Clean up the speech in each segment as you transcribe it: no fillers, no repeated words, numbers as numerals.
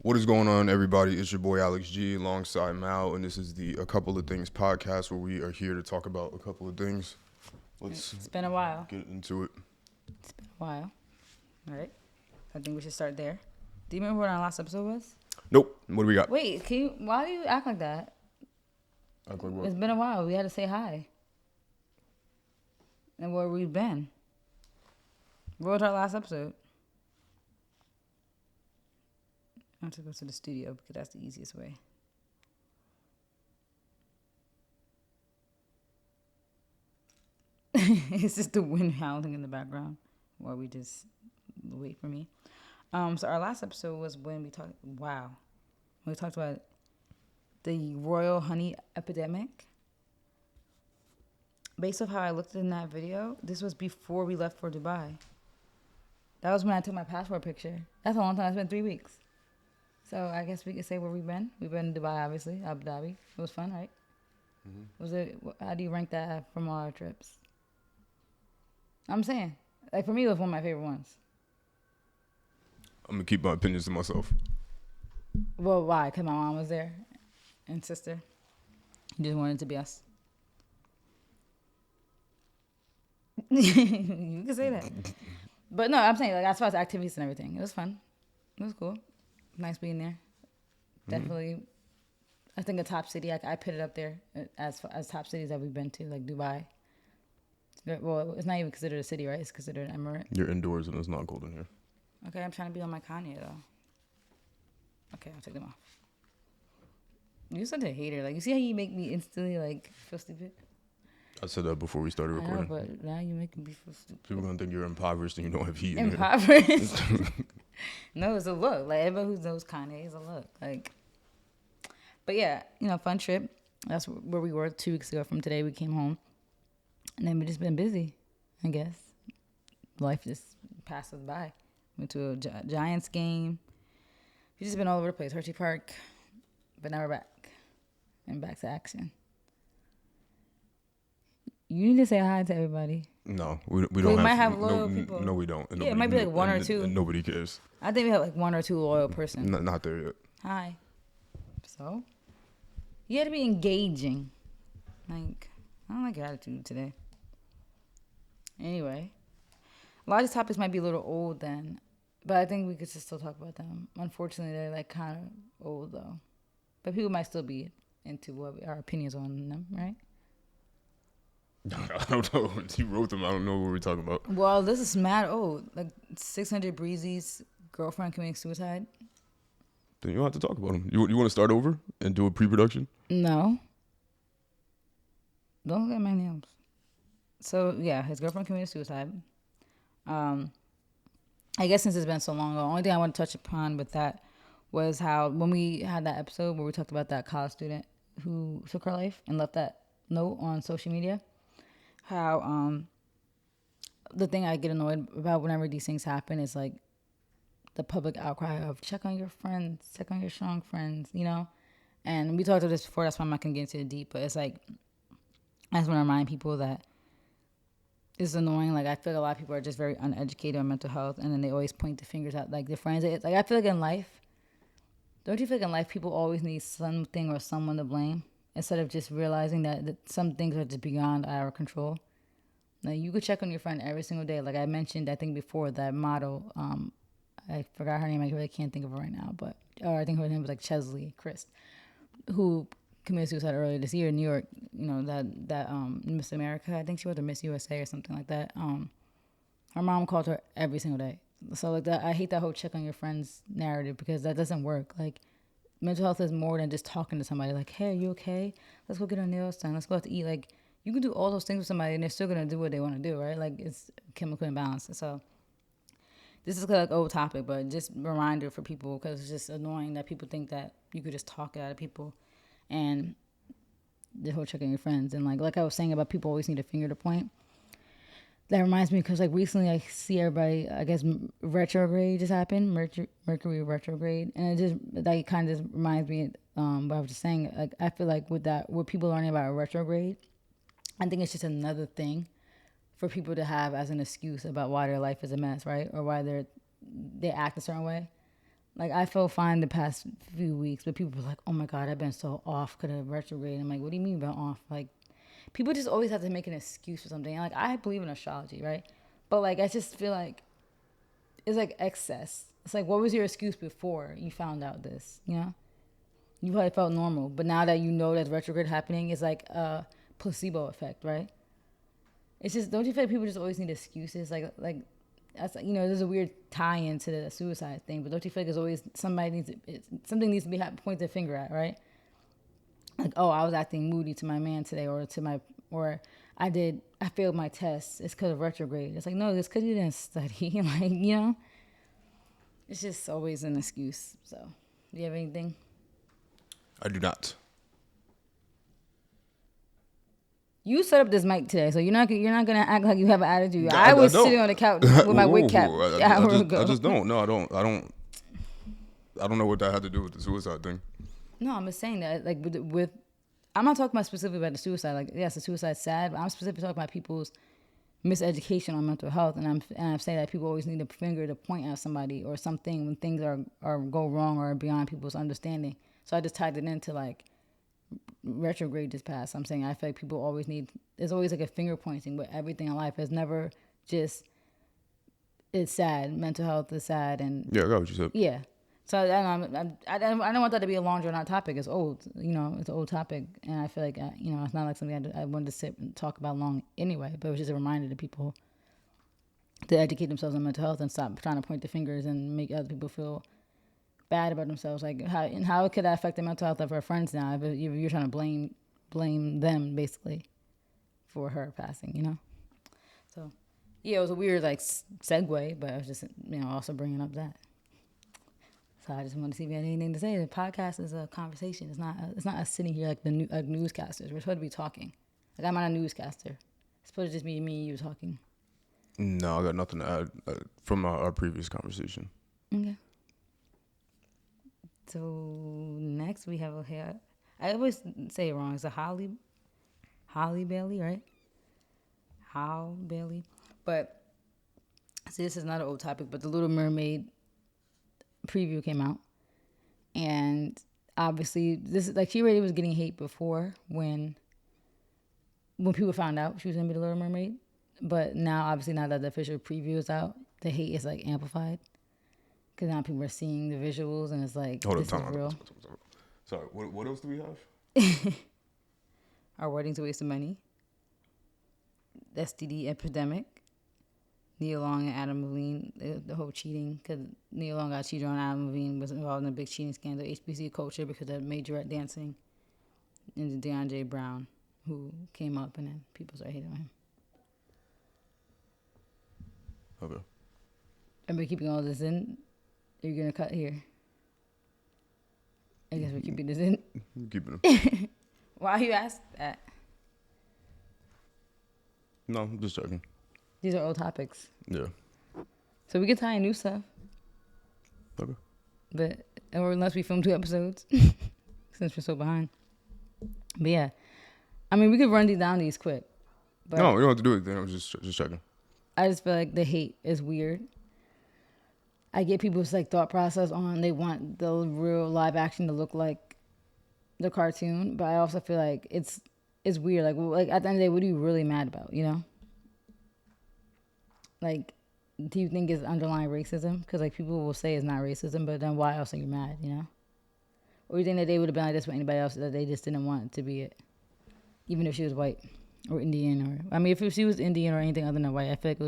What is going on, everybody? It's your boy Alex G alongside Mal, and this is the A Couple of Things podcast where we are here to talk about a couple of things. It's been a while. Get into it. It's been a while. All right. I think we should start there. Do you remember what our last episode was? Nope. What do we got? Wait, why do you act like that? Act like what? It's been a while. We had to say hi. And where we've been. What was our last episode? I have to go to the studio because that's the easiest way. It's just the wind howling in the background while we just wait for me. So our last episode was when we talked. Wow, we talked about the royal honey epidemic. Based off how I looked in that video, this was before we left for Dubai. That was when I took my passport picture. That's a long time. It's been 3 weeks. So I guess we could say where we've been. We've been in Dubai, obviously, Abu Dhabi. It was fun, right? Mm-hmm. Was it? How do you rank that from all our trips? I'm saying, like for me, it was one of my favorite ones. I'm gonna keep my opinions to myself. Well, why? Because my mom was there and sister. You just wanted it to be us. You can say that. But no, I'm saying, like, as far as activities and everything, it was fun. It was cool. Nice being there. Definitely, I think a top city. I put it up there as top cities that we've been to, like Dubai. Well, it's not even considered a city, right? It's considered an emirate. You're indoors and it's not cold in here. Okay, I'm trying to be on my Kanye, though. Okay, I'll take them off. You're such a hater. Like, you see how you make me instantly, like, feel stupid? I said that before we started recording. I know, but now you make me feel stupid. People are gonna think you're impoverished and you don't have heat in here. Impoverished? No, it's a look. Like, everybody who knows Kanye is a look. Like, but yeah, fun trip. That's where we were 2 weeks ago from today. We came home. And then we just been busy, I guess. Life just passes by. Went to a Giants game. We've just been all over the place. Hershey Park. But now we're back. And back to action. You need to say hi to everybody. No, we don't. We might have loyal people. No, we don't. Yeah, it might be like one or two. And nobody cares. I think we have like one or two loyal person. Not there yet. Hi. So? You had to be engaging. Like, I don't like your attitude today. Anyway, a lot of these topics might be a little old then, but I think we could just still talk about them. Unfortunately, they're like kind of old though, but people might still be into what our opinions on them, right? I don't know. He wrote them. I don't know what we're talking about. Well, this is mad old. Like 600 Breezy's girlfriend committing suicide. Then you don't have to talk about him. You want to start over and do a pre-production? No. Don't look at my nails. So, yeah, his girlfriend committed suicide. I guess since it's been so long ago, the only thing I want to touch upon with that was how when we had that episode where we talked about that college student who took her life and left that note on social media, how the thing I get annoyed about whenever these things happen is like the public outcry of check on your friends, check on your strong friends, And we talked about this before, that's why I'm not going to get into it deep, but it's like, I just want to remind people that it's annoying. Like, I feel like a lot of people are just very uneducated on mental health, and then they always point the fingers at, like, their friends. It's like, I feel like in life, don't you feel like in life people always need something or someone to blame instead of just realizing that some things are just beyond our control? Like, you could check on your friend every single day. Like I mentioned, I think before, that model, I forgot her name. I really can't think of her right now, or I think her name was like Chesley Christ, who committed suicide earlier this year in New York. That Miss America, I think she was a Miss USA or something like that. Her mom called her every single day. So like that, I hate that whole check on your friends narrative because that doesn't work. Like, mental health is more than just talking to somebody. Like, hey, are you okay? Let's go get our nails done. Let's go out to eat. Like, you can do all those things with somebody and they're still gonna do what they want to do, right? Like, it's chemical imbalance. So this is like an old topic, but just a reminder for people because it's just annoying that people think that you could just talk out of people. And the whole checking your friends. And like I was saying about people always need a finger to point. That reminds me because like recently I see everybody, I guess retrograde just happened, Mercury retrograde. And it just, that kind of just reminds me what I was just saying. Like, I feel like with people learning about retrograde, I think it's just another thing for people to have as an excuse about why their life is a mess, right? Or why they act a certain way. Like, I felt fine the past few weeks, but people were like, oh my God, I've been so off because of retrograde. I'm like, what do you mean by off? Like, people just always have to make an excuse for something. And like, I believe in astrology, right? But like, I just feel like it's like excess. It's like, what was your excuse before you found out this? You know, you probably felt normal, but now that you know that's retrograde happening, it's like a placebo effect, right? It's just, don't you feel like people just always need excuses? Like that's, you know, there's a weird tie into the suicide thing, but don't you feel like there's always somebody needs to, something needs to be pointed the finger at, right? Like, oh, I was acting moody to my man today, or I failed my test. It's because of retrograde. It's like, no, it's because you didn't study. Like, you know, it's just always an excuse. So, do you have anything? I do not. You set up this mic today, so you're not gonna act like you have an attitude. I was don't. sitting on the couch with my wig cap an hour ago. I just don't. No, I don't. I don't know what that had to do with the suicide thing. No, I'm just saying that, like, with I'm not talking about specifically about the suicide. Like, yes, the suicide's sad, but I'm specifically talking about people's miseducation on mental health, and I'm saying that people always need a finger to point at somebody or something when things are go wrong or beyond people's understanding. So I just tied it into like retrograde just passed. I'm saying I feel like people always need. There's always like a finger pointing, but everything in life is never just. It's sad. Mental health is sad, and Yeah, I got what you said. yeah. So I don't want that to be a long drawn out topic. It's old, you know, it's an old topic, and I feel like you know, it's not like something I wanted to sit and talk about long anyway. But it was just a reminder to people to educate themselves on mental health and stop trying to point the fingers and make other people feel bad about themselves. Like how could that affect the mental health of our friends now if you're trying to blame them basically for her passing, you know? So yeah, it was a weird like segue, but I was just, you know, also bringing up that. So I just wanted to see if you had anything to say. The podcast is a conversation. It's not us sitting here like like newscasters. We're supposed to be talking. Like, I'm not a newscaster. It's supposed to just be me and you talking. No, I got nothing to add from our previous conversation. Okay. So next we have I always say it wrong. It's a Holly Bailey, right? Halle Bailey. But see, this is not an old topic, but the Little Mermaid preview came out, and obviously this is like, she already was getting hate before when people found out she was gonna be the Little Mermaid, but now obviously now that the official preview is out, the hate is like amplified because now people are seeing the visuals and it's like, Hold this is on. real. Sorry, what else do we have? Our wedding's a waste of money. STD epidemic. Nia Long and Adam Levine, the whole cheating, because Nia Long got cheated on. Adam Levine was involved in a big cheating scandal. HBC culture because of majorette dancing. And DeAndre Brown, who came up, and then people started hating on him. Okay. Are we keeping all this in? Are you going to cut here? I guess we're keeping this in. I'm keeping it. Why you ask that? No, I'm just joking. These are old topics. Yeah. So we can tie in new stuff. Okay. Or unless we film 2 episodes, since we're so behind. But yeah, I mean, we could run these quick. But No, you don't have to do it then. I was just checking. I just feel like the hate is weird. I get people's like thought process on they want the real live action to look like the cartoon, but I also feel like it's weird. Like at the end of the day, what are you really mad about? You know? Like, do you think it's underlying racism? Because like people will say it's not racism, but then why else are you mad? You know? Or you think that they would have been like this with anybody else, that they just didn't want it to be it, even if she was white or Indian, or I mean, if she was Indian or anything other than white, I feel like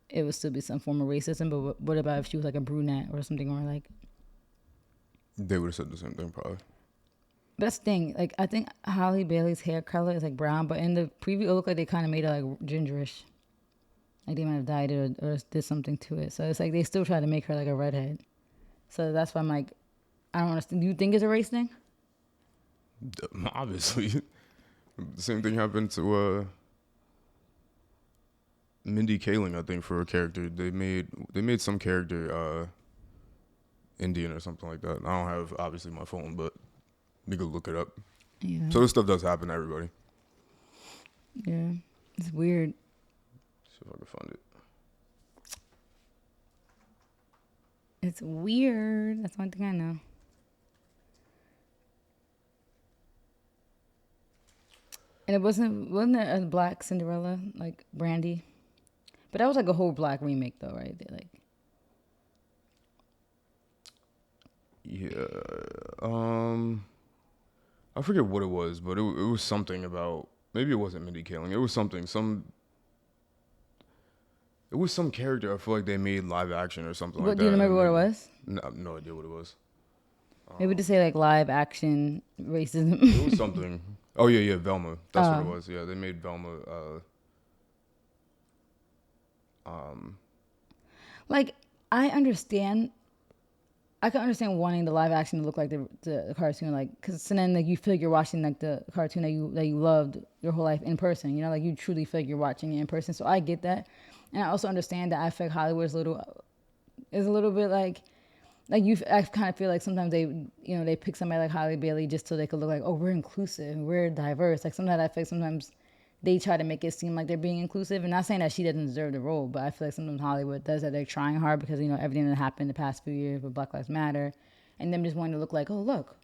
it would still be some form of racism. But what about if she was like a brunette or something, or like? They would have said the same thing probably. But that's the thing. Like, I think Halle Bailey's hair color is like brown, but in the preview it looked like they kind of made it like gingerish. Like they might have dyed it or did something to it. So it's like they still try to make her like a redhead. So that's why I'm like, I don't understand. Do you think it's a race thing? Obviously. The same thing happened to Mindy Kaling, I think, for a character. They made some character Indian or something like that. I don't have obviously my phone, but you could look it up. Yeah. So this stuff does happen to everybody. Yeah. It's weird. See if I can find it. It's weird. That's one thing I know. And it wasn't there a black Cinderella like Brandy, but that was like a whole black remake though, right? They like Yeah. Um, I forget what it was, but it was something about maybe it wasn't Mindy Kaling. It was something it was some character. I feel like they made live action or something like what? Do you that, remember and what it then was? no, I have no idea what it was. Maybe to say like live action racism. It was something. Oh yeah, yeah, Velma. That's what it was. Yeah, they made Velma. Like I understand. I can understand wanting the live action to look like the cartoon, like because then like you feel like you're watching like the cartoon that you loved your whole life in person. You know, like you truly feel like you're watching it in person. So I get that, and I also understand that I feel like Hollywood is a little bit like you. I kind of feel like sometimes they pick somebody like Halle Bailey just so they could look like, oh, we're inclusive, we're diverse. Like sometimes I feel like sometimes they try to make it seem like they're being inclusive. And not saying that she doesn't deserve the role, but I feel like sometimes Hollywood does that. They're trying hard because, everything that happened the past few years with Black Lives Matter and them just wanting to look like, oh, look,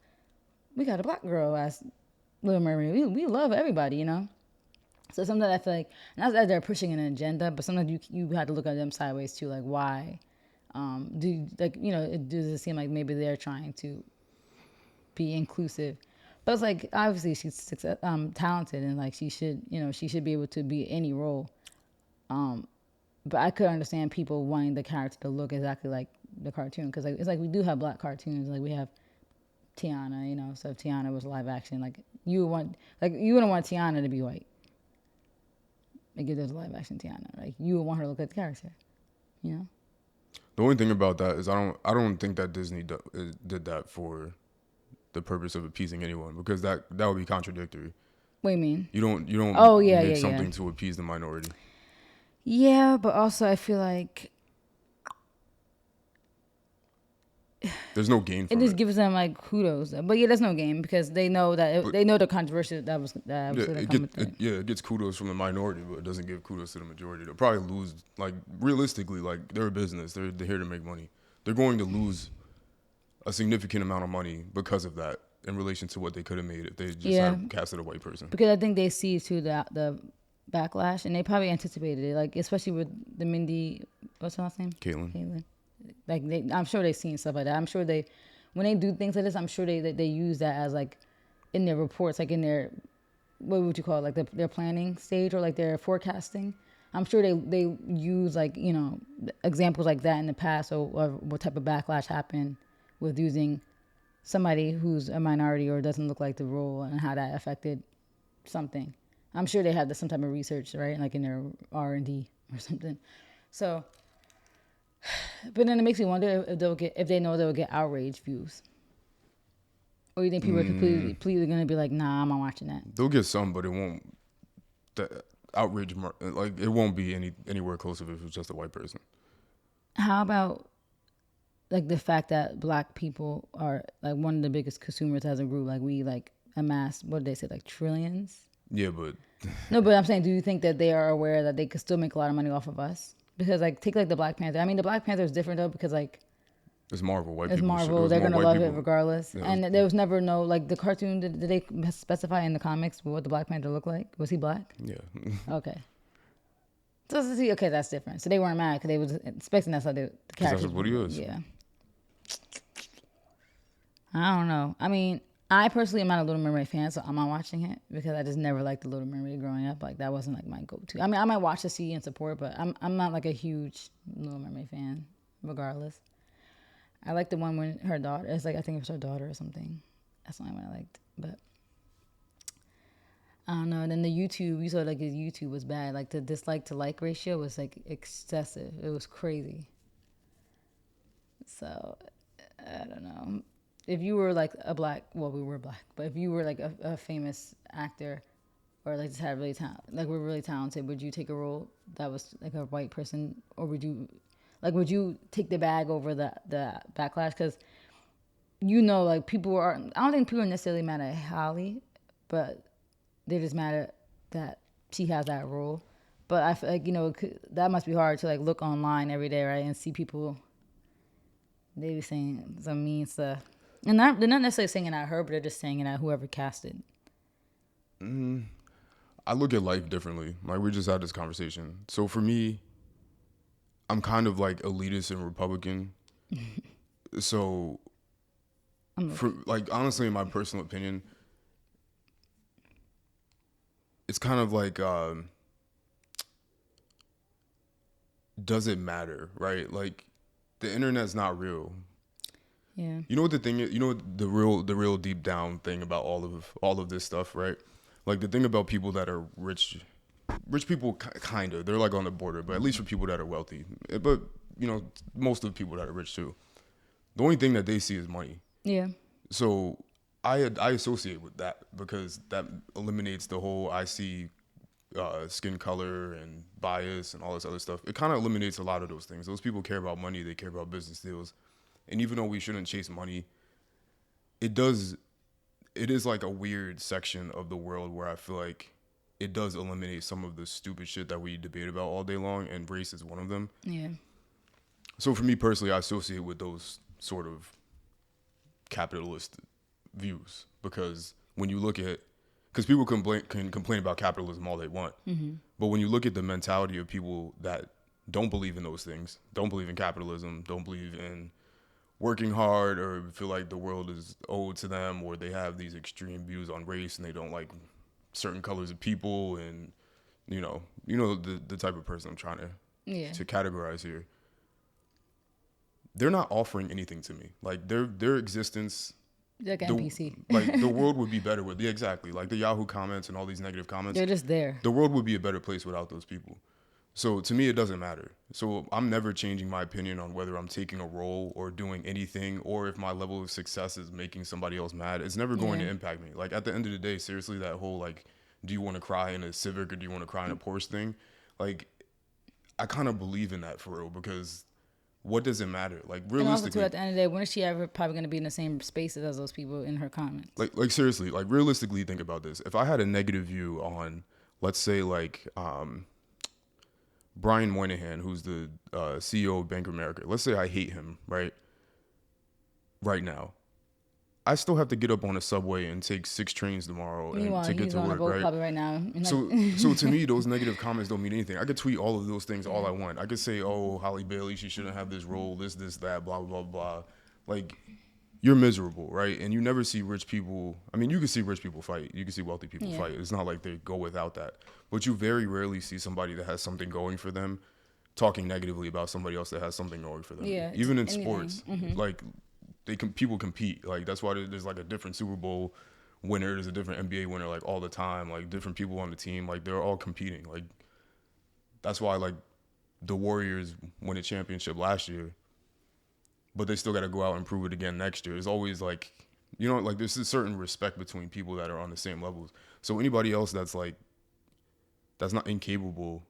we got a black girl as Little Mermaid. We love everybody. So sometimes I feel like, not that they're pushing an agenda, but sometimes you have to look at them sideways too, like why does it seem like maybe they're trying to be inclusive. But it's like obviously she's talented and like she should be able to be any role. But I could understand people wanting the character to look exactly like the cartoon because like it's like we do have black cartoons, like we have Tiana, so if Tiana was live action, like you wouldn't want Tiana to be white. Like if there's a live action Tiana, like you would want her to look like the character, you know. The only thing about that is I don't think that Disney did that for the purpose of appeasing anyone because that would be contradictory. What do you mean? You don't Oh yeah, make yeah, yeah. something to appease the minority. Yeah, but also I feel like There's no gain it from just it. gives them like kudos. But yeah, there's no game because they know But they know the controversy that yeah, was gonna come with it. it gets kudos from the minority, but it doesn't give kudos to the majority. They'll probably lose. Like realistically, like they're a business. They're here to make money. They're going to lose a significant amount of money because of that in relation to what they could have made if they just Yeah, had casted a white person. because I think they see too the backlash and they probably anticipated it. Like especially with the Mindy, what's her last name? Caitlyn. Caitlyn. Like I'm sure they've seen stuff like that. I'm sure when they do things like this, I'm sure they use that as like in their reports, like in their what would you call it, like their planning stage or like their forecasting. I'm sure they use like examples like that in the past or what type of backlash happened with using somebody who's a minority or doesn't look like the role and how that affected something. I'm sure they have some type of research, right? Like in their R&D or something. So, but then it makes me wonder if they know they'll get outrage views. Or you think people are completely going to be like, nah, I'm not watching that. They'll get some, but it won't. The outrage, like it won't be anywhere close if it was just a white person. How about like the fact that black people are like one of the biggest consumers as a group? Like we like amass, what did they say, like trillions? Yeah, but No, but I'm saying, do you think that they are aware that they could still make a lot of money off of us? Because like take like the Black Panther. I mean, the Black Panther is different though because like it's Marvel. White it's people. It Marvel. was They're more gonna white love people. it regardless. Yeah, And there was never no like the cartoon. Did they specify in the comics what the Black Panther looked like? Was he black? yeah. Okay. So see, okay, that's different. So they weren't mad because they was expecting that's how the characters. That's what he is. Yeah. I don't know. I mean, I personally am not a Little Mermaid fan, so I'm not watching it because I just never liked the Little Mermaid growing up. Like that wasn't like my go-to. I mean, I might watch to see and support, but I'm not like a huge Little Mermaid fan, regardless. I like the one when her daughter. It's like I think it was her daughter or something. That's the only one I liked, but I don't know. And then the YouTube, you saw like his YouTube was bad. Like the dislike to like ratio was like excessive. It was crazy. So I don't know. If you were like a black, well, we were black, but if you were like a famous actor or like just had really talent, like we're really talented, would you take a role that was like a white person, or would you take the bag over the backlash? Because like people are. I don't think people are necessarily mad at Holly, but they're just mad at that she has that role. But I feel like that must be hard to like look online every day, right, and see people They be saying some mean stuff. And they're not necessarily saying it at her, but they're just saying it at whoever cast it. I look at life differently. Like we just had this conversation. So for me, I'm kind of like elitist and Republican. So for like honestly, in my personal opinion, it's kind of like does it matter, right? Like the internet's not real. Yeah. You know what the thing is? You know what the real deep down thing about all of this stuff, right? Like the thing about people that are rich people kind of they're like on the border, but at least for people that are wealthy. But you know, most of the people that are rich too. The only thing that they see is money. Yeah. So I associate with that because that eliminates the whole I see skin color and bias and all this other stuff. It kind of eliminates a lot of those things. Those people care about money. They care about business deals. And even though we shouldn't chase money, it is like a weird section of the world where I feel like it does eliminate some of the stupid shit that we debate about all day long, and race is one of them. Yeah. So for me personally, I associate with those sort of capitalist views because when you look at, because people can complain about capitalism all they want, but when you look at the mentality of people that don't believe in those things, don't believe in capitalism, don't believe in working hard, or feel like the world is owed to them, or they have these extreme views on race and they don't like certain colors of people, and you know the type of person I'm trying to categorize here. They're not offering anything to me. Like their existence, Like NPC. like the world would be better with, yeah, exactly. Like the Yahoo comments and all these negative comments. They're just there. The world would be a better place without those people. So to me, it doesn't matter. So I'm never changing my opinion on whether I'm taking a role or doing anything, or if my level of success is making somebody else mad. It's never going to impact me. Like at the end of the day, seriously, that whole like, do you want to cry in a Civic or do you want to cry in a Porsche thing? Like, I kind of believe in that for real, because what does it matter? Like And also, realistically, too, at the end of the day, when is she ever probably going to be in the same spaces as those people in her comments? like seriously, like realistically, think about this. If I had a negative view on, let's say, like Brian Moynihan, who's the CEO of Bank of America. Let's say I hate him, right now. I still have to get up on a subway and take 6 trains tomorrow Meanwhile, to get he's to on a work, boat right? club right now. And So to me, those negative comments don't mean anything. I could tweet all of those things all I want. I could say, oh, Holly Bailey, she shouldn't have this role, this, that, blah, blah, blah. Like, you're miserable, right? And you never see rich people. I mean, you can see rich people fight. You can see wealthy people fight. It's not like they go without that. But you very rarely see somebody that has something going for them talking negatively about somebody else that has something going for them. Yeah, Even in anything. sports, like people compete. Like that's why there's like a different Super Bowl winner, there's a different NBA winner, like all the time. Like different people on the team, like they're all competing. Like that's why like the Warriors won a championship last year, but they still got to go out and prove it again next year. It's always like, you know, like there's a certain respect between people that are on the same levels. So anybody else that's not incapable.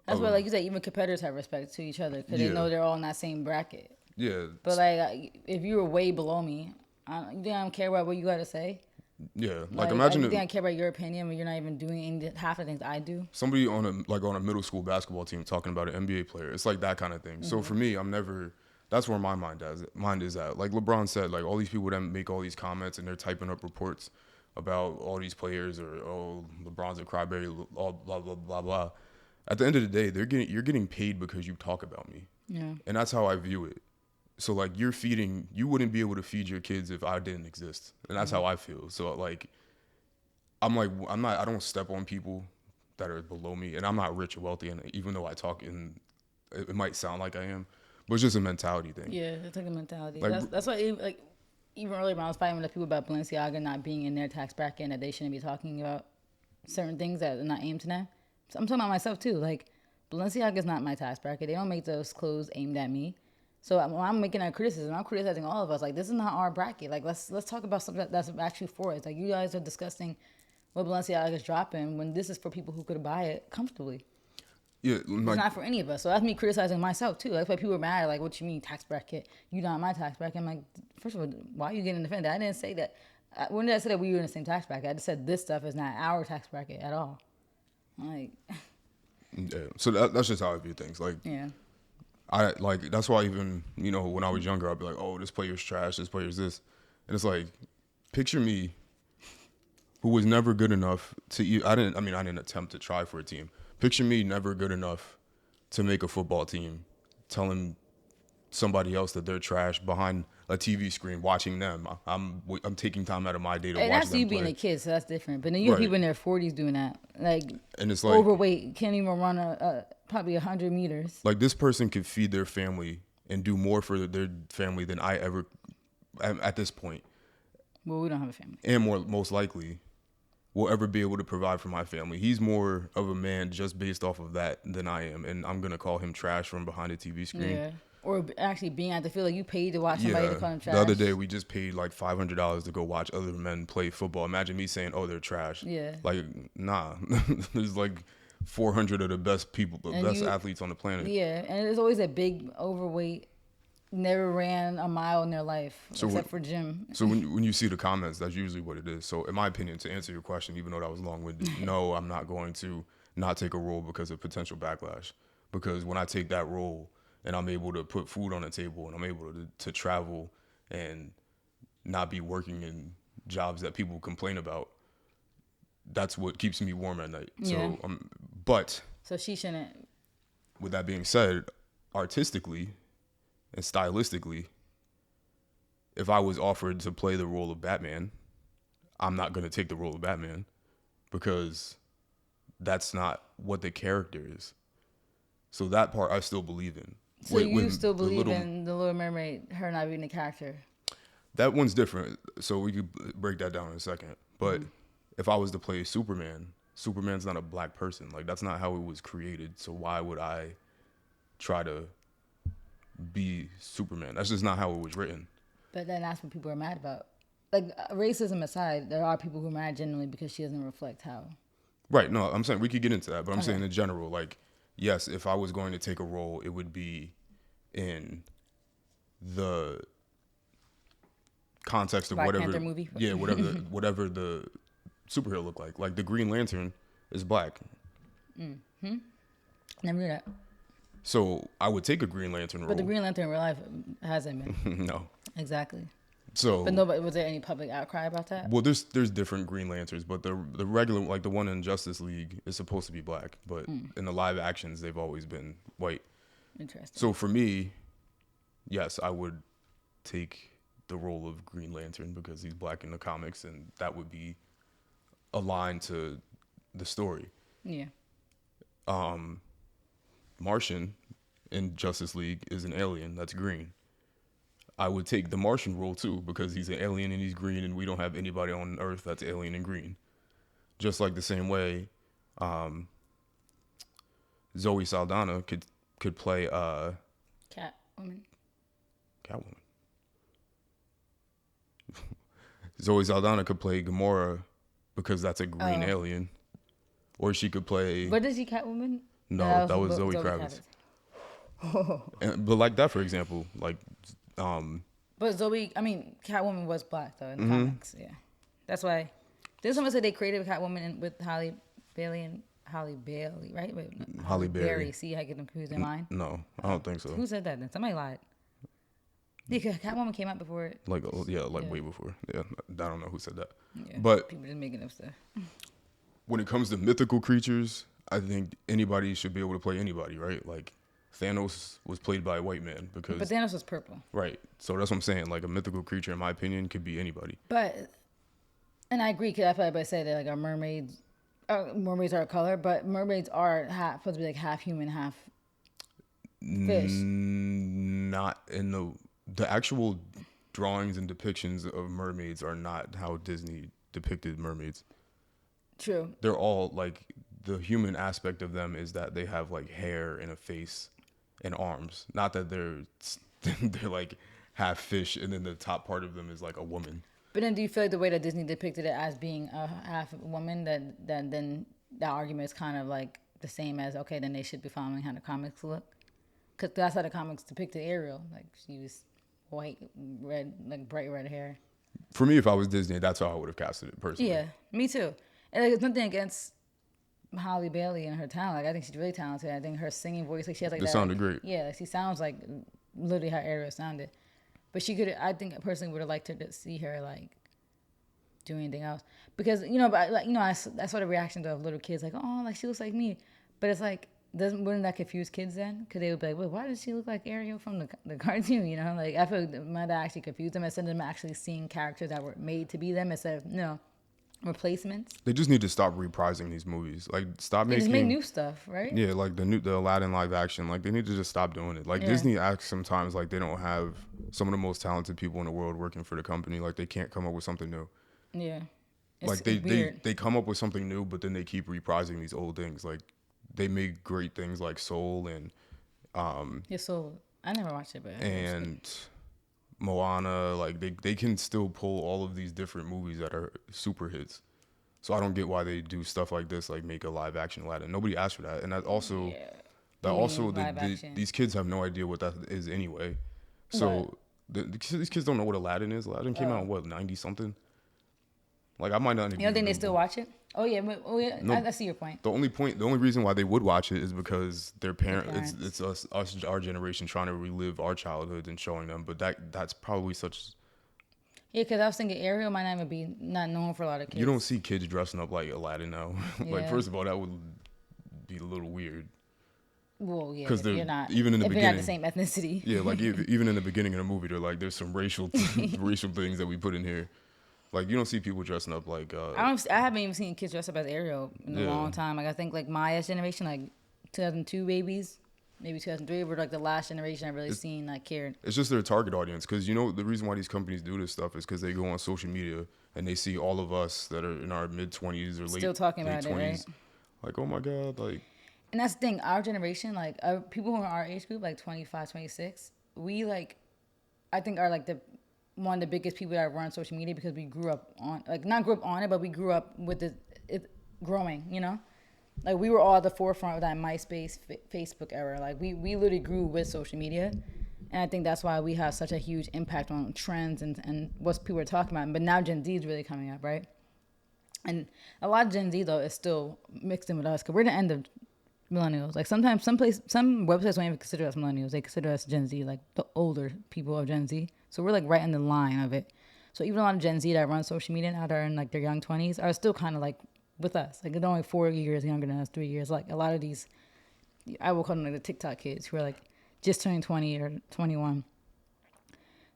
That's why, like you said, even competitors have respect to each other because they know they're all in that same bracket. Yeah. But like, if you were way below me, you think I don't care about what you got to say? Yeah. Like imagine you think I care about your opinion when you're not even doing half the things I do? Somebody on a middle school basketball team talking about an NBA player. It's like that kind of thing. So for me, that's where my mind is at. Like LeBron said, like all these people that make all these comments and they're typing up reports about all these players, or oh, LeBron's a crybaby, all blah blah blah blah. At the end of the day, you're getting paid because you talk about me. Yeah. And that's how I view it. So like you wouldn't be able to feed your kids if I didn't exist. And that's how I feel. So like I don't step on people that are below me, and I'm not rich or wealthy, and even though I talk it might sound like I am, but it's just a mentality thing. Yeah, it's like a mentality. Like, That's why like even earlier when I was fighting with the people about Balenciaga not being in their tax bracket and that they shouldn't be talking about certain things that are not aimed to them. So I'm talking about myself too. Like Balenciaga is not my tax bracket. They don't make those clothes aimed at me. So when I'm making that criticism, I'm criticizing all of us. Like this is not our bracket. Like let's talk about something that's actually for us. Like you guys are discussing what Balenciaga is dropping when this is for people who could buy it comfortably. Yeah, It's not for any of us. So that's me criticizing myself too. That's why people are mad. Like, what you mean tax bracket? You not my tax bracket. I'm like, first of all, why are you getting offended? I didn't say that. When did I say that we were in the same tax bracket? I just said this stuff is not our tax bracket at all. Like, yeah. So that's just how I view things. Like, yeah. I like that's why even when I was younger, I'd be like, oh, this player's trash, this player's this, and it's like, picture me, who was never good enough to. I didn't attempt to try for a team. Picture me never good enough to make a football team, telling somebody else that they're trash behind a TV screen watching them. I'm taking time out of my day to And watch that's them you play. being a kid, so that's different. But then you have Right. people in their 40s doing that, like And it's like overweight, can't even run probably 100 meters. like this person could feed their family and do more for their family than I ever at this point, Well, we don't have a family. and most likely will ever be able to provide for my family. He's more of a man just based off of that than I am, and I'm gonna call him trash from behind a TV screen. Yeah. Or actually being at the field, like you paid to watch somebody to call them trash. The other day we just paid like $500 to go watch other men play football. Imagine me saying, "Oh, they're trash." Yeah. Like, nah. There's like 400 of the best people, the And best athletes on the planet. Yeah, and there's always a big overweight, never ran a mile in their life except for gym. So when you see the comments, that's usually what it is. So in my opinion, to answer your question, even though that was long-winded, no, I'm not going to not take a role because of potential backlash. Because when I take that role and I'm able to put food on the table and I'm able to travel and not be working in jobs that people complain about, that's what keeps me warm at night. Yeah. So, but So she shouldn't. with that being said, artistically and stylistically, if I was offered to play the role of Batman, I'm not going to take the role of Batman because that's not what the character is. So that part I still believe in. So you still the believe in the Little Mermaid, her not being the character? That one's different. So we could break that down in a second. But if I was to play Superman, Superman's not a black person. Like, that's not how it was created. So why would I try to be Superman? That's just not how it was written. But then that's what people are mad about. Like racism aside, there are people who are mad genuinely because she doesn't reflect how. Right. No, I'm saying we could get into that, but I'm saying in general, like, yes, if I was going to take a role, it would be in the context of Black whatever Panther movie? Yeah, whatever the superhero look like. Like the Green Lantern is black. Never knew that. So I would take a Green Lantern role. But the Green Lantern in real life hasn't been. No. Exactly. So But nobody, was there any public outcry about that? well, there's different Green Lanterns, but the regular, like the one in Justice League, is supposed to be black, but in the live actions they've always been white. Interesting. So for me, yes, I would take the role of Green Lantern because he's black in the comics, and that would be aligned to the story. Yeah. Martian in Justice League is an alien that's green. I would take the Martian role too because he's an alien and he's green, and we don't have anybody on Earth that's alien and green. Just like the same way, Zoe Saldana could play Catwoman. Catwoman. Zoe Saldana could play Gamora because that's a green alien, or she could play. What is he, Catwoman? No, that was Zoe Kravitz. But like that, for example, like. But Catwoman was black though in the comics. Yeah, that's why. Didn't someone say they created Catwoman with Halle Bailey, right? Wait, no, Halle Berry. See, I get them confused in mine. No, I don't think so. Who said that then? Somebody lied. Yeah, 'cause Catwoman came out before it. Like way before. Yeah, I don't know who said that. Yeah, But people just making up stuff. when it comes to mythical creatures, I think anybody should be able to play anybody, right? Like Thanos was played by a white man because. But Thanos was purple. Right. So that's what I'm saying. Like a mythical creature, in my opinion, could be anybody. But, and I agree, because I feel like I say that like our mermaids are a color, but mermaids are supposed to be like half human, half fish. Not in the actual drawings and depictions of mermaids are not how Disney depicted mermaids. True. They're all like the human aspect of them is that they have like hair and a face and arms. Not that they're like half fish and then the top part of them is like a woman. But then do you feel like the way that Disney depicted it as being a half woman, that then that argument is kind of like the same as, okay, then they should be following how the comics look? Because that's how the comics depicted Ariel. Like she was white, red, like bright red hair. For me, if I was Disney, that's how I would have casted it personally. Yeah, me too. And like, it's nothing against Halle Bailey and her talent. Like I think she's really talented. I think her singing voice, like she has like It that. sounded Like, great. yeah, like, she sounds like literally how Ariel sounded. But she could. I think I personally would have liked her to see her like do anything else because but like I saw the reactions of little kids like, oh, like she looks like me, but it's like wouldn't that confuse kids then? Because they would be like, well, why does she look like Ariel from the cartoon? Like I feel like it might actually confuse them instead of them actually seeing characters that were made to be them instead of replacements. They just need to stop reprising these movies. Like stop They making just make new stuff, right? yeah, like the Aladdin live action. Like they need to just stop doing it. Like Yeah. Disney acts sometimes like they don't have some of the most talented people in the world working for the company. Like they can't come up with something new. Yeah. Like It's weird. they come up with something new, but then they keep reprising these old things. Like they make great things like Soul and Yeah, so I never watched it, but and Moana. Like they can still pull all of these different movies that are super hits. So I don't get why they do stuff like this, like make a live action Aladdin. Nobody asked for that, and that also yeah. that also live action. these kids have no idea what that is anyway. So these kids don't know what Aladdin is. Aladdin came out in what 90 something. Like I might not. You don't think they still watch it? Oh yeah, No. I see your point. The only reason why they would watch it is because their parents. it's us our generation trying to relive our childhood and showing them. But that's probably such. Yeah, because I was thinking Ariel might not even be not known for a lot of kids. You don't see kids dressing up like Aladdin now. Like Yeah. first of all, that would be a little weird. Well, yeah, 'Cause if they're- you're not even in the if you're not the same beginning- ethnicity. Yeah, like even in the beginning of the movie, they're like, there's some racial things that we put in here. Like you don't see people dressing up like. I haven't even seen kids dress up as Ariel in a Yeah. long time. Like I think like Maya's generation, like 2002 babies, maybe 2003 were like the last generation I really seen like cared. It's just their target audience because the reason why these companies do this stuff is because they go on social media and they see all of us that are in our mid 20s or Still talking late about it, right? Like, oh my god, like And that's the thing, our generation, like people who are our age group, like 25, 26, we like, I think are like one of the biggest people that run social media because we grew up on, like not grew up on it, but we grew up with it growing, Like we were all at the forefront of that MySpace, Facebook era. Like we literally grew with social media. And I think that's why we have such a huge impact on trends and what people are talking about. But now Gen Z is really coming up, right? And a lot of Gen Z though is still mixed in with us because we're the end of millennials. Like sometimes some websites don't even consider us millennials. They consider us Gen Z, like the older people of Gen Z. So we're like right in the line of it. So even a lot of Gen Z that run social media now that are in like their young 20s are still kind of like with us. Like they're only 4 years younger than us, 3 years. Like a lot of these, I will call them like the TikTok kids who are like just turning 20 or 21.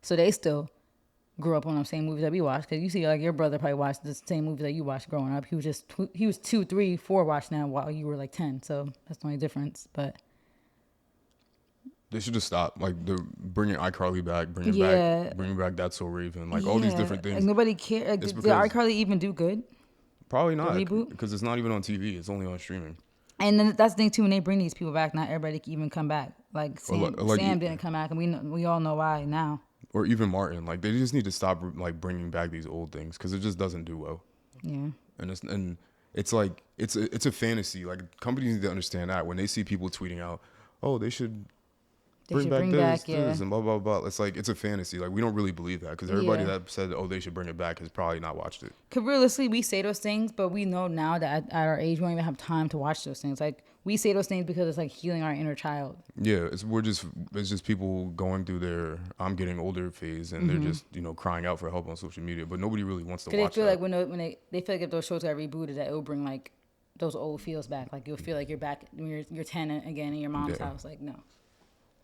So they still grew up on the same movies that we watched. Because you see, like your brother probably watched the same movies that you watched growing up. He was just he was 2, 3, 4 watched now while you were like 10. So that's the only difference. But they should just stop. Like they're bringing iCarly back, bringing back That's So Raven, like all these different things. Like nobody cares. Like, did because- iCarly even do good? Probably not reboot? because it's not even on TV. It's only on streaming. And then that's the thing too. When they bring these people back, not everybody can even come back. Like Sam, like- Sam didn't come back, and we all know why now. Or even Martin. Like they just need to stop like bringing back these old things because it just doesn't do well. Yeah. And it's like it's a fantasy. Like companies need to understand that when they see people tweeting out, oh, they should bring back this and blah blah blah. It's like it's a fantasy. Like we don't really believe that because everybody Yeah. that said, oh, they should bring it back has probably not watched it. Because realistically, we say those things, but we know now that at our age, we don't even have time to watch those things. Like we say those things because it's like healing our inner child. Yeah, it's just people going through their I'm getting older phase and they're just crying out for help on social media, but nobody really wants to Because watch they feel that. like when they feel like if those shows got rebooted, that it will bring like those old feels back. Like you'll feel like you're back when you're 10 again in your mom's Yeah. house. Like no.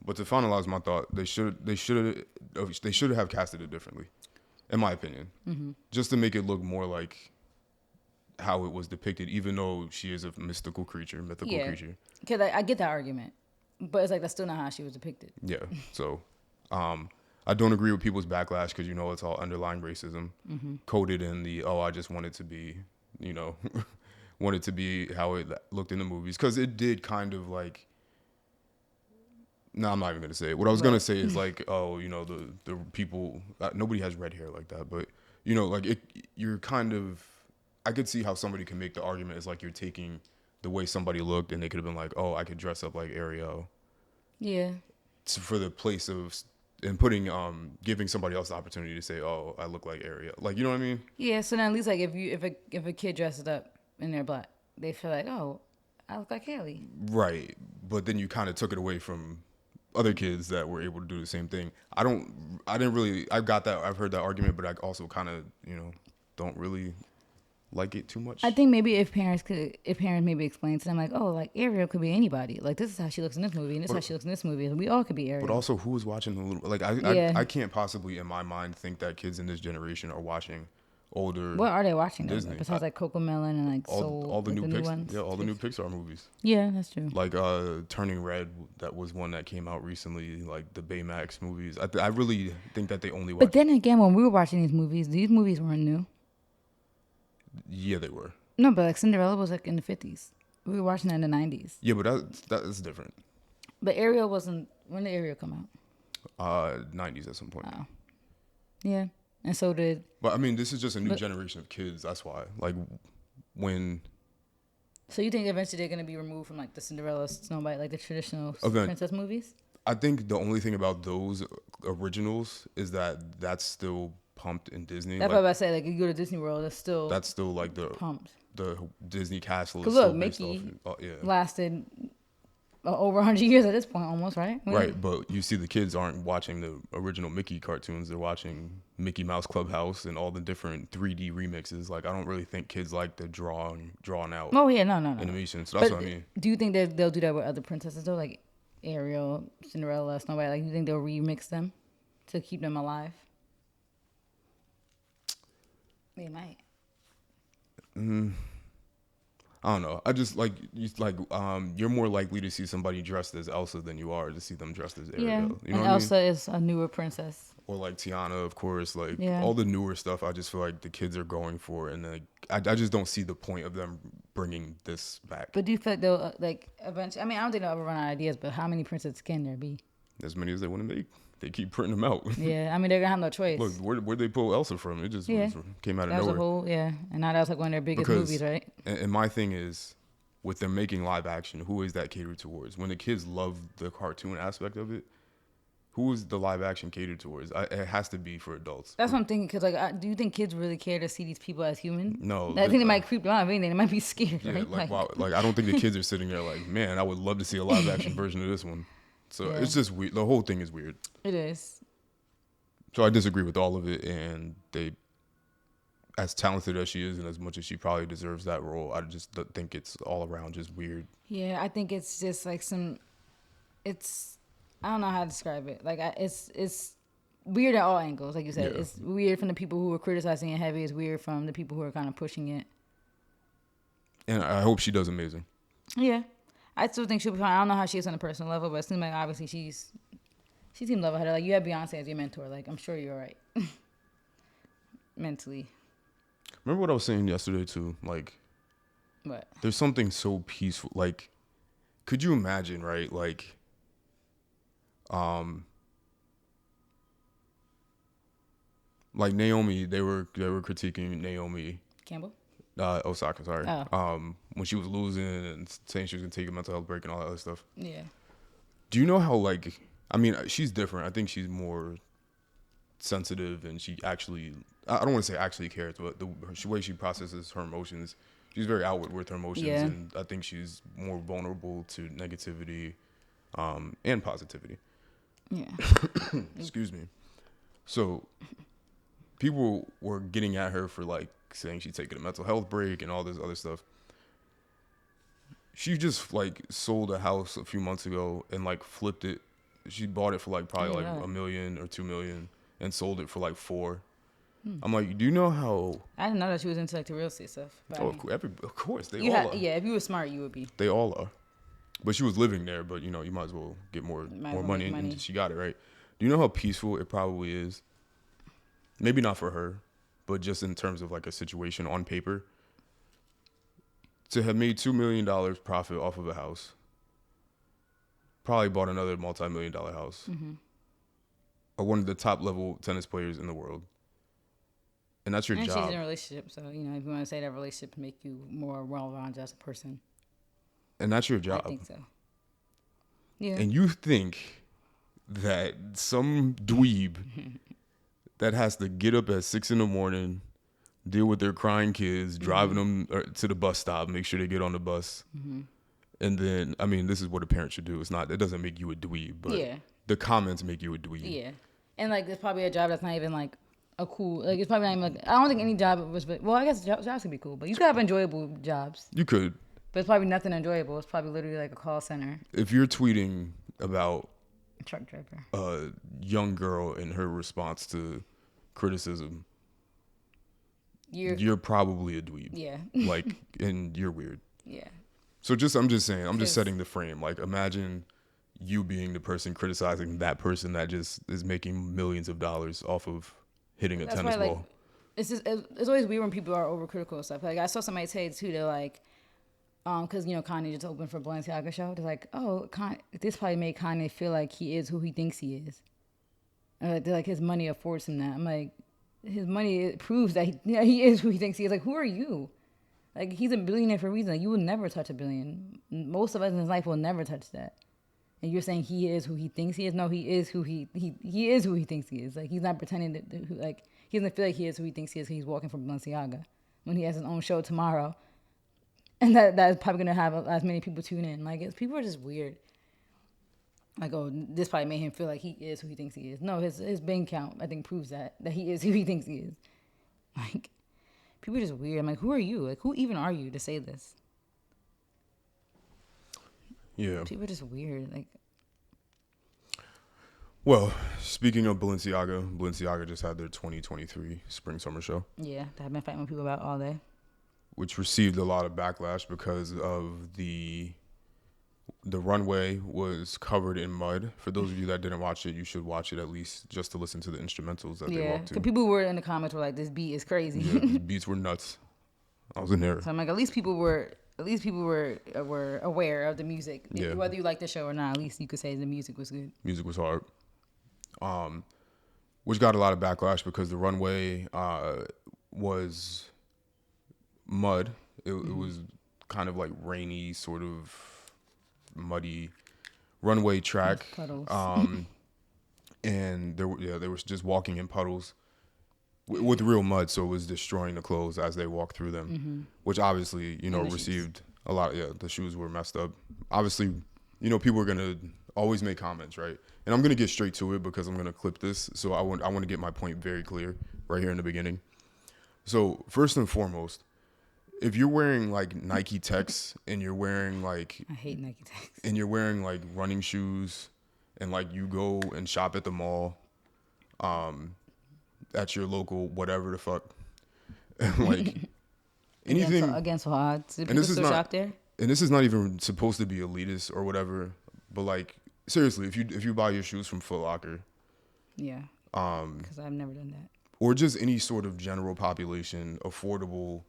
But to finalize my thought, they should have casted it differently, in my opinion, just to make it look more like how it was depicted. Even though she is a mythical creature, Because I get that argument, but it's like that's still not how she was depicted. Yeah. So, I don't agree with people's backlash because it's all underlying racism coded in the I just want it to be want it to be how it looked in the movies because it did kind of like. No, I'm not even gonna say it. What I was gonna say is like, the people. Nobody has red hair like that, but like it. You're kind of. I could see how somebody can make the argument is like you're taking the way somebody looked, and they could have been like, oh, I could dress up like Ariel. Yeah. For the place of and putting giving somebody else the opportunity to say, oh, I look like Ariel. Like you know what I mean? Yeah. So then at least like if a kid dresses up and they're black, they feel like, oh, I look like Haley. Right, but then you kind of took it away from other kids that were able to do the same thing. I didn't really. I got that. I've heard that argument, but I also kind of, don't really like it too much. I think maybe if parents maybe explain to them like, oh, like Ariel could be anybody. Like this is how she looks in this movie, and this is how she looks in this movie. And we all could be Ariel. But also, who is watching the little? Like, Yeah. I can't possibly, in my mind, think that kids in this generation are watching older. What are they watching though? Disney. Besides like Coco Melon and like Soul, all the like new ones. Yeah, all the new Pixar movies. Yeah, that's true. Like Turning Red, that was one that came out recently. Like the Baymax movies. I really think that they only watch. But then again, when we were watching these movies weren't new. Yeah, they were. No, but like Cinderella was like in the 50s. We were watching that in the 90s. Yeah, but that's different. But Ariel wasn't. When did Ariel come out? 90s at some point. Oh. Yeah, and so did. But I mean, this is just a new generation of kids. That's why. Like when. So you think eventually they're gonna be removed from like the Cinderella, Snow White, like the traditional princess movies? I think the only thing about those originals is that that's still pumped in Disney. That's what I say. Like you go to Disney World, that's still like the pumped. The Disney castle. Because look, look, Mickey lasted over 100 years at this point, almost, right? Right, but you see, the kids aren't watching the original Mickey cartoons; they're watching Mickey Mouse Clubhouse and all the different 3D remixes. Like, I don't really think kids like the drawn out. Oh yeah, no. Animation. So that's what I mean. Do you think that they'll do that with other princesses though, like Ariel, Cinderella, Snow White? Like, do you think they'll remix them to keep them alive? They might. I don't know. I just you're more likely to see somebody dressed as Elsa than you are to see them dressed as Ariel. Yeah, You know and what Elsa I mean? is a newer princess. Or like Tiana, of course. Like Yeah. all the newer stuff, I just feel like the kids are going for, and like I just don't see the point of them bringing this back. But do you feel like they'll like eventually? I mean, I don't think they'll ever run out of ideas. But how many princesses can there be? As many as they want to make. They keep printing them out. Yeah, I mean they're gonna have no choice. Look, where'd they pull Elsa from? It just came out of that was nowhere. and now that was like one of their biggest movies, right? And my thing is, with them making live action, who is that catered towards? When the kids love the cartoon aspect of it, who is the live action catered towards? It has to be for adults. That's what I'm thinking. Cause like, do you think kids really care to see these people as human? No, I think they might creep them out. I mean, they might be scared. Yeah, right? like wow, like I don't think the kids are sitting there like, man, I would love to see a live action version of this one. So it's just weird. The whole thing is weird. It is. So I disagree with all of it, and as talented as she is, and as much as she probably deserves that role, I just think it's all around just weird. Yeah, I think it's just like I don't know how to describe it. Like it's weird at all angles, like you said. Yeah. It's weird from the people who are criticizing it heavy. It's weird from the people who are kind of pushing it. And I hope she does amazing. Yeah, I still think she'll be fine. I don't know how she is on a personal level, but it seems like obviously she seems level-headed. Like, you have Beyonce as your mentor. Like, I'm sure you're all right. Mentally. Remember what I was saying yesterday, too? Like, what? There's something so peaceful. Like, could you imagine, right? Like, Naomi, they were critiquing Naomi. Campbell? Osaka, sorry. Oh. When she was losing and saying she was going to take a mental health break and all that other stuff. Yeah. Do you know how, like... I mean, she's different. I think she's more sensitive, and she actually, I don't want to say actually cares, but the way she processes her emotions, she's very outward with her emotions, and I think she's more vulnerable to negativity and positivity. Yeah. Excuse me. So people were getting at her for, like, saying she's taking a mental health break and all this other stuff. She just, like, sold a house a few months ago and, like, flipped it. She bought it for like probably like $1 million or $2 million and sold it for like $4 million. I'm like, do you know how? I didn't know that she was into like the real estate stuff. Oh, of course, they all are. Yeah, if you were smart, you would be. They all are. But she was living there. But you know, you might as well get more money, and she got it right. Do you know how peaceful it probably is? Maybe not for her, but just in terms of like a situation on paper, to have made $2 million profit off of a house. Probably bought another multi-million-dollar house. Mm-hmm. Or one of the top-level tennis players in the world. And that's your job. And she's in a relationship, so, you know, if you want to say that relationships make you more well-rounded as a person. And that's your job. I think so. Yeah. And you think that some dweeb that has to get up at 6 a.m, deal with their crying kids, driving them to the bus stop, make sure they get on the bus, And then, I mean, this is what a parent should do. It doesn't make you a dweeb, but Yeah. the comments make you a dweeb. Yeah. And like it's probably a job that's not even like a cool like it's probably not even like I don't think any job was well I guess jobs can be cool, but you could have enjoyable jobs. You could. But it's probably nothing enjoyable. It's probably literally like a call center. If you're tweeting about Truck driver. a young girl and her response to criticism, you're probably a dweeb. Yeah. Like, and you're weird. Yeah. So I'm just saying, I'm just setting the frame. Like, imagine you being the person criticizing that person that just is making millions of dollars off of hitting a tennis ball. Like, it's always weird when people are overcritical and stuff. Like I saw somebody say too, they're like, because Kanye just opened for Balenciaga show. They're like, oh, this probably made Kanye feel like he is who he thinks he is. They're like his money affords him that. I'm like, his money proves that he is who he thinks he is. Like, who are you? Like, he's a billionaire for a reason. Like, you will never touch $1 billion. Most of us in his life will never touch that. And you're saying he is who he thinks he is? No, he is who he is who he thinks he is. Like, he's not pretending like he doesn't feel like he is who he thinks he is. He's walking for Balenciaga when he has his own show tomorrow, and that is probably gonna have as many people tune in. Like, people are just weird. Like, oh, this probably made him feel like he is who he thinks he is. No, his bank account I think proves that he is who he thinks he is. Like, people are just weird. I'm like, who are you? Like, who even are you to say this? Yeah. People are just weird. Like, well, speaking of Balenciaga just had their 2023 spring summer show. Yeah, that I've been fighting with people about all day. Which received a lot of backlash because of the runway was covered in mud. For those of you that didn't watch it, you should watch it at least just to listen to the instrumentals that they walked to. Yeah, people were in the comments were like, "This beat is crazy." Yeah, the beats were nuts. I was in there. So I'm like, at least people were aware of the music. Yeah. Whether you like the show or not, at least you could say the music was good. Music was hard. Which got a lot of backlash because the runway was mud. It was kind of like rainy, sort of muddy runway track. Puddles. And they were just walking in puddles with real mud, so it was destroying the clothes as they walked through them, which obviously, received a lot. Yeah, the shoes were messed up. Obviously, people are gonna always make comments, right? And I'm gonna get straight to it because I'm gonna clip this, so I want to get my point very clear right here in the beginning. So first and foremost, if you're wearing like Nike Techs and you're wearing like I hate Nike Techs. and you're wearing like running shoes and like you go and shop at the mall, at your local whatever the fuck, like anything against odds. And this is not shop there. And this is not even supposed to be elitist or whatever, but like seriously, if you buy your shoes from Foot Locker, yeah, because I've never done that, or just any sort of general population affordable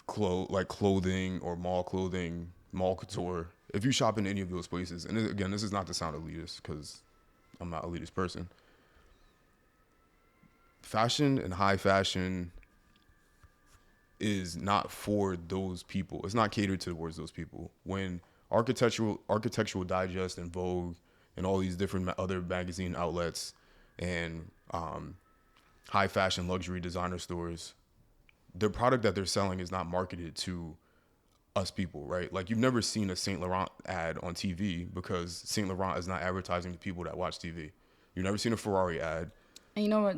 clothing or mall clothing, mall couture, if you shop in any of those places, and again, this is not to sound elitist because I'm not an elitist person, fashion and high fashion is not for those people. It's not catered towards those people. When Architectural Digest and Vogue and all these different other magazine outlets and high fashion luxury designer stores, the product that they're selling is not marketed to us people, right? Like, you've never seen a Saint Laurent ad on TV because Saint Laurent is not advertising to people that watch TV. You've never seen a Ferrari ad. And you know what?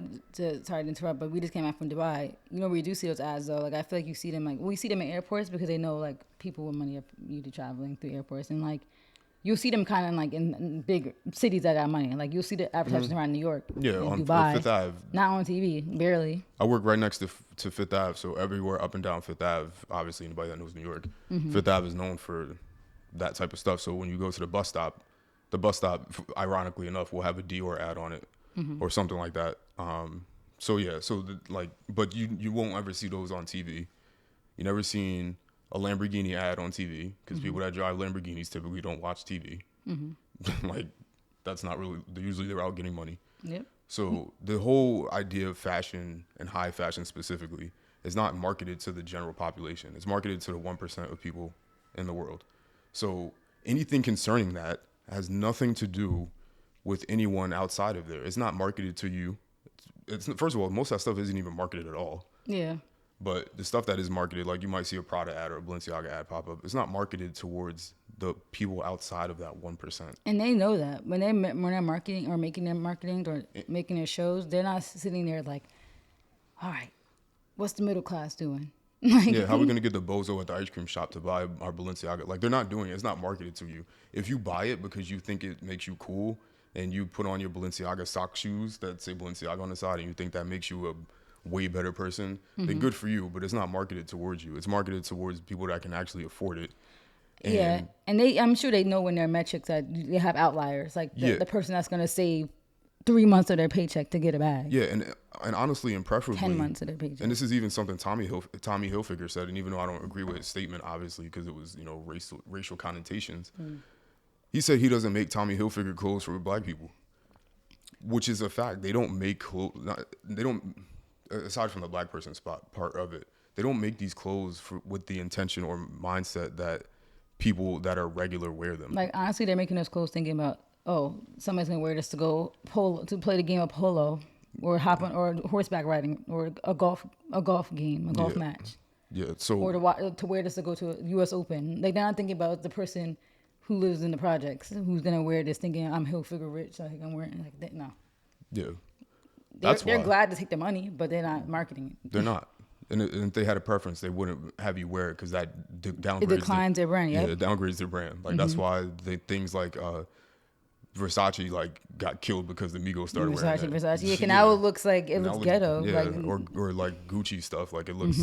Sorry to interrupt, but we just came back from Dubai. You know where you do see those ads though. Like, I feel like you see them we see them in airports because they know like people with money are used to traveling through airports, and like you'll see them kind of like in big cities that got money. Like, you'll see the advertisements around New York, on Dubai, Fifth Ave. not on TV, barely. I work right next to Fifth Ave, so everywhere up and down Fifth Ave, obviously anybody that knows New York, Fifth Ave is known for that type of stuff. So when you go to the bus stop, ironically enough, will have a Dior ad on it or something like that. But you won't ever see those on TV. You never seen a Lamborghini ad on TV because people that drive Lamborghinis typically don't watch TV. Like, that's not really. Usually they're out getting money. Yep. So the whole idea of fashion and high fashion specifically is not marketed to the general population. It's marketed to the 1% of people in the world. So anything concerning that has nothing to do with anyone outside of there. It's not marketed to you. It's first of all, most of that stuff isn't even marketed at all. Yeah. But the stuff that is marketed, like you might see a Prada ad or a Balenciaga ad pop up, it's not marketed towards the people outside of that 1%. And they know that when they're marketing or making their marketing or making their shows, they're not sitting there like, all right, what's the middle class doing? Like, Yeah, how are we gonna get the bozo at the ice cream shop to buy our Balenciaga? Like they're not doing it. It's not marketed to you. If you buy it because you think it makes you cool and you put on your Balenciaga sock shoes that say Balenciaga on the side and you think that makes you a way better person, then good for you. But it's not marketed towards you. It's marketed towards people that can actually afford it. And yeah, and I'm sure they know when their metrics that they have outliers, like the person that's gonna save 3 months of their paycheck to get a bag. Yeah, and honestly and preferably 10 months of their paycheck. And this is even something Tommy Hilfiger said, and even though I don't agree with his statement, obviously, because it was, racial connotations, he said he doesn't make Tommy Hilfiger clothes for black people, which is a fact. They don't make clothes. They don't, aside from the black person part of it, they don't make these clothes with the intention or mindset that people that are regular wear them. Like honestly, they're making those clothes thinking about, oh, somebody's gonna wear this to go to play the game of polo, or hop on, or horseback riding, or a golf game, a golf match. Yeah. So or to wear this to go to a U.S. Open. Like they're not thinking about the person who lives in the projects who's gonna wear this, thinking I'm Hilfiger rich. Like I'm wearing like that. No. Yeah. They're glad to take the money, but they're not marketing it. They're not. And if they had a preference, they wouldn't have you wear it because that downgrades. It declines their brand. Yep. Yeah, it downgrades their brand. Like that's why things like Versace like got killed because the Migos started wearing that. Versace. Yeah, now it looks like it looks ghetto. Yeah, like, or like Gucci stuff. Like it looks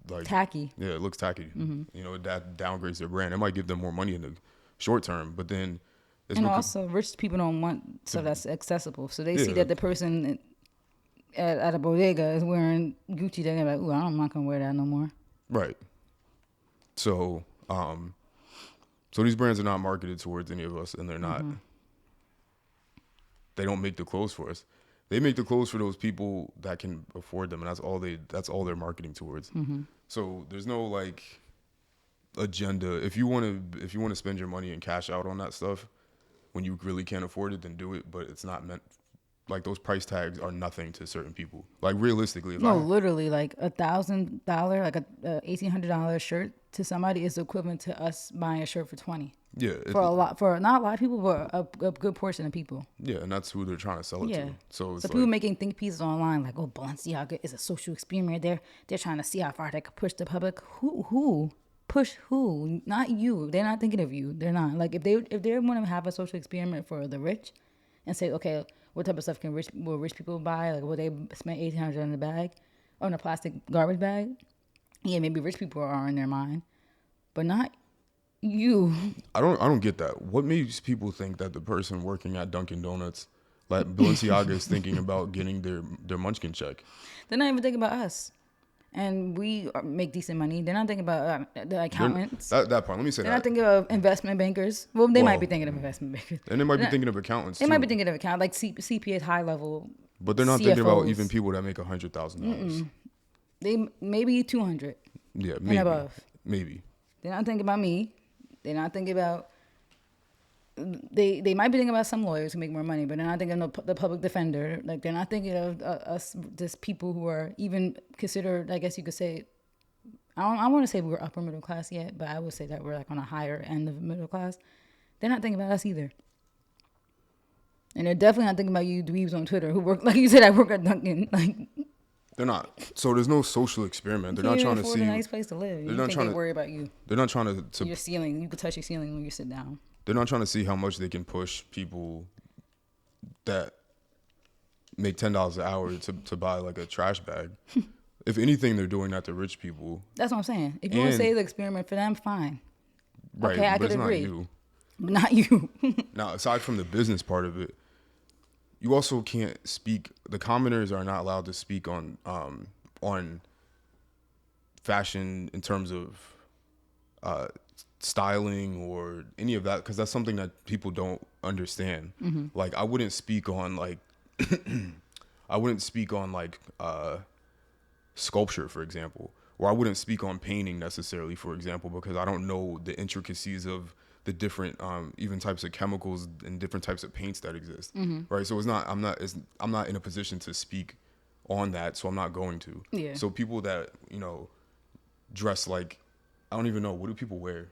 like tacky. Yeah, it looks tacky. That downgrades their brand. It might give them more money in the short term, but then also rich people don't want stuff that's accessible. So they see that the person at a bodega is wearing Gucci, they're like, ooh, I'm not gonna wear that no more. Right. So, so these brands are not marketed towards any of us, and they're not. They don't make the clothes for us. They make the clothes for those people that can afford them, and that's all they're marketing towards. So there's no like agenda. If you want to spend your money and cash out on that stuff when you really can't afford it, then do it. But it's not meant. Like those price tags are nothing to certain people. Like realistically, literally, like $1,000, like a $1,800 shirt to somebody is equivalent to us buying a shirt for $20. Yeah, for not a lot of people, but a good portion of people. Yeah, and that's who they're trying to sell it to. So people making think pieces online like, oh, Balenciaga is a social experiment. They're trying to see how far they can push the public. Who push who? Not you. They're not thinking of you. They're not. Like if they want to have a social experiment for the rich, and say, okay, what type of stuff will rich people buy? Like, will they spend $1,800 on a bag, or in a plastic garbage bag? Yeah, maybe rich people are in their mind, but not you. I don't get that. What makes people think that the person working at Dunkin' Donuts, like Balenciaga, is thinking about getting their munchkin check? They're not even thinking about us. And we make decent money. They're not thinking about the accountants. That part. Let me say They're not thinking of investment bankers. Well, they might be thinking of investment bankers. And they might be thinking of accountants. They might be thinking of accountants, like CPAs, high level. But they're not thinking about even people that make $100,000. They maybe 200. Yeah, maybe. And above. Maybe. They're not thinking about me. They're not thinking about. They might be thinking about some lawyers who make more money, but they're not thinking of the public defender. Like they're not thinking of us, just people who are even considered. I guess you could say. I want to say we're upper middle class yet, but I would say that we're like on a higher end of middle class. They're not thinking about us either, and they're definitely not thinking about you dweebs on Twitter who work, like you said, I work at Dunkin'. Like they're not. So there's no social experiment. They're not trying to see a nice place to live. They're not trying to worry about you. They're not trying to your ceiling. You can touch your ceiling when you sit down. They're not trying to see how much they can push people that make $10 an hour to buy like a trash bag. If anything, they're doing that to rich people. That's what I'm saying. If you want to say the experiment for them, fine. Right, okay, I could agree. But not you. Now, aside from the business part of it, you also can't speak. The commenters are not allowed to speak on fashion in terms of styling or any of that, because that's something that people don't understand. Like I wouldn't speak on like sculpture, for example, or I wouldn't speak on painting necessarily, for example, because I don't know the intricacies of the different even types of chemicals and different types of paints that exist. Right. So I'm not in a position to speak on that, so I'm not going to. Yeah. So people that, dress like, I don't even know, what do people wear?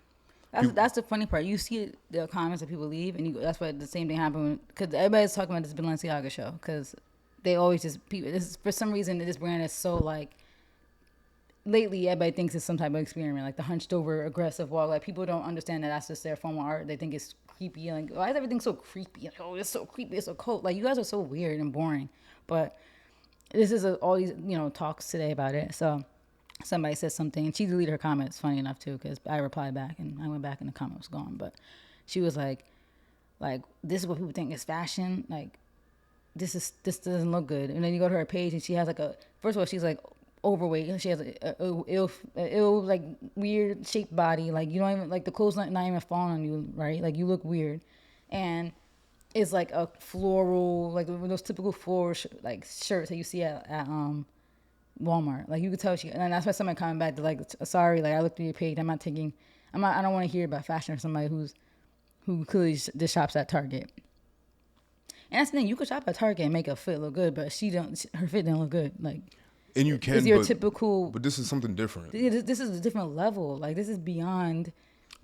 That's the funny part. You see the comments that people leave, and that's what the same thing happened because everybody's talking about this Balenciaga show because they always just people. This is, for some reason, this brand is so like. Lately, everybody thinks it's some type of experiment, like the hunched over aggressive walk. Like people don't understand that that's just their form of art. They think it's creepy. Like why is everything so creepy? Like, oh, it's so creepy. It's so cold. Like you guys are so weird and boring. But this is all these talks today about it. So somebody said something, and she deleted her comments. Funny enough too, because I replied back, and I went back, and the comment was gone. But she was like this is what people think is fashion. Like this doesn't look good. And then you go to her page, and she has like first of all, she's like overweight. She has a ill like weird shaped body. Like you don't even like the clothes not even falling on you, right? Like you look weird, and it's like a floral, like those typical floral like shirts that you see at Walmart. Like you could tell and that's why somebody coming back to like, sorry, like I looked through your page. I don't want to hear about fashion from somebody who clearly just shops at Target. And that's the thing, you could shop at Target and make a fit look good, but her fit didn't look good. Like. And you can, typical. But this is something different. This is a different level. Like this is beyond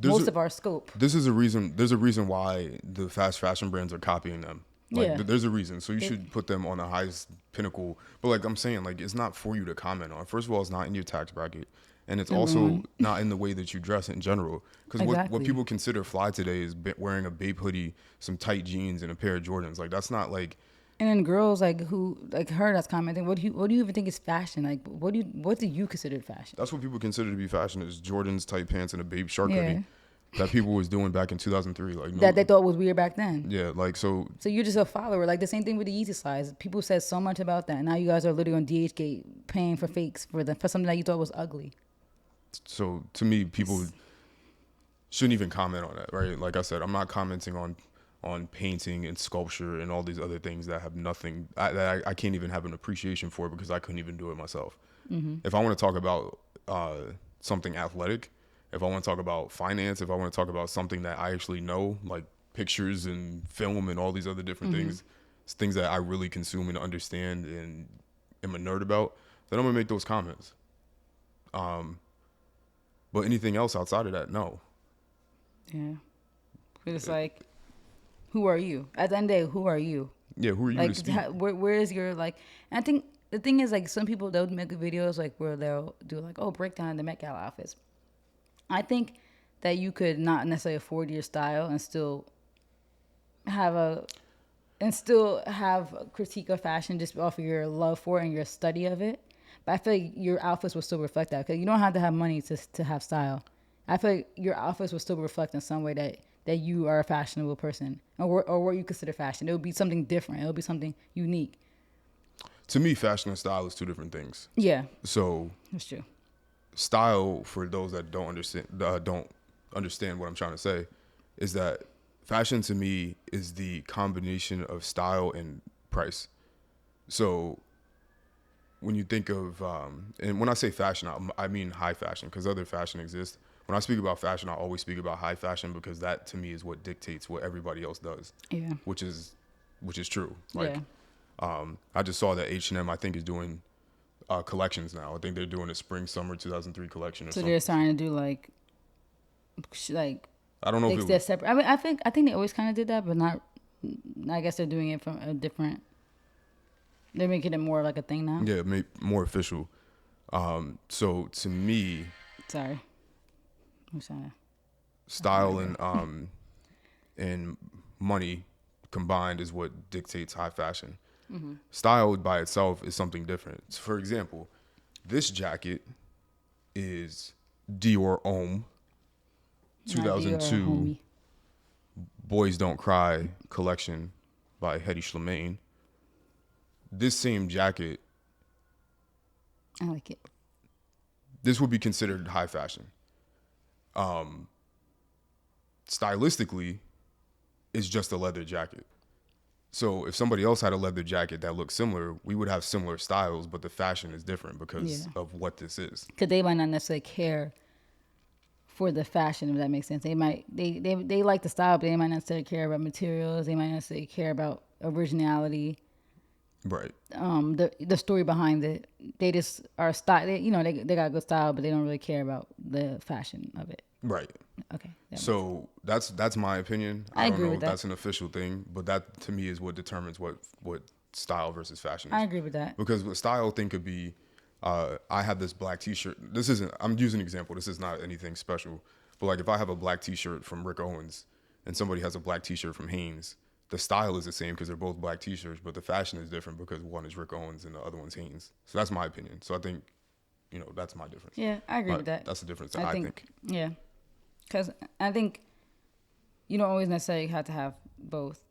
most of our scope. There's a reason why the fast fashion brands are copying them. Like, there's a reason. So you should put them on the highest pinnacle. But like I'm saying, like it's not for you to comment on. First of all, it's not in your tax bracket, and it's also not in the way that you dress in general. Because what people consider fly today is wearing a Bape hoodie, some tight jeans, and a pair of Jordans. Like that's not like. And then girls like who like her that's commenting, what do you even think is fashion? Like what do you consider fashion? That's what people consider to be fashion is Jordans, tight pants, and a Bape shark hoodie that people was doing back in 2003. Like that they thought was weird back then. Yeah, like so. So you're just a follower. Like the same thing with the Yeezy slides. People said so much about that. Now you guys are literally on DHgate paying for fakes for something that you thought was ugly. So to me, people shouldn't even comment on that, right? Like I said, I'm not commenting on painting and sculpture and all these other things that have nothing that I can't even have an appreciation for because I couldn't even do it myself. Mm-hmm. If I want to talk about something athletic, if I want to talk about finance, if I want to talk about something that I actually know, like pictures and film and all these other different things, it's things that I really consume and understand and am a nerd about, then I'm gonna make those comments. But anything else outside of that, no. Yeah, but it's like. Who are you? At the end of the day, who are you? Yeah, who are you like, to speak? Where is your, like, and I think the thing is, like, some people, they'll make videos, like, where they'll do, like, breakdown the Met Gala outfits. I think that you could not necessarily afford your style and still have a critique of fashion just off of your love for it and your study of it. But I feel like your outfits will still reflect that because you don't have to have money to have style. I feel like your outfits will still reflect in some way that you are a fashionable person or what you consider fashion. It would be something different. It would be something unique. To me, fashion and style is two different things. Yeah. So that's true. Style, for those that don't understand what I'm trying to say, is that fashion to me is the combination of style and price. So when you think of, and when I say fashion, I mean high fashion because other fashion exists. When I speak about fashion, I always speak about high fashion because that to me is what dictates what everybody else does. Yeah. Which is true. Like, I just saw that H&M I think is doing collections now. I think they're doing a spring summer 2003 collection. Or so something. They're starting to do like. I don't know if they're separate. I mean, I think they always kind of did that, but not. I guess they're doing it from a different. They're making it more like a thing now. Yeah, more official. So to me. Sorry. Style and money combined is what dictates high fashion. Mm-hmm. Style by itself is something different. So for example, this jacket is Dior Homme 2002 Dior, Boys Don't Cry collection by Hedi Slimane. This same jacket, I like it. This would be considered high fashion. Stylistically, it's just a leather jacket. So if somebody else had a leather jacket that looked similar, we would have similar styles, but the fashion is different because of what this is. Because they might not necessarily care for the fashion, if that makes sense. They might they like the style, but they might not necessarily care about materials. They might not necessarily care about originality. Right. The story behind it. They just are style. They got good style, but they don't really care about the fashion of it. Right. Okay, So that's my opinion. I I don't agree know with if that. that's an official thing, but that to me is what determines what style versus fashion I is. agree with that. Because a style thing could be, I have this black T-shirt. This isn't. I'm using an example. This is not anything special. But like if I have a black T-shirt from Rick Owens and somebody has a black T-shirt from Hanes, the style is the same because they're both black T-shirts, but the fashion is different because one is Rick Owens and the other one's Hanes. So that's my opinion. So I think, that's my difference. Yeah, I agree with that. That's the difference that I think. Yeah, because I think you don't always necessarily have to have both.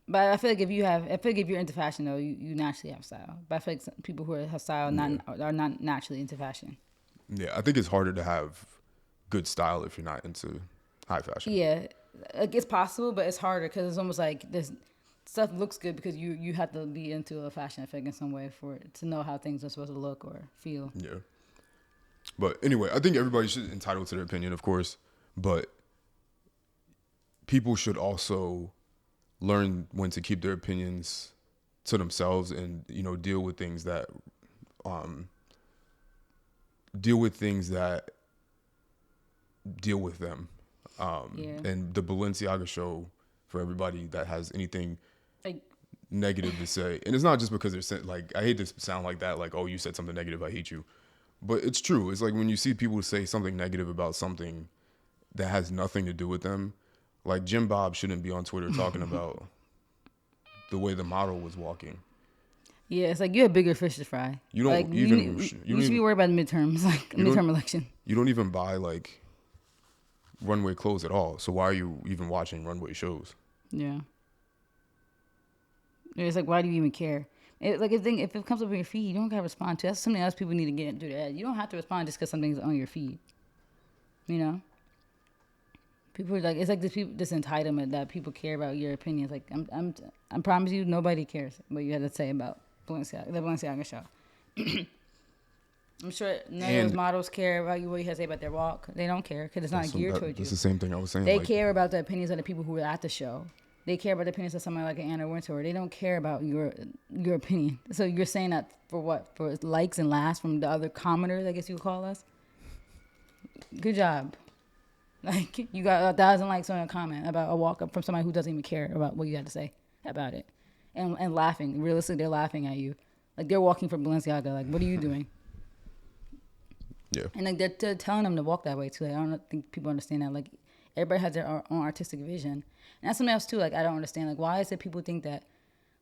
But I feel like if you're into fashion though, you naturally have style. But I feel like some people who have style are not naturally into fashion. Yeah, I think it's harder to have good style if you're not into high fashion. Yeah, like it's possible, but it's harder because it's almost like this stuff looks good because you have to be into a fashion effect in some way for it to know how things are supposed to look or feel. Yeah. But anyway, I think everybody should entitled to their opinion, of course, but people should also learn when to keep their opinions to themselves and deal with things that deal with things that deal with them. Yeah. And the Balenciaga show, for everybody that has anything Like, negative to say, and it's not just because they're like, I hate to sound like that, like, oh, you said something negative, I hate you, but it's true. It's like when you see people say something negative about something that has nothing to do with them, like Jim Bob shouldn't be on Twitter talking about the way the model was walking. yeah, it's like you have bigger fish to fry. You don't like, even you should be worried about the midterms, like midterm election. You don't even buy like runway clothes at all. So why are you even watching runway shows? Yeah. It's like, why do you even care? If it comes up on your feed, you don't gotta respond to. That's something else people need to get into their head. You don't have to respond just because something's on your feed. You know. People are like, it's like this entitlement that people care about your opinions. Like I promise you, nobody cares what you had to say about the Balenciaga show. I'm sure none of those models care about what you have to say about their walk. They don't care because it's not geared towards you. It's the same thing I was saying. They care about the opinions of the people who were at the show. They care about the opinions of somebody like Anna Wintour. They don't care about your opinion. So you're saying that for what? For likes and laughs from the other commenters, I guess you would call us? Good job. Like, you got 1,000 likes on a comment about a walk up from somebody who doesn't even care about what you had to say about it. And laughing. Realistically, they're laughing at you. Like, they're walking for Balenciaga. Like, what are you doing? Yeah. And like they're telling them to walk that way too. Like, I don't think people understand that. Like, everybody has their own artistic vision, and that's something else too. Like, I don't understand. Like, why is it people think that?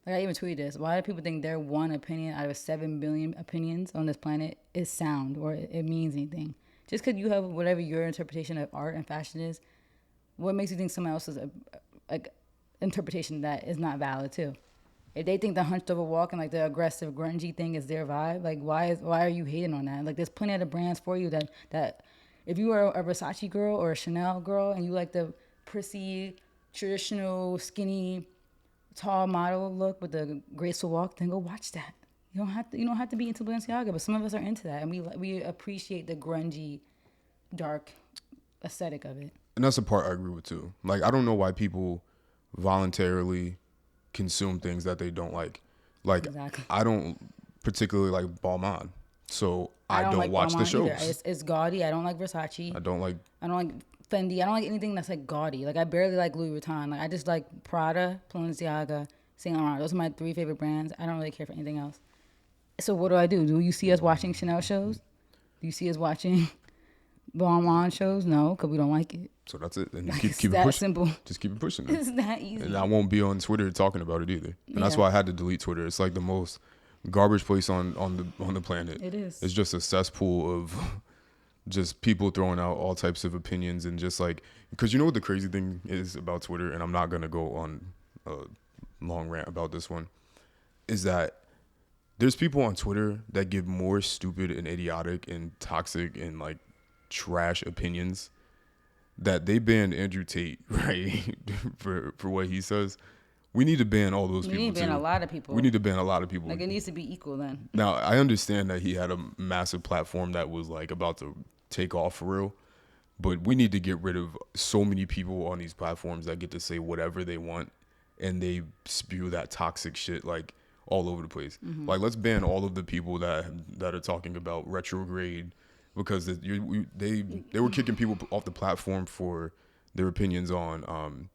Like, I even tweeted this. Why do people think their one opinion out of 7 billion opinions on this planet is sound or it means anything? Just because you have whatever your interpretation of art and fashion is, what makes you think someone else's interpretation of that is not valid too? If they think the hunched over walk and like the aggressive grungy thing is their vibe, like why are you hating on that? Like, there's plenty of the brands for you that if you are a Versace girl or a Chanel girl and you like the prissy, traditional, skinny, tall model look with the graceful walk, then go watch that. You don't have to be into Balenciaga, but some of us are into that, and we appreciate the grungy, dark aesthetic of it. And that's the part I agree with too. Like, I don't know why people voluntarily consume things that they don't like. Like, Exactly. I don't particularly like Balmain, so I don't like watch the Balmain shows. either. It's gaudy. I don't like Versace. I don't like Fendi. I don't like anything that's like gaudy. Like, I barely like Louis Vuitton. Like, I just like Prada, Balenciaga, Saint Laurent. Those are my 3 favorite brands. I don't really care for anything else. So what do? Do you see us watching Chanel shows? Do you see us watching Balmain shows? No, because we don't like it. So that's it. And Like, keep it's it that pushing. simple. Just keep it pushing. It's that easy. And I won't be on Twitter talking about it either. And that's Yeah. why I had to delete Twitter. It's like the most garbage place on the planet. It is. It's just a cesspool of just people throwing out all types of opinions and just like, because you know what the crazy thing is about Twitter, and I'm not gonna go on a long rant about this one, is that there's people on Twitter that give more stupid and idiotic and toxic and like trash opinions that they banned Andrew Tate, right? for what he says. We need to ban all those people. We need to ban too. a lot of people. We need to ban a lot of people. Like, it needs to be equal then. Now, I understand that he had a massive platform that was like about to take off for real, but we need to get rid of so many people on these platforms that get to say whatever they want and they spew that toxic shit. Like, all over the place. Like, let's ban all of the people that are talking about retrograde because they were kicking people off the platform for their opinions on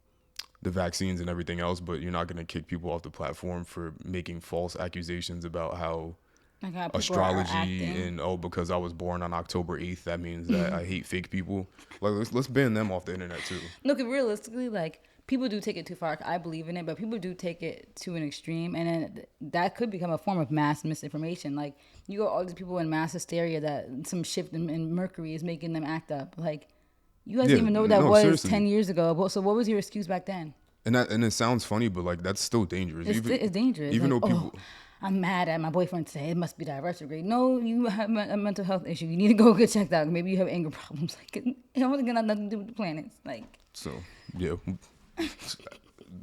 the vaccines and everything else, but you're not going to kick people off the platform for making false accusations about how Like how people are astrology acting. and because I was born on October 8th, that means that I hate fake people. Like, let's ban them off the internet too. Look, realistically, like people do take it too far. I believe in it, but people do take it to an extreme, and then that could become a form of mass misinformation. Like you got all these people in mass hysteria that some shift in Mercury is making them act up. Like you guys Yeah, didn't even know that no, was seriously. 10 years ago. So what was your excuse back then? And it sounds funny, but like that's still dangerous. It's dangerous. Even Like, though people, I'm mad at my boyfriend today. It must be that retrograde. No, you have a mental health issue. You need to go get checked out. Maybe you have anger problems. Like it wasn't gonna have nothing to do with the planets. Like so yeah,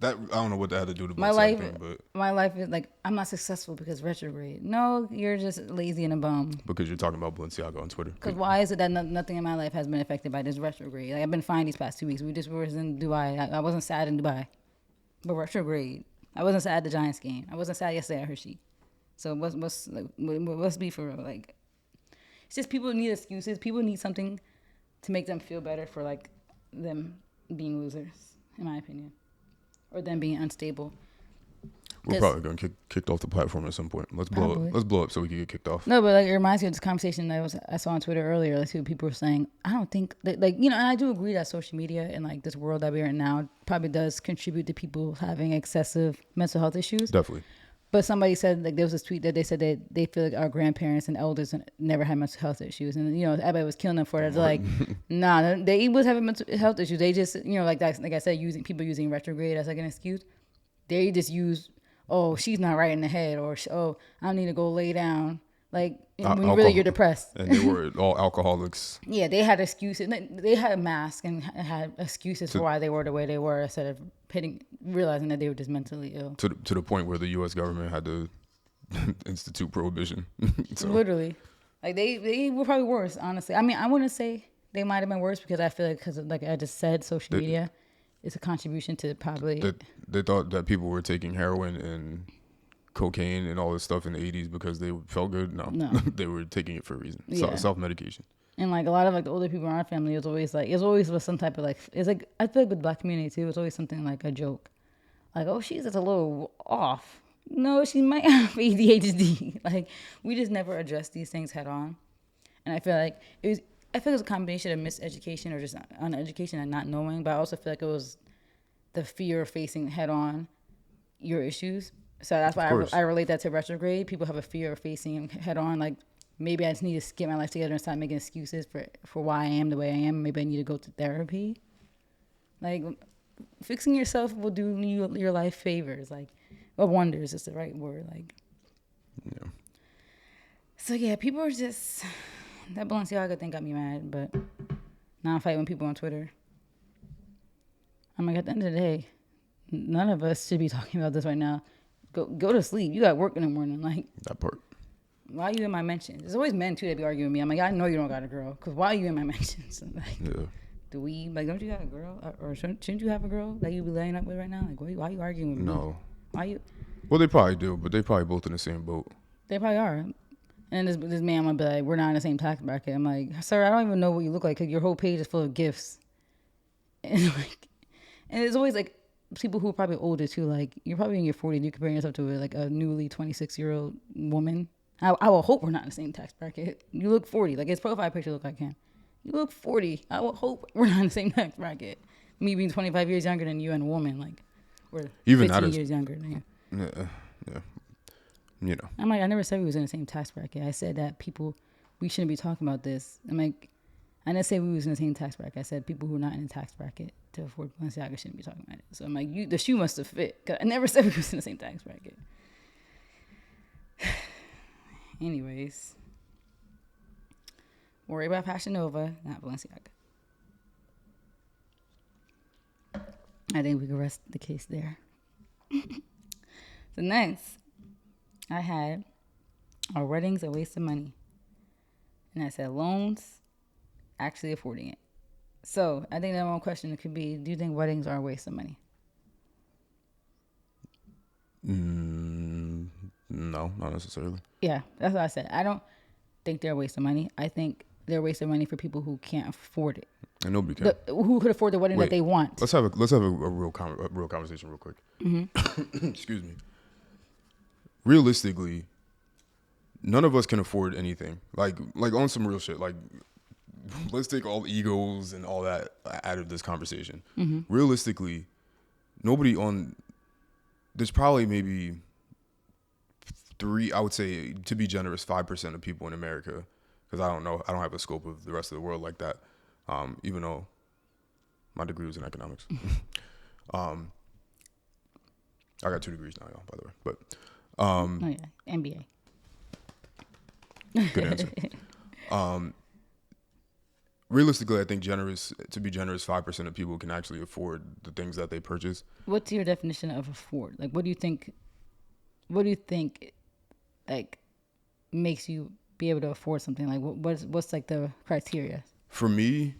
that I don't know what that had to do with my about life, something, but my life is like I'm not successful because retrograde. No, you're just lazy and a bum. because you're talking about Balenciaga on Twitter. Because why is it that nothing in my life has been affected by this retrograde? Like I've been fine these past 2 weeks. We was in Dubai. I wasn't sad in Dubai, but retrograde. I wasn't sad at the Giants game. I wasn't sad yesterday at Hershey. So let's be for real. Like it's just people need excuses. People need something to make them feel better for like them being losers, in my opinion, or them being unstable. We're probably gonna get kicked off the platform at some point. Let's blow Probably. up. Let's blow up so we can get kicked off. No, but like it reminds me of this conversation that I saw on Twitter earlier. Like people were saying, I don't think that, like and I do agree that social media and like this world that we're in now probably does contribute to people having excessive mental health issues. Definitely. But somebody said like there was this tweet that they said that they feel like our grandparents and elders never had mental health issues, and everybody was killing them for it. It's like, nah, they was having mental health issues. They just like that, like I said, using retrograde as like an excuse. They just use, oh, she's not right in the head, or oh, I need to go lay down. Like when really you're depressed. And they were all alcoholics. Yeah, they had excuses. They had masks and had excuses for why they were the way they were, instead of realizing that they were just mentally ill. To the point where the U.S. government had to institute prohibition. So, Literally, like they were probably worse. Honestly, I mean, I wouldn't say they might have been worse because I feel like I just said, social media is a contribution to probably. they thought that people were taking heroin and cocaine and all this stuff in the 80s because they felt good. No. They were taking it for a reason. Yeah. Self-medication. And like a lot of like the older people in our family, it's always with some type of like, it's like I feel like with the Black community too, it's always something like a joke, like, oh, she's just a little off. No, she might have ADHD. Like we just never address these things head on, and I feel like it was a combination of miseducation or just uneducation and not knowing, but I also feel like it was the fear of facing head on your issues. So that's why I relate that to retrograde. People have a fear of facing head on. Like maybe I just need to get my life together and stop making excuses for why I am the way I am. Maybe I need to go to therapy. Like fixing yourself will do your life favors. Like, or wonders is the right word. Like, Yeah. So yeah, people are just, that Balenciaga thing got me mad. But now I'm fighting with people on Twitter. I'm like, at the end of the day, none of us should be talking about this right now. Go to sleep. You got work in the morning. Like, That part. why are you in my mentions? There's always men too that be arguing with me. I'm like, I know you don't got a girl, cause why are you in my mentions? Like, Yeah. don't you got a girl, or shouldn't you have a girl that you be laying up with right now? Like, why are you arguing with me? No. Why you? Well, they probably do, but they probably both in the same boat. They probably are. And this man gonna be like, we're not in the same tax bracket. I'm like, sir, I don't even know what you look like, cause your whole page is full of gifts. And like, and it's always like people who are probably older too. Like, you're probably in your 40s. You're comparing yourself to like a newly 26-year-old woman. I will hope we're not in the same tax bracket. You look 40. Like his profile picture look like him. You look 40. I will hope we're not in the same tax bracket. Me being 25 years younger than you and a woman, like, or Even 15 that is- years younger than you. Yeah. You know. I'm like, I never said we was in the same tax bracket. I said that we shouldn't be talking about this. I'm like, I didn't say we was in the same tax bracket. I said people who are not in the tax bracket to afford Balenciaga shouldn't be talking about it. So I'm like, the shoe must have fit. 'Cause I never said we was in the same tax bracket. Anyways, worry about Fashion Nova, not Balenciaga. I think we can rest the case there. So next, I had, are weddings a waste of money? And I said loans, actually affording it. So I think that one question could be, do you think weddings are a waste of money? No, not necessarily. Yeah, that's what I said. I don't think they're a waste of money. I think they're a waste of money for people who can't afford it. And nobody can. Who could afford the wedding that Wait, they want. let's have a real conversation real quick. Excuse me. Realistically, none of us can afford anything. Like on some real shit. Like, let's take all egos and all that out of this conversation. Realistically, nobody on. There's probably maybe I would say, to be generous, 5% of people in America, because I don't know, I don't have a scope of the rest of the world like that. Even though my degree was in economics. I got 2 degrees now, y'all, by the way. But Oh yeah, MBA. good answer. Realistically, I think to be generous, 5% of people can actually afford the things that they purchase. What's your definition of afford? Like, what do you think? What do you think, like, makes you be able to afford something? Like, what's like the criteria? For me,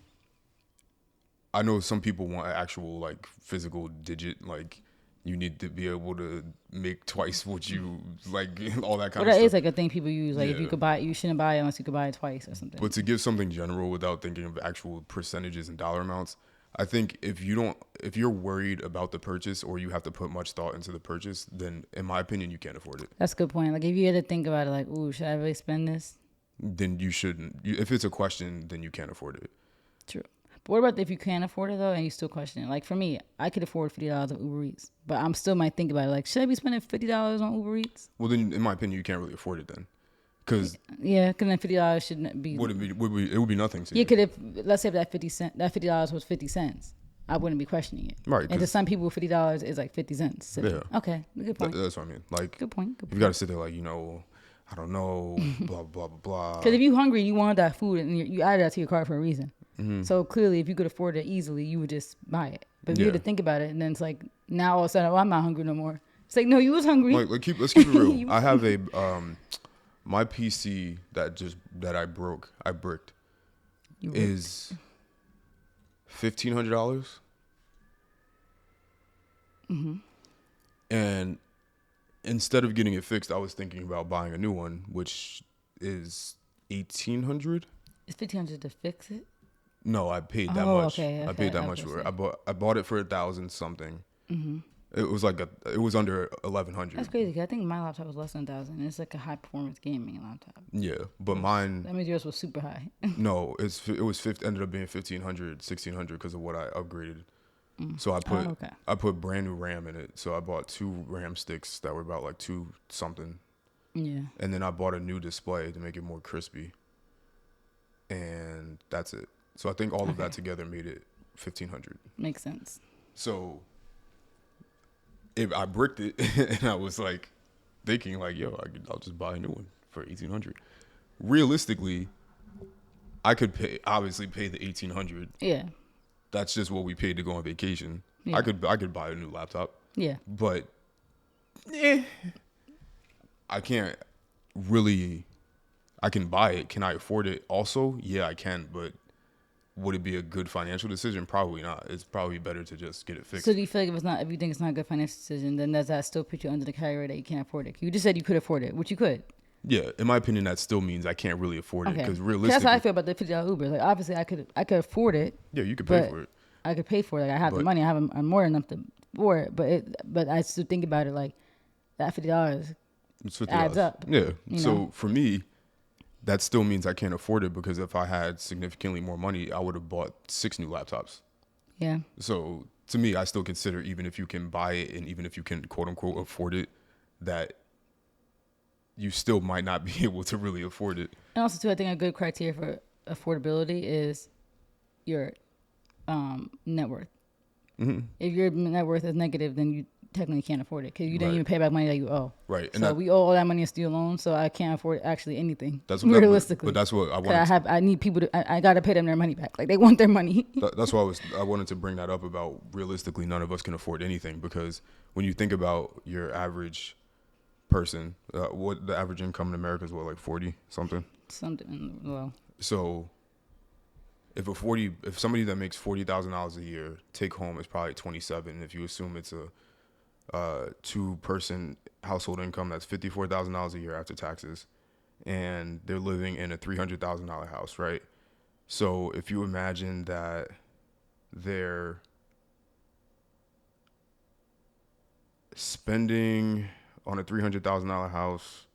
I know some people want an actual like physical digit, like you need to be able to make twice what you like, all that kind Well, of that stuff. is like a thing people use. Like, if you Yeah. could buy it, you shouldn't buy it unless you could buy it twice or something. But to give something general without thinking of actual percentages and dollar amounts, I think if you're worried about the purchase or you have to put much thought into the purchase, then in my opinion, you can't afford it. That's a good point. Like, if you had to think about it, like, ooh, should I really spend this? Then you shouldn't. If it's a question, then you can't afford it. True. But what about if you can't afford it though, and you still question it? Like for me, I could afford $50 on Uber Eats, but I'm still might think about it. Like, should I be spending $50 on Uber Eats? Well, then in my opinion, you can't really afford it then, because Yeah, because then $50 shouldn't be. it would be nothing to Yeah, you. could if let's say that $50 was 50 cents, I wouldn't be questioning it. Right, And to 'cause- some people, $50 is like 50 cents. So, Yeah. okay, good point. That's what I mean. Like, Good point. Good you point. got to sit there like, I don't know, blah blah blah blah. Because if you're hungry, you want that food, and you added that to your cart for a reason. Mm-hmm. So clearly, if you could afford it easily, you would just buy it. But if you had to Yeah. think about it, and then it's like now all of a sudden, oh, I'm not hungry no more. It's like, no, you was hungry. Like, let's keep it real. You- I have a my PC that I bricked You is $1,500. And instead of getting it fixed, I was thinking about buying a new one, which is $1,800. It's $1,500 to fix it. No, I paid that Oh, much. okay, I okay, paid that I much was for it. gonna I bought it for 1,000 something. It was it was under 1,100. That's crazy. 'Cause I think my laptop was less than 1,000. It's like a high performance gaming laptop. Yeah, but mine That means yours was super high. no, it was ended up being 1,500, 1,600 because of what I upgraded. So I put okay. I put brand new RAM in it. So I bought 2 RAM sticks that were about like 2 something, Yeah. and then I bought a new display to make it more crispy. And that's it. So I think all of that together made it 1,500. Makes sense. So if I bricked it, and I was like thinking like, yo, I'll just buy a new one for 1,800. Realistically, I could obviously pay the 1,800. Yeah. That's just what we paid to go on vacation. Yeah. I could buy a new laptop, Yeah. but I can't really. I can buy it. Can I afford it? Also, yeah, I can. But would it be a good financial decision? Probably not. It's probably better to just get it fixed. So do you feel like if you think it's not a good financial decision, then does that still put you under the category that you can't afford it? You just said you could afford it, which you could. Yeah, in my opinion, that still means I can't really afford it Okay. because 'Cause realistically, that's how I feel about the $50 Uber. Like obviously, I could afford it. yeah, you could pay But for it. I could pay for it. Like I have the But- money. I'm more than enough to for it. But I still think about it like that $50. It's $50. adds up, Yeah. you So know? for me, that still means I can't afford it because if I had significantly more money, I would have bought 6 new laptops. Yeah. So to me, I still consider even if you can buy it and even if you can quote unquote afford it, that you still might not be able to really afford it. And also too, I think a good criteria for affordability is your net worth. Mm-hmm. If your net worth is negative, then you technically can't afford it because you didn't Right. even pay back money that you owe. Right. And So we owe all that money in student loans, so I can't afford actually anything. that's realistically. But that's what I 'Cause wanted. I need people to. I gotta pay them their money back. Like they want their money. That's why I wanted to bring that up about realistically none of us can afford anything because when you think about your average person, what the average income in America is, what, like 40 something. Something. Well, So if somebody that makes $40,000 a year take home is probably 27. If you assume it's two-person household income that's $54,000 a year after taxes, and they're living in a $300,000 house, right? So if you imagine that they're spending on a $300,000 house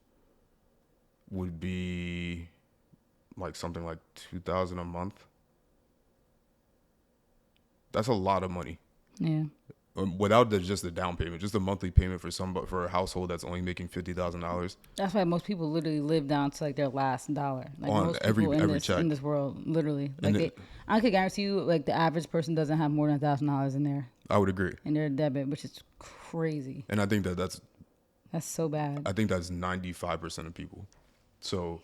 would be like something like $2,000 a month. That's a lot of money. Yeah. Without just the down payment, just the monthly payment for a household that's only making $50,000 That's why most people literally live down to like their last dollar. Like on most every people check. in this world, literally. And Like I could guarantee you, like the average person doesn't have more than $1,000 in there I would agree, in their debit, which is crazy. and I think that's so bad. 95% of people. So,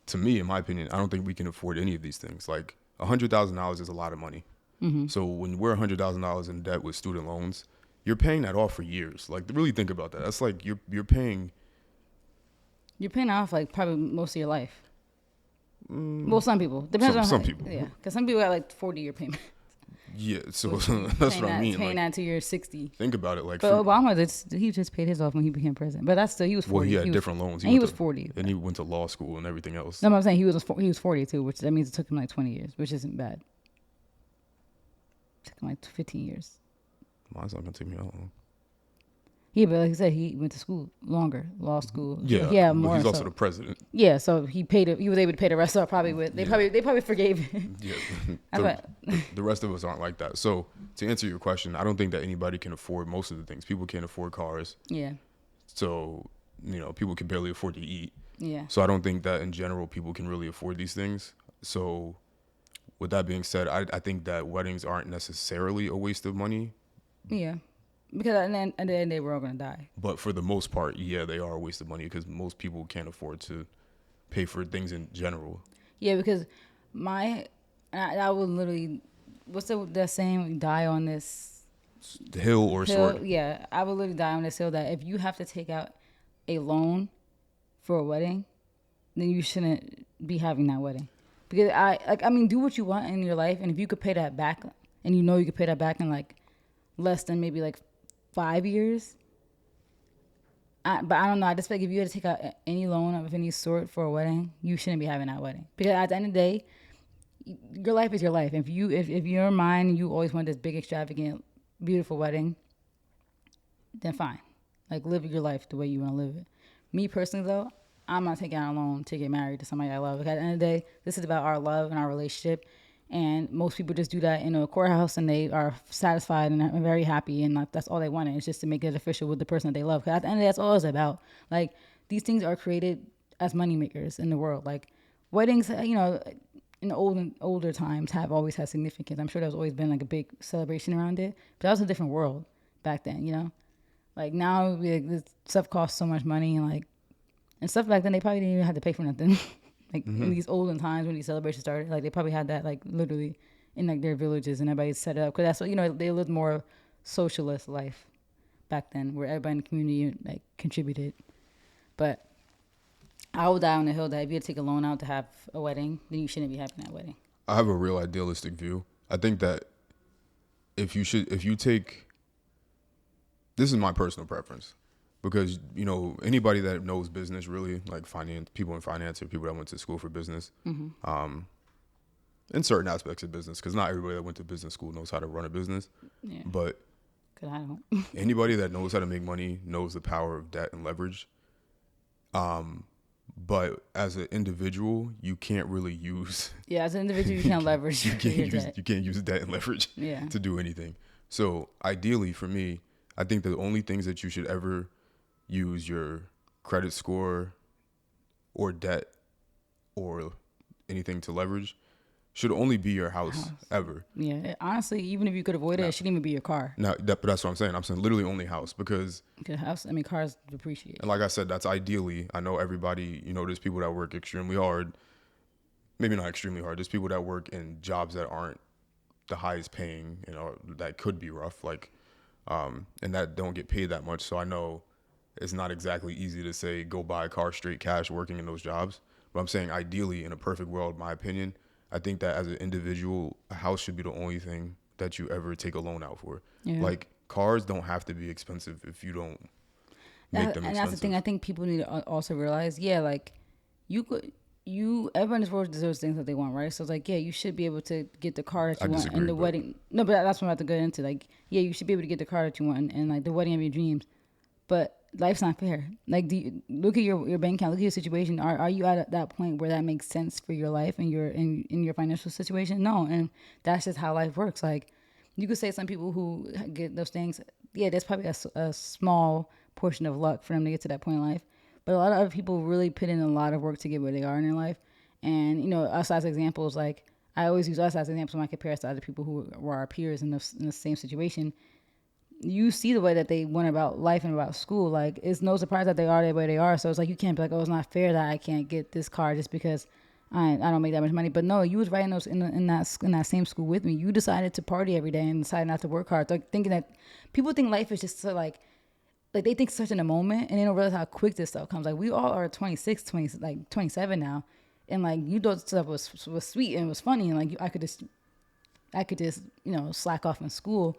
to me, in my opinion, I don't think we can afford any of these things. Like $100,000 is a lot of money. Mm-hmm. So when we're $100,000 in debt with student loans, you're paying that off for years. Like really think about that. That's like you're paying. You're paying off like probably most of your life. Well, some people depends on some people. Yeah, because some people got like 40-year payment. Yeah, so that's what I mean. Paying like, that to your 60. think about it. Like, But Obama, he just paid his off when he became president. But that's still he was 40. well, he had different loans. He was 40. and he went to law school and everything else. No, I'm saying he was 42, which that means it took him like 20 years, which isn't bad. It took him like 15 years. Mine's not gonna take me that long. Yeah, but like I said, he went to school longer, law school. Yeah, more. But he's also so. the president. Yeah, so he paid it. He was able to pay the rest off probably with. They probably forgave him. Yeah, the rest of us aren't like that. So to answer your question, I don't think that anybody can afford most of the things. People can't afford cars. Yeah. So people can barely afford to eat. Yeah. So I don't think that in general people can really afford these things. So with that being said, I think that weddings aren't necessarily a waste of money. Yeah. Because at the end of the day, we're all going to die. But for the most part, yeah, they are a waste of money because most people can't afford to pay for things in general. Yeah, because I would literally, what's that saying? Die on this hill or sword. Yeah, I would literally die on this hill that if you have to take out a loan for a wedding, then you shouldn't be having that wedding. Because do what you want in your life, and if you could pay that back, and you could pay that back in like less than maybe like 5 years. But I don't know. I just feel like if you had to take out any loan of any sort for a wedding, you shouldn't be having that wedding. Because at the end of the day, your life is your life. If you're mine, you always want this big, extravagant, beautiful wedding, then fine. Like live your life the way you want to live it. Me personally, though, I'm not taking out a loan to get married to somebody I love. Because at the end of the day, this is about our love and our relationship. And most people just do that in a courthouse and they are satisfied and are very happy. And that's all they wanted. It's just to make it official with the person that they love. Because at the end of the day, that's all it's about. Like, these things are created as moneymakers in the world. Like, weddings, in older times have always had significance. I'm sure there's always been like a big celebration around it. But that was a different world back then, Like, now this stuff costs so much money and stuff back then, they probably didn't even have to pay for nothing. In these olden times when these celebrations started, like they probably had that like literally in like their villages and everybody set it up because that's what they lived more socialist life back then where everybody in the community like contributed. But I would die on the hill that if you had to take a loan out to have a wedding, then you shouldn't be having that wedding. I have a real idealistic view. I think that if you take, this is my personal preference. Because, anybody that knows business really, like finance, people in finance or people that went to school for business, in certain aspects of business, because not everybody that went to business school knows how to run a business. Yeah. But I don't. Anybody that knows how to make money knows the power of debt and leverage. But as an individual, you can't really use. Yeah, as an individual, you can't leverage. You can't use debt and leverage to do anything. So ideally, for me, I think the only things that you should ever use your credit score or debt or anything to leverage should only be your house ever. Yeah, honestly, even if you could avoid it shouldn't even be your car. No, but that's what I'm saying. I'm saying literally only house because cars depreciate. And like I said, that's ideally. I know everybody, there's people that work extremely hard. Maybe not extremely hard. There's people that work in jobs that aren't the highest paying, that could be rough, and that don't get paid that much. So I know it's not exactly easy to say go buy a car straight cash working in those jobs. But I'm saying ideally, in a perfect world, in my opinion, I think that as an individual, a house should be the only thing that you ever take a loan out for. Yeah. Like cars don't have to be expensive if you don't make them And expensive. that's the thing. I think people need to also realize. Yeah, like you could. Everyone in this world deserves things that they want, right? So it's like, yeah, you should be able to get the car that I you want disagree, and the but- wedding. No, but that's what I'm about to get into. Like, yeah, you should be able to get the car that you want and like the wedding of your dreams. But life's not fair. Like, look at your bank account, look at your situation. Are you at that point where that makes sense for your life and your in your financial situation? No, and that's just how life works. Like, you could say some people who get those things, yeah, there's probably a small portion of luck for them to get to that point in life. But a lot of other people really put in a lot of work to get where they are in their life. And, you know, us as examples, like, I always use us as examples when I compare us to other people who were our peers in the same situation. You see the way that they went about life and about school. Like, it's no surprise that they are the way they are. So it's like, you can't be like, oh, it's not fair that I can't get this car just because I don't make that much money. But no, you was right in that same school with me. You decided to party every day and decided not to work hard. Like, thinking that people think life is just so like they think such in a moment and they don't realize how quick this stuff comes. Like, we all are 26, 20, like 27 now. And like, you thought stuff was sweet and it was funny. And like, I could just, you know, slack off in school,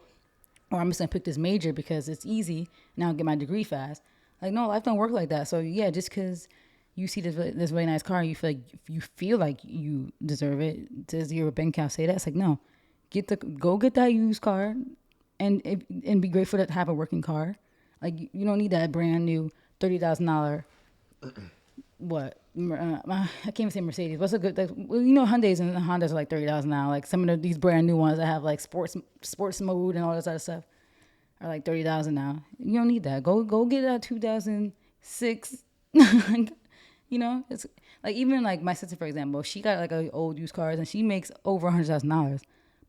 or I'm just gonna pick this major because it's easy and I'll get my degree fast. Like, no, life don't work like that. So yeah, just because you see this really nice car, you feel like you deserve it. Does your bank account say that? It's like, no, go get that used car, and be grateful to have a working car. Like, you don't need that brand new $30,000. What? I can't even say Mercedes. What's a good? Like, well, you know, Hyundais and Hondas are like $30,000 now. Like, some of these brand new ones that have like sports mode and all this other stuff are like $30,000 now. You don't need that. Go get a 2006. You know, it's like, even like my sister, for example, she got like a old used cars and she makes over $100,000,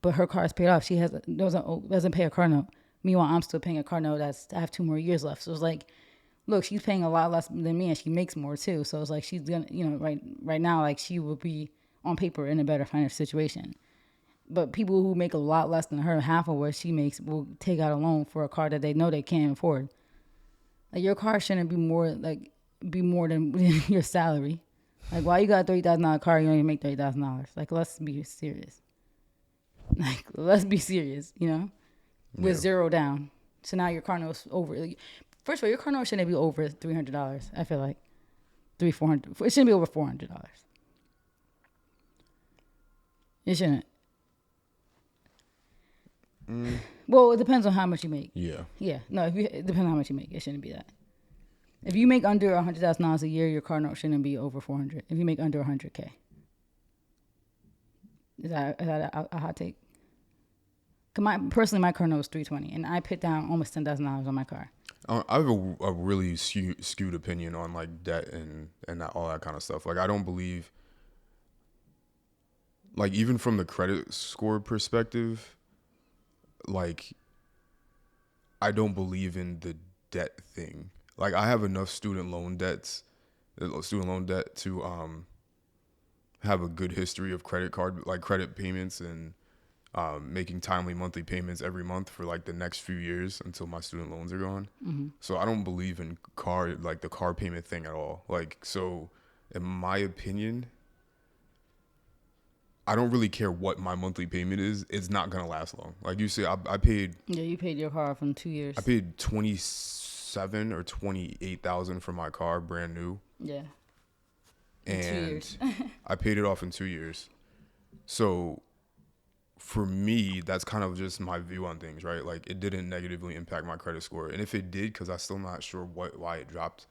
but her car is paid off. She doesn't pay a car note. Meanwhile, I'm still paying a car note I have 2 more years left. So it's like, look, she's paying a lot less than me and she makes more too. So it's like, she's gonna, you know, right now, like, she will be on paper in a better financial situation. But people who make a lot less than her, half of what she makes, will take out a loan for a car that they know they can't afford. Like, your car shouldn't be more than your salary. Like, why you got a $30,000 car, you only make $30,000? Like, let's be serious. Like, let's be serious, you know? With zero down. So now your car note's over. First of all, your car note shouldn't be over $300. I feel like $400. It shouldn't be over $400. It shouldn't. Well, it depends on how much you make. Yeah. Yeah. No, it depends on how much you make. It shouldn't be that. If you make under $100,000 a year, your car note shouldn't be over $400. If you make under $100K, is that a hot take? Personally, my car note is $320, and I put down almost $10,000 on my car. I have a really skewed opinion on like debt and all that kind of stuff. Like, I don't believe, like, even from the credit score perspective, like, I don't believe in the debt thing. Like, I have enough student loan debt to have a good history of credit payments and making timely monthly payments every month for like the next few years until my student loans are gone. Mm-hmm. So I don't believe in the car payment thing at all. Like, so in my opinion, I don't really care what my monthly payment is. It's not going to last long. Like you say, I paid. Yeah, you paid your car off in 2 years. I paid $27,000 or $28,000 for my car, brand new. Yeah. And 2 years. I paid it off in 2 years. So for me, that's kind of just my view on things, right? Like, it didn't negatively impact my credit score. And if it did, because I'm still not sure why it dropped.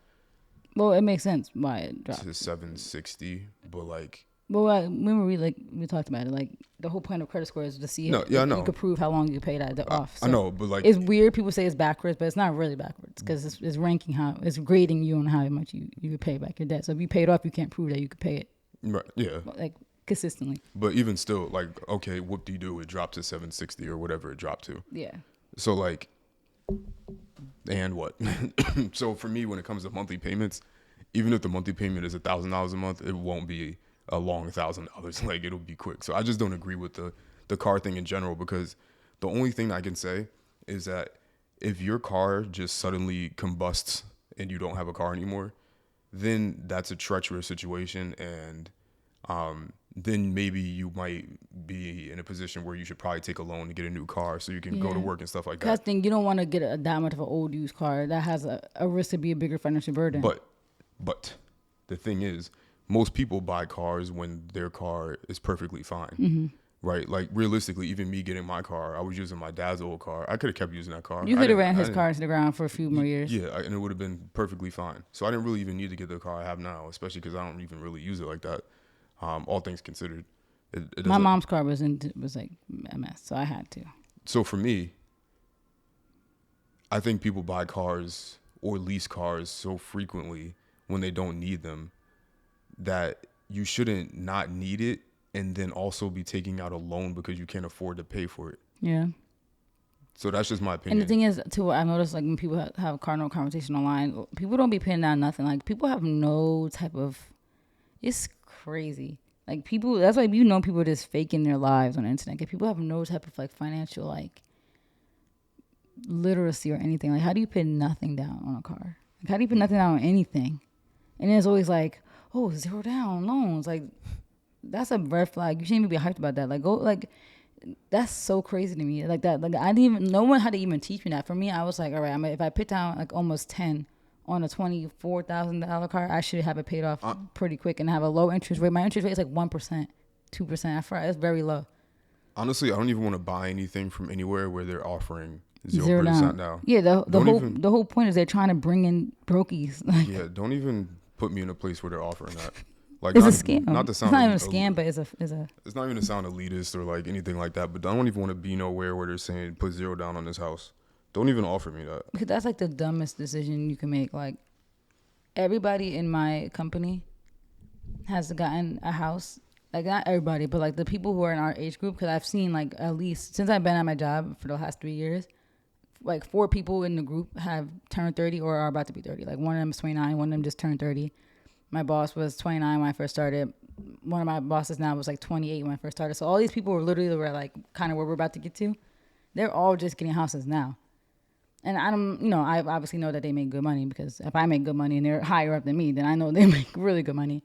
Well, it makes sense why it dropped to 760, but like. Well, remember we talked about it. Like, the whole point of credit score is to see I know. You could prove how long you paid that off. So I know, but like, it's weird. People say it's backwards, but it's not really backwards because it's ranking it's grading you on how much you could pay back your debt. So if you pay it off, you can't prove that you could pay it. Right. Yeah. Like, consistently. But even still, like, okay, whoop-de-doo, it dropped to 760 or whatever it dropped to. Yeah. So like, and what? So for me, when it comes to monthly payments, even if the monthly payment is $1,000 a month, it won't be a long $1,000. Like, it'll be quick. So I just don't agree with the car thing in general, because the only thing I can say is that if your car just suddenly combusts and you don't have a car anymore, then that's a treacherous situation, and then maybe you might be in a position where you should probably take a loan to get a new car so you can go to Yeah. work and stuff like Cause I that. think you don't want to get that much of an old used car that has a risk to be a bigger financial burden. But the thing is, most people buy cars when their car is perfectly fine. Mm-hmm. Right? Like realistically, even me getting my car, I was using my dad's old car. I could have kept using that car. You I could have didn't- ran I his didn't- car into the ground for a few more years. Yeah, and it would have been perfectly fine. So I didn't really even need to get the car I have now, especially because I don't even really use it like that. All things considered, it My doesn't. mom's car was like a mess, so I had to. So for me, I think people buy cars or lease cars so frequently when they don't need them that you shouldn't not need it and then also be taking out a loan because you can't afford to pay for it. Yeah. So that's just my And opinion. the thing is, too, I noticed like when people have a car note conversation online, people don't be putting down nothing. Like people have no type of. It's crazy. Like people, that's why people are just faking their lives on the internet. 'Cause people have no type of like financial like literacy or anything. Like how do you put nothing down on a car? Like how do you put nothing down on anything? And then it's always like, oh, 0 down loans. Like that's a red flag. You shouldn't even be hyped about that. Like go like that's so crazy to me. Like that. Like I didn't even. No one had to even teach me that. For me, I was like, all right, if I put down like almost 10 on a $24,000 car, I should have it paid off pretty quick and have a low interest rate. My interest rate is like 1%, 2%. I forgot. It's very low. Honestly, I don't even want to buy anything from anywhere where they're offering 0% Zero down. now. Yeah. The Don't whole even- the whole point is they're trying to bring in brokies. Like Yeah, don't even put me in a place where they're offering that. Like it's not, a scam. Not to It's sound not even a el- scam, but it's a. It's not even to sound elitist or like anything like that, but I don't even want to be nowhere where they're saying put 0 down on this house. Don't even offer me that. Because that's like the dumbest decision you can make. Like everybody in my company has gotten a house. Like not everybody, but like the people who are in our age group. Because I've seen like at least since I've been at my job for the last 3 years, like 4 people in the group have turned 30 or are about to be 30. Like one of them is 29, one of them just turned 30. My boss was 29 when I first started. One of my bosses now was like 28 when I first started. So all these people were like kind of where we're about to get to. They're all just getting houses now. And I don't, I obviously know that they make good money because if I make good money and they're higher up than me, then I know they make really good money.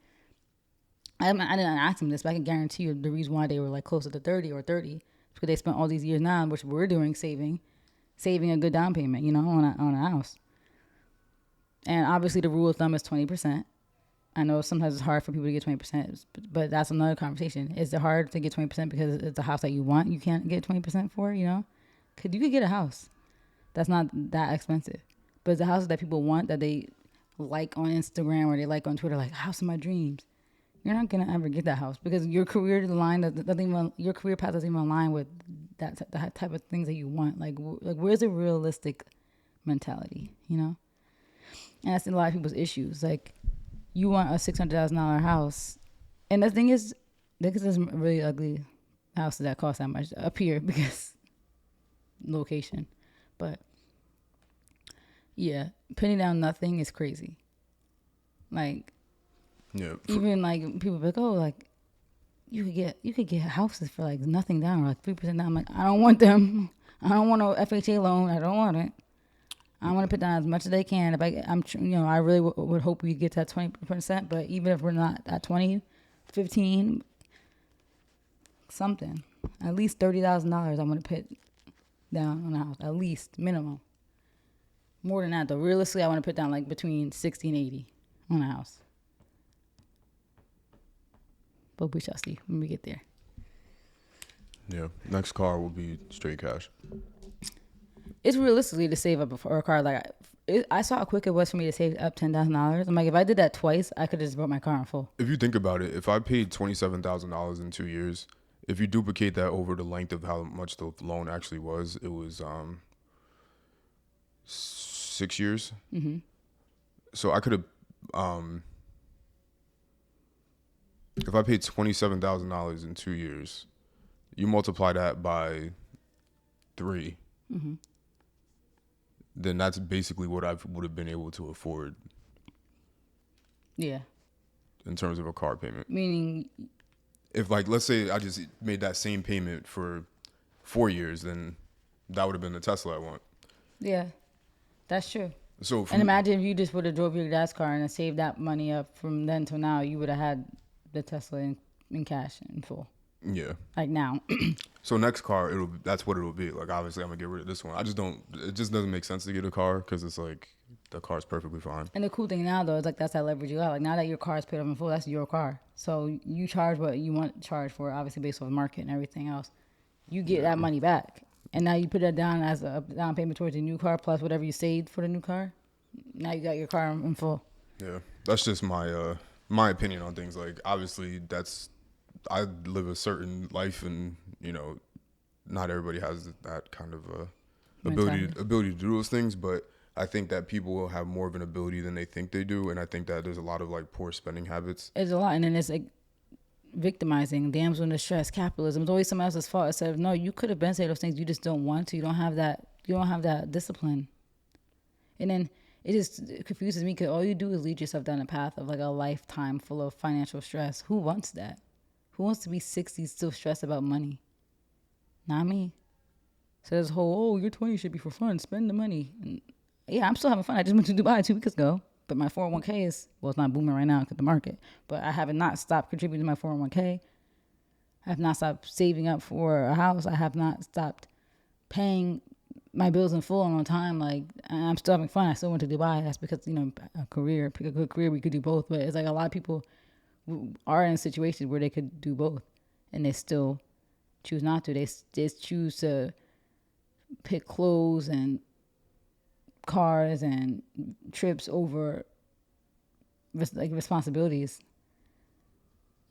I didn't ask them this, but I can guarantee you the reason why they were like closer to 30 or 30 is because they spent all these years now, which we're doing, saving a good down payment, on a house. And obviously the rule of thumb is 20%. I know sometimes it's hard for people to get 20%, but that's another conversation. Is it hard to get 20% because it's a house that you want? You can't get 20% for, you could get a house that's not that expensive, but it's the houses that people want that they like on Instagram or they like on Twitter, like house of my dreams. You're not gonna ever get that house because your career your career path doesn't even align with that type of things that you want. Like where's the realistic mentality, And that's a lot of people's issues. Like you want a $600,000 house, and the thing is, there's really ugly houses that cost that much up here because location, but yeah, putting down nothing is crazy. Like Yeah. even like people be like, oh, like you could get houses for like nothing down or like 3% down. I'm like, I don't want them. I don't want no FHA loan. I don't want it. I want to put down as much as they can. If I really would hope we get to that 20%. But even if we're not at 20, 15, something, at least $30,000, I want to put down on a house, at least minimum. More than that, though. Realistically, I want to put down like between 60 and 80 on a house. But we shall see when we get there. Yeah. Next car will be straight cash. It's realistically to save up for a car. Like I saw how quick it was for me to save up $10,000. I'm like, if I did that twice, I could have just bought my car in full. If you think about it, if I paid $27,000 in 2 years, if you duplicate that over the length of how much the loan actually was, it was 6 years. Mm-hmm. So I could have, if I paid $27,000 in 2 years, you multiply that by 3, Mm-hmm. then that's basically what I would have been able to afford Yeah. in terms of a car payment. Meaning, If like, let's say I just made that same payment for 4 years, then that would have been the Tesla I want. yeah, that's true. So And imagine if you just would have drove your dad's car and saved that money up from then till now, you would have had the Tesla in in cash in full. Yeah. Like now. So next car, that's what it'll be. Like obviously, I'm gonna get rid of this one. I just don't. It just doesn't make sense to get a car because it's like the car's perfectly fine. And the cool thing now though is like that's that leverage you got. Like now that your car is paid off in full, that's your car. So you charge what you want to charge for, obviously based off the market and everything else. You get that money back, and now you put that down as a down payment towards your new car plus whatever you saved for the new car. Now you got your car in full. Yeah, that's just my opinion on things. Like obviously, I live a certain life, and not everybody has that kind of ability to do those things. But I think that people will have more of an ability than they think they do, and I think that there's a lot of like poor spending habits. It's a lot, and then it's like victimizing, damsel in distress, capitalism. It's always someone else's fault. Instead of no, you could have been saying those things. You just don't want to. You don't have that. You don't have that discipline. And then it just confuses me because all you do is lead yourself down a path of like a lifetime full of financial stress. Who wants that? Who wants to be 60 still stressed about money? Not me. So this whole, your 20 should be for fun. Spend the money. And yeah, I'm still having fun. I just went to Dubai 2 weeks ago. But my 401k it's not booming right now because of the market. But I have not stopped contributing to my 401k. I have not stopped saving up for a house. I have not stopped paying my bills in full and on time. Like, I'm still having fun. I still went to Dubai. That's because, pick a good career. We could do both. But it's like a lot of people are in situations where they could do both. And they still choose not to. They just choose to pick clothes and cars and trips over like responsibilities.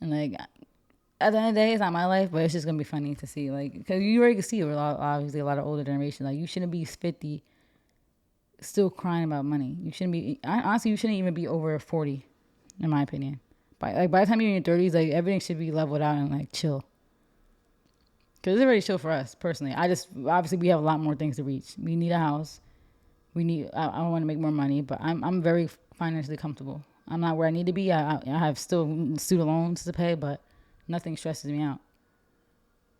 And like at the end of the day, it's not my life, but it's just gonna be funny to see, like, because you already can see obviously a lot of older generation. Like, you shouldn't be 50 still crying about money. You shouldn't be, honestly, you shouldn't even be over 40, in my opinion. By the time you're in your 30s, like, everything should be leveled out and like chill. Because it's already chill for us personally. Obviously we have a lot more things to reach. We need a house. I want to make more money, but I'm very financially comfortable. I'm not where I need to be. I have still student loans to pay, but nothing stresses me out.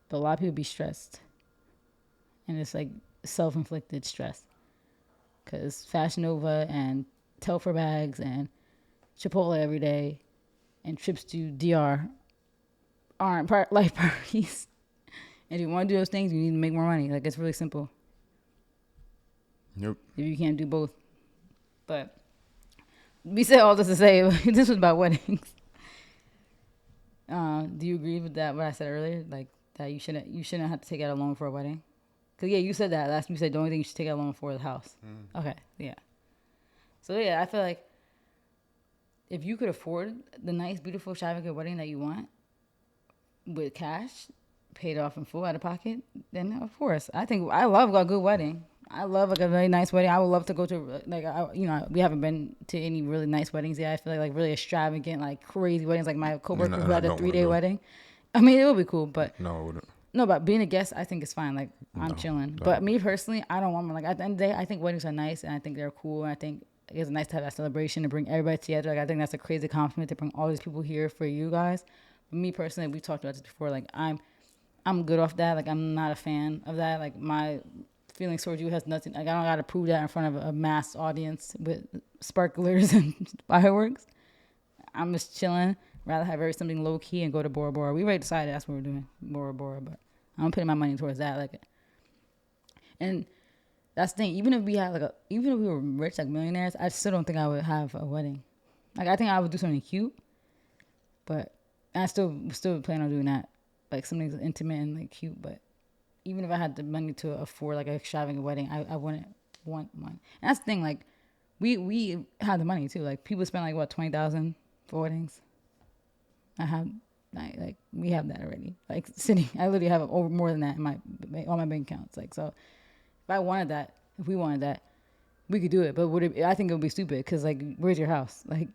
But a lot of people be stressed, and it's like self-inflicted stress. Cause Fashion Nova and Telfar bags and Chipotle every day, and trips to DR aren't life priorities. And if you want to do those things, you need to make more money. Like, it's really simple. Yep. If you can't do both. But we said all this to say this was about weddings. Do you agree with that? What I said earlier, like that you shouldn't have to take out a loan for a wedding? Cause yeah, you said that last. You said the only thing you should take out a loan for is the house. Okay, yeah. So yeah, I feel like if you could afford the nice, beautiful, extravagant wedding that you want with cash, paid off in full out of pocket, then of course, I think I love a good wedding. I love like a very nice wedding. I would love to go to we haven't been to any really nice weddings yet. I feel like really extravagant, like crazy weddings. Like my coworker who had a 3-day wedding. I mean, it would be cool, but no, it wouldn't. No, but being a guest, I think it's fine. Like, I'm chilling. But me personally, I don't want one. Like, at the end of the day, I think weddings are nice, and I think they're cool, and I think it's nice to have that celebration to bring everybody together. Like, I think that's a crazy compliment to bring all these people here for you guys. But me personally, we talked about this before. Like, I'm good off that. Like, I'm not a fan of that. Like, my feelings towards you has nothing. Like, I don't got to prove that in front of a mass audience with sparklers and fireworks. I'm just chilling. Rather have something low key and go to Bora Bora. We already decided that's what we're doing, Bora Bora. But I'm putting my money towards that. Like, and that's the thing. Even if we were rich, like millionaires, I still don't think I would have a wedding. Like, I think I would do something cute, but I still plan on doing that, like something intimate and like cute. But even if I had the money to afford like an extravagant wedding, I wouldn't want one. And that's the thing. Like, we have the money too. Like, people spend like what, $20,000 for weddings. We have that already. Like, sitting, I literally have over more than that in all my bank accounts. Like, so if we wanted that, we could do it. But I think it would be stupid because, like, where's your house? Like,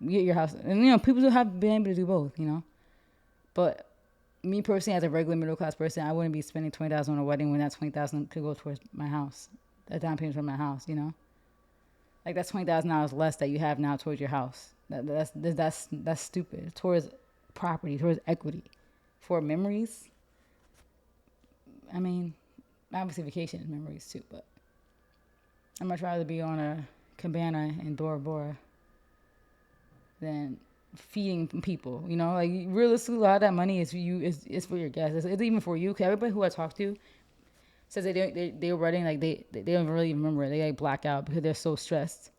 you get your house, and people who have been able to do both, But me personally, as a regular middle class person, I wouldn't be spending $20,000 on a wedding when that $20,000 could go towards my house, a down payment for my house, Like, that's $20,000 less that you have now towards your house. That's stupid. Towards property, towards equity, for memories. I mean, obviously vacation is memories too, but I'd much rather be on a cabana in Bora Bora than feeding people. You know, like realistically, a lot of that money is for you. Is for your guests. It's even for you. Cause everybody who I talk to says they were writing like they don't really remember. They like black out because they're so stressed.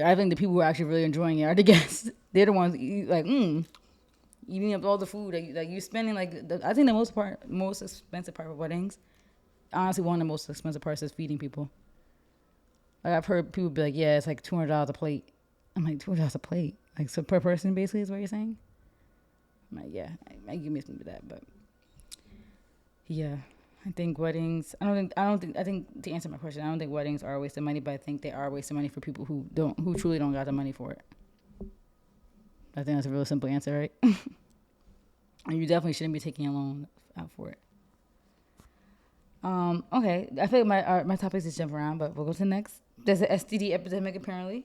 I think the people who are actually really enjoying it are the guests. They're the ones like eating up all the food. Like you spending like I think the most expensive part of weddings. Honestly, one of the most expensive parts is feeding people. Like I've heard people be like, yeah, it's like $200 a plate. I'm like, $200 a plate, like so per person, basically, is what you're saying. I'm like, yeah, I give me something to that, but yeah, I think weddings. I think to answer my question, I don't think weddings are a waste of money, but I think they are a waste of money for people who truly don't got the money for it. I think that's a real simple answer, right? And you definitely shouldn't be taking a loan out for it. Okay, I feel like my topics just jump around, but we'll go to the next. There's an STD epidemic apparently.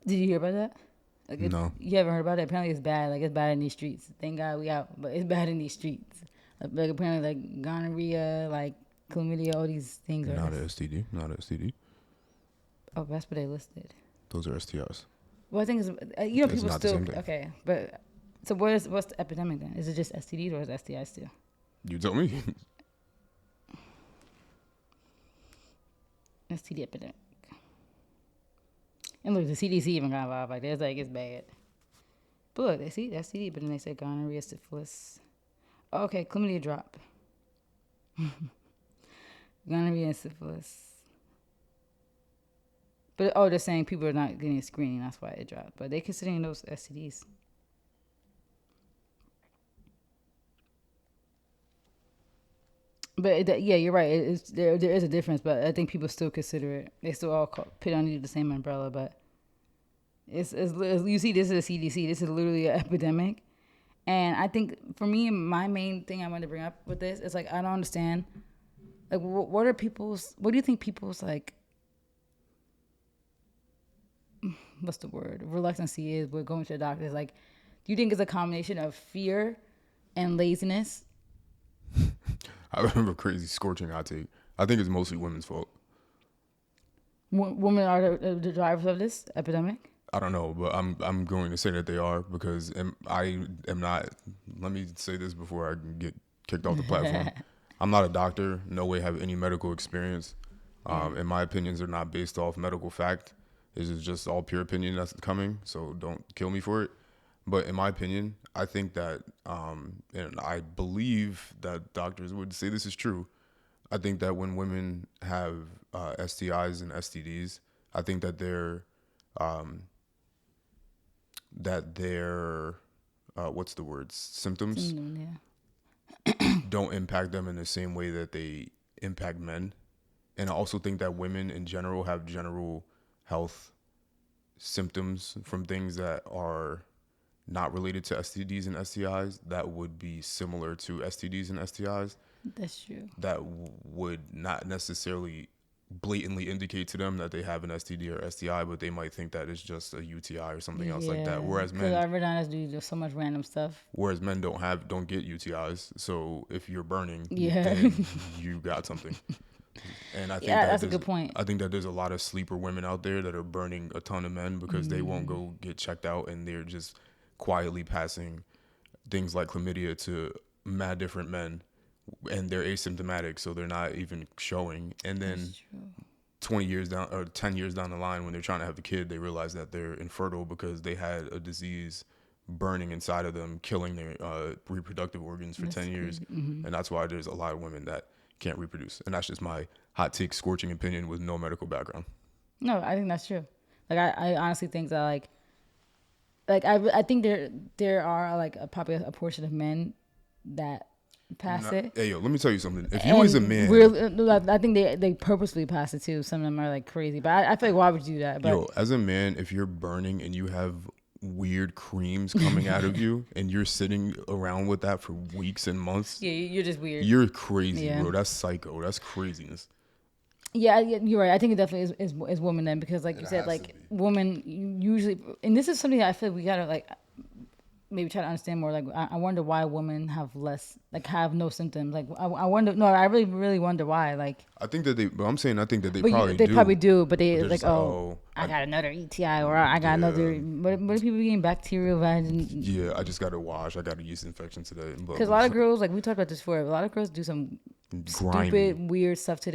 Did you hear about that? Like No. You haven't heard about it? Apparently it's bad. Like it's bad in these streets. Thank God we out, but it's bad in these streets. Like apparently like gonorrhea, like chlamydia, all these things are. Not a STD. Not a STD. Oh, that's what they listed. Those are STIs. Well, I think it's It's people not the still same thing. okay, but so what's the epidemic then? Is it just STDs or is it STIs still? You tell me. STD epidemic. And look, the CDC even got involved. Like, there's like, it's bad. But look, they see that's STD, but then they said gonorrhea, syphilis. Oh, okay, chlamydia drop. Gonorrhea and syphilis. But, they're saying people are not getting screening. That's why it dropped. But they're considering those STDs. But, yeah, you're right. There is a difference, but I think people still consider it. They still all put under the same umbrella, but it's you see, this is a CDC. This is literally an epidemic. And I think, for me, my main thing I wanted to bring up with this is, like, I don't understand. Like, what do you think people's, like, what's the word? Reluctancy is with going to the doctors. Like, do you think it's a combination of fear and laziness? I remember a crazy scorching hot take. I think it's mostly women's fault. Women are the drivers of this epidemic? I don't know, but I'm going to say that they are because I am not. Let me say this before I get kicked off the platform. I'm not a doctor. No way have any medical experience. And my opinions are not based off medical fact. This is just all pure opinion that's coming. So don't kill me for it. But in my opinion, I think that, and I believe that doctors would say this is true. I think that when women have STIs and STDs, I think that their what's the word, symptoms don't impact them in the same way that they impact men. And I also think that women in general have general health symptoms from things that are not related to STDs and STIs that would be similar to STDs and STIs. That's true. That would not necessarily blatantly indicate to them that they have an STD or STI, but they might think that it's just a UTI or something else like that. Whereas men, our vaginas do just so much random stuff. Whereas men don't get UTIs. So if you're burning, yeah, then you got something. And I think that's a good point. I think that there's a lot of sleeper women out there that are burning a ton of men because they won't go get checked out, and they're just quietly passing things like chlamydia to mad different men, and they're asymptomatic, so they're not even showing. And then 20 years down or 10 years down the line, when they're trying to have a kid, they realize that they're infertile because they had a disease burning inside of them, killing their reproductive organs for 10 years. And that's why there's a lot of women that can't reproduce. And that's just my hot take, scorching opinion with no medical background. No, I think that's true. Like, I honestly think that, I think there are, like, a portion of men that pass it. Hey, yo, let me tell you something. If you as a man... I think they purposely pass it, too. Some of them are, like, crazy. But I feel like, why would you do that? But, yo, as a man, if you're burning and you have weird creams coming out of you and you're sitting around with that for weeks and months... Yeah, you're just weird. You're crazy, bro. That's psycho. That's craziness. Yeah, you're right. I think it definitely is women then, because like you said, like women usually, and this is something that I feel like we gotta, like, maybe try to understand more. Like, I wonder why women have less, like, have no symptoms. Like, I wonder. No, I really, really wonder why. Like, I think that but I'm saying I think that they but probably they do. probably do. But they But they're like, just like, oh, I got another ETI, or I got Yeah. another. What if people getting bacterial vagin? yeah, I just got to wash. I got a yeast infection today. Because a lot of girls, like we talked about this before, a lot of girls do some grimy. stupid, weird stuff to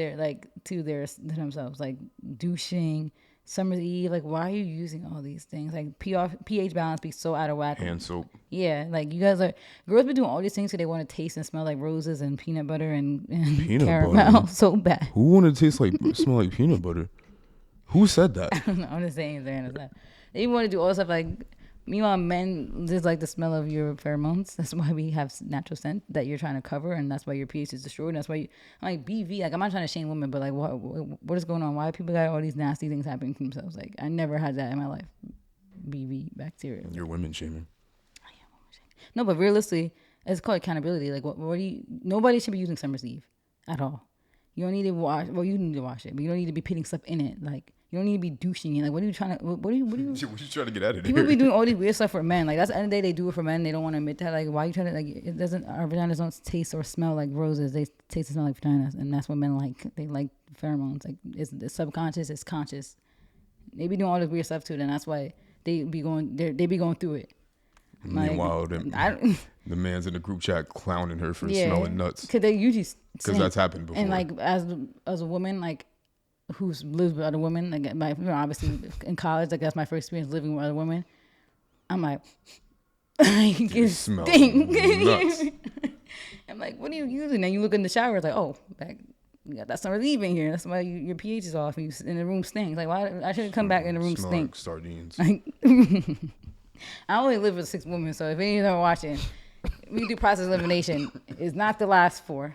to themselves, like douching, summer's eve. Like, why are you using all these things? Like, pH balance be so out of whack. Hand soap. Yeah, like you guys are girls been doing all these things because they want to taste and smell like roses and peanut butter and Peanut caramel butter? so bad. Who want to taste like smell like peanut butter? Who said that? I'm just saying, that they want to do all this stuff like. Meanwhile, men just like the smell of your pheromones. That's why we have natural scent that you're trying to cover, and that's why your pH is destroyed. And that's why I'm like BV. Like, I'm not trying to shame women, but like, what is going on? Why people got all these nasty things happening to themselves? Like, I never had that in my life. BV bacteria. You're women shaming. No, but realistically, it's called accountability. Like, what do you? Nobody should be using Summer's Eve at all. You don't need to wash. Well, you need to wash it, but you don't need to be putting stuff in it. Like, you don't need to be douching it. Like, what are you trying to? What are you? What you trying to get out of People there? be doing all these weird stuff for men. Like, that's the end of the day. They do it for men. They don't want to admit that. Like, why are you trying to? Like, it doesn't. Our vaginas don't taste or smell like roses. They taste and smell like vaginas, and that's what men like. They like pheromones. Like, it's subconscious. It's conscious. They be doing all this weird stuff too. Then that's why they be going. They be going through it. Meanwhile, the man's in the group chat clowning her for smelling nuts. Because they usually because that's happened before. And like as a woman, like who's lived with other women, like obviously in college, like that's my first experience living with other women. I'm like, it smells stink. nuts. I'm like, what are you using? And you look in the shower, it's like, oh, you got that summer leave in here. That's why your pH is off. And the room stinks. Like, why I shouldn't come back in the room Smell stink. like sardines. Like, I only live with 6 women, so if any of them are watching, we do process elimination. It's not the last 4.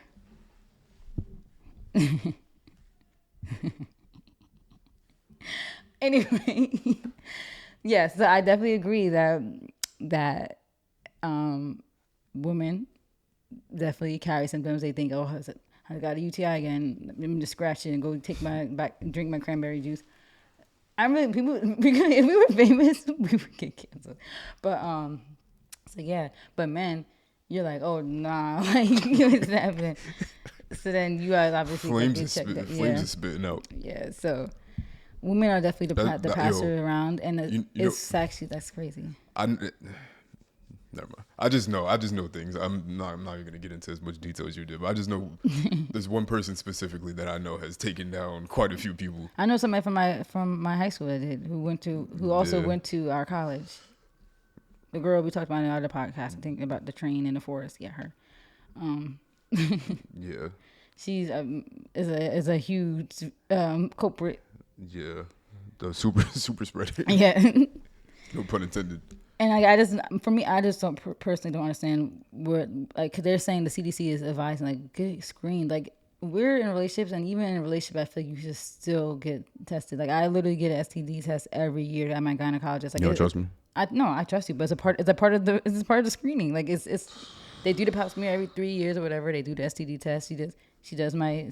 Anyway, yes, so I definitely agree that women definitely carry symptoms. They think, oh, I got a UTI again. Let me just scratch it and go drink my cranberry juice. I'm really people because if we were famous, we would get canceled. But so yeah. But men, you're like, oh nah, like what's happening? So then you guys obviously Flames check that. is spitting out. Yeah. So women are definitely the passers around, and it's actually that's crazy. Never mind. I just know things. I'm not even gonna get into as much detail as you did, but I just know there's one person specifically that I know has taken down quite a few people. I know somebody from my high school that did, who also went to our college. The girl we talked about in the other podcast, I think about the train in the forest. Yeah, her. Yeah. She's is a huge culprit. Yeah. The super spreader. Yeah. No pun intended. And I just don't personally don't understand what, like, cause they're saying the CDC is advising like get screened. Like, we're in relationships, and even in a relationship, I feel like you should still get tested. Like, I literally get an STD test every year at my gynecologist. Like, You don't trust me? I trust you, but it's a part of the screening. Like, it's they do the pap smear every 3 years or whatever. They do the STD test. She does my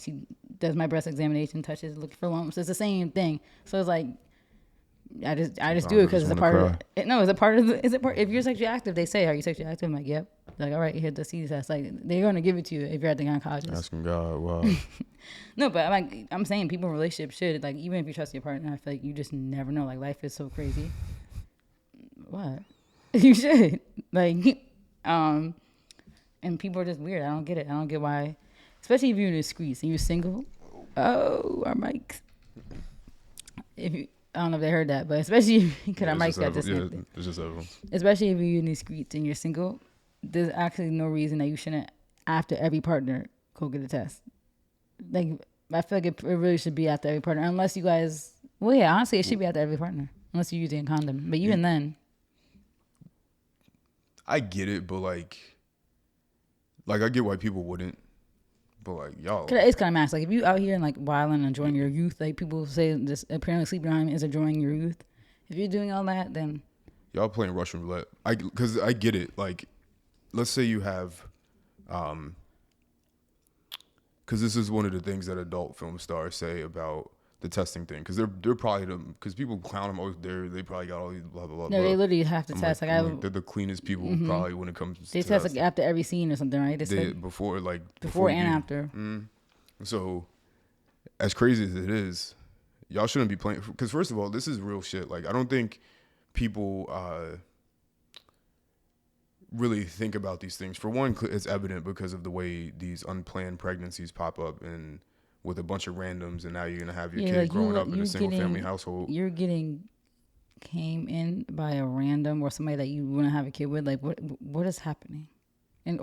breast examination, touches, looking for lumps. It's the same thing. So it's like, I just do it because it's a part of it. No, it's a part of the. Is it part? If you're sexually active, they say, "Are you sexually active?" I'm like, "Yep." Like, all right, here's the CDC test. Like, they're gonna give it to you if you're at the gynecologist. Asking God, wow. No, but I'm saying people in relationships should, like, even if you trust your partner, I feel like you just never know. Like, life is so crazy. What? You should like, and people are just weird. I don't get it. I don't get why, especially if you're in the streets and you're single. Oh, our mics. I don't know if they heard that, but especially because our mics got disconnected. Yeah, it's just everyone. Especially if you're in these streets and you're single, there's actually no reason that you shouldn't, after every partner, go get a test. Like, I feel like it really should be after every partner, unless you guys. Well, yeah, honestly, it should be after every partner, unless you're using a condom. But even then, I get it, but like I get why people wouldn't. But like, y'all, it's kind of max. Like, if you out here and like wilding and enjoying your youth, like people say, this apparently sleeping around is enjoying your youth. If you're doing all that, then y'all playing Russian roulette. Because I get it. Like, let's say you have, because this is one of the things that adult film stars say about the testing thing, because they're probably because people clown them. Oh, they probably got all these blah blah blah. No, they literally have to test. Like, they're the cleanest people probably when it comes. they to test that. like after every scene or something, right? They said Before before and you- after. So, as crazy as it is, y'all shouldn't be playing. Because first of all, this is real shit. Like, I don't think people really think about these things. For one, it's evident because of the way these unplanned pregnancies pop up and with a bunch of randoms, and now you're gonna have your kid like growing up in you a single family household. You're getting came in by a random or somebody that you want to have a kid with. Like, what is happening? And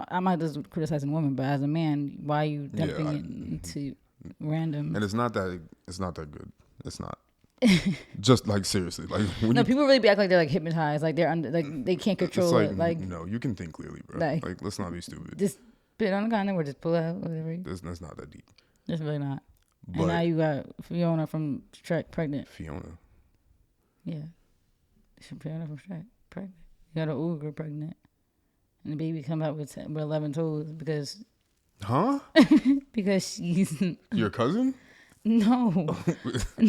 I'm not just criticizing women, but as a man, why are you dumping it into random? And it's not that good. It's not. Just like seriously, like when No, people really be acting like they're like hypnotized, like they're under, like they can't control it's like, it. Like, no, you can think clearly, bro. like, let's not be stupid. just put it on the condom or just pull out whatever. That's not that deep. It's really not. But And now you got Fiona from Shrek pregnant. Fiona. Yeah, Fiona from Shrek pregnant. You got an ogre pregnant, and the baby comes out with 11 toes because Huh? she's Your cousin? no. I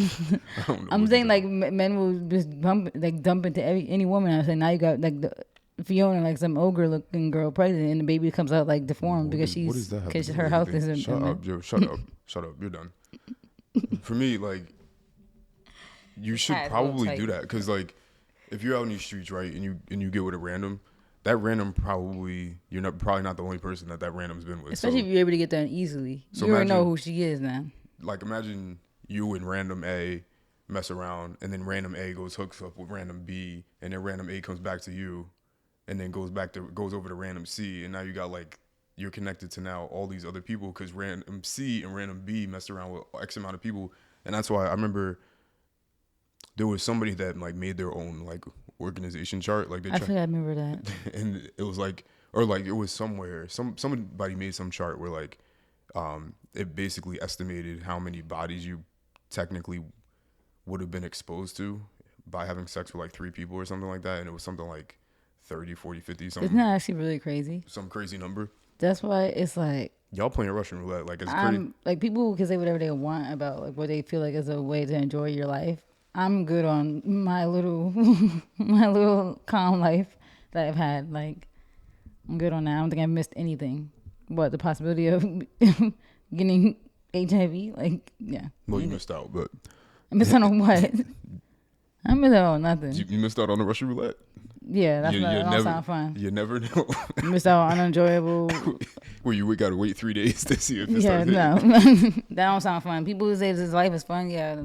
don't know I'm what saying you're like men will just dump into any woman. I'm saying now you got like Fiona, like some ogre looking girl pregnant, and the baby comes out like deformed because what does that have to because do her with health anything? isn't. Shut up, Joe. Shut up. Shut up. You're done. For me, like, you should Tight, probably tight. do that because, like, if you're out in these streets, right, and you get with a random, that random probably probably not the only person that random's been with. Especially So, if you're able to get there easily. So You already know imagine- who she is now. like, imagine you and random A mess around, and then random A hooks up with random B, and then random A comes back to you, and then goes over to random C, and now you got like you're connected to now all these other people because random C and random B messed around with X amount of people, and that's why I remember there was somebody that like made their own like organization chart, like they I think I remember that. and it was like, or like it was somewhere somebody made some chart where like it basically estimated how many bodies you technically would have been exposed to by having sex with like 3 people or something like that, and it was something like 30, 40, 50 something. Isn't that actually really crazy? Some crazy number. That's why it's like Y'all playing Russian roulette, like it's crazy. like people can say whatever they want about like what they feel like is a way to enjoy your life. I'm good on my little calm life that I've had. Like I'm good on that. I don't think I've missed anything. What the possibility of getting HIV? Like yeah. Well, you missed out, but I missed out on what? I missed out on nothing. you missed out on the Russian roulette. Yeah, that's You- not. you That don't never- sound fun. You never know. I missed out on unenjoyable. Where you gotta wait 3 days to see if it Yeah, starts hitting. no, that don't sound fun. People who say this life is fun, yeah,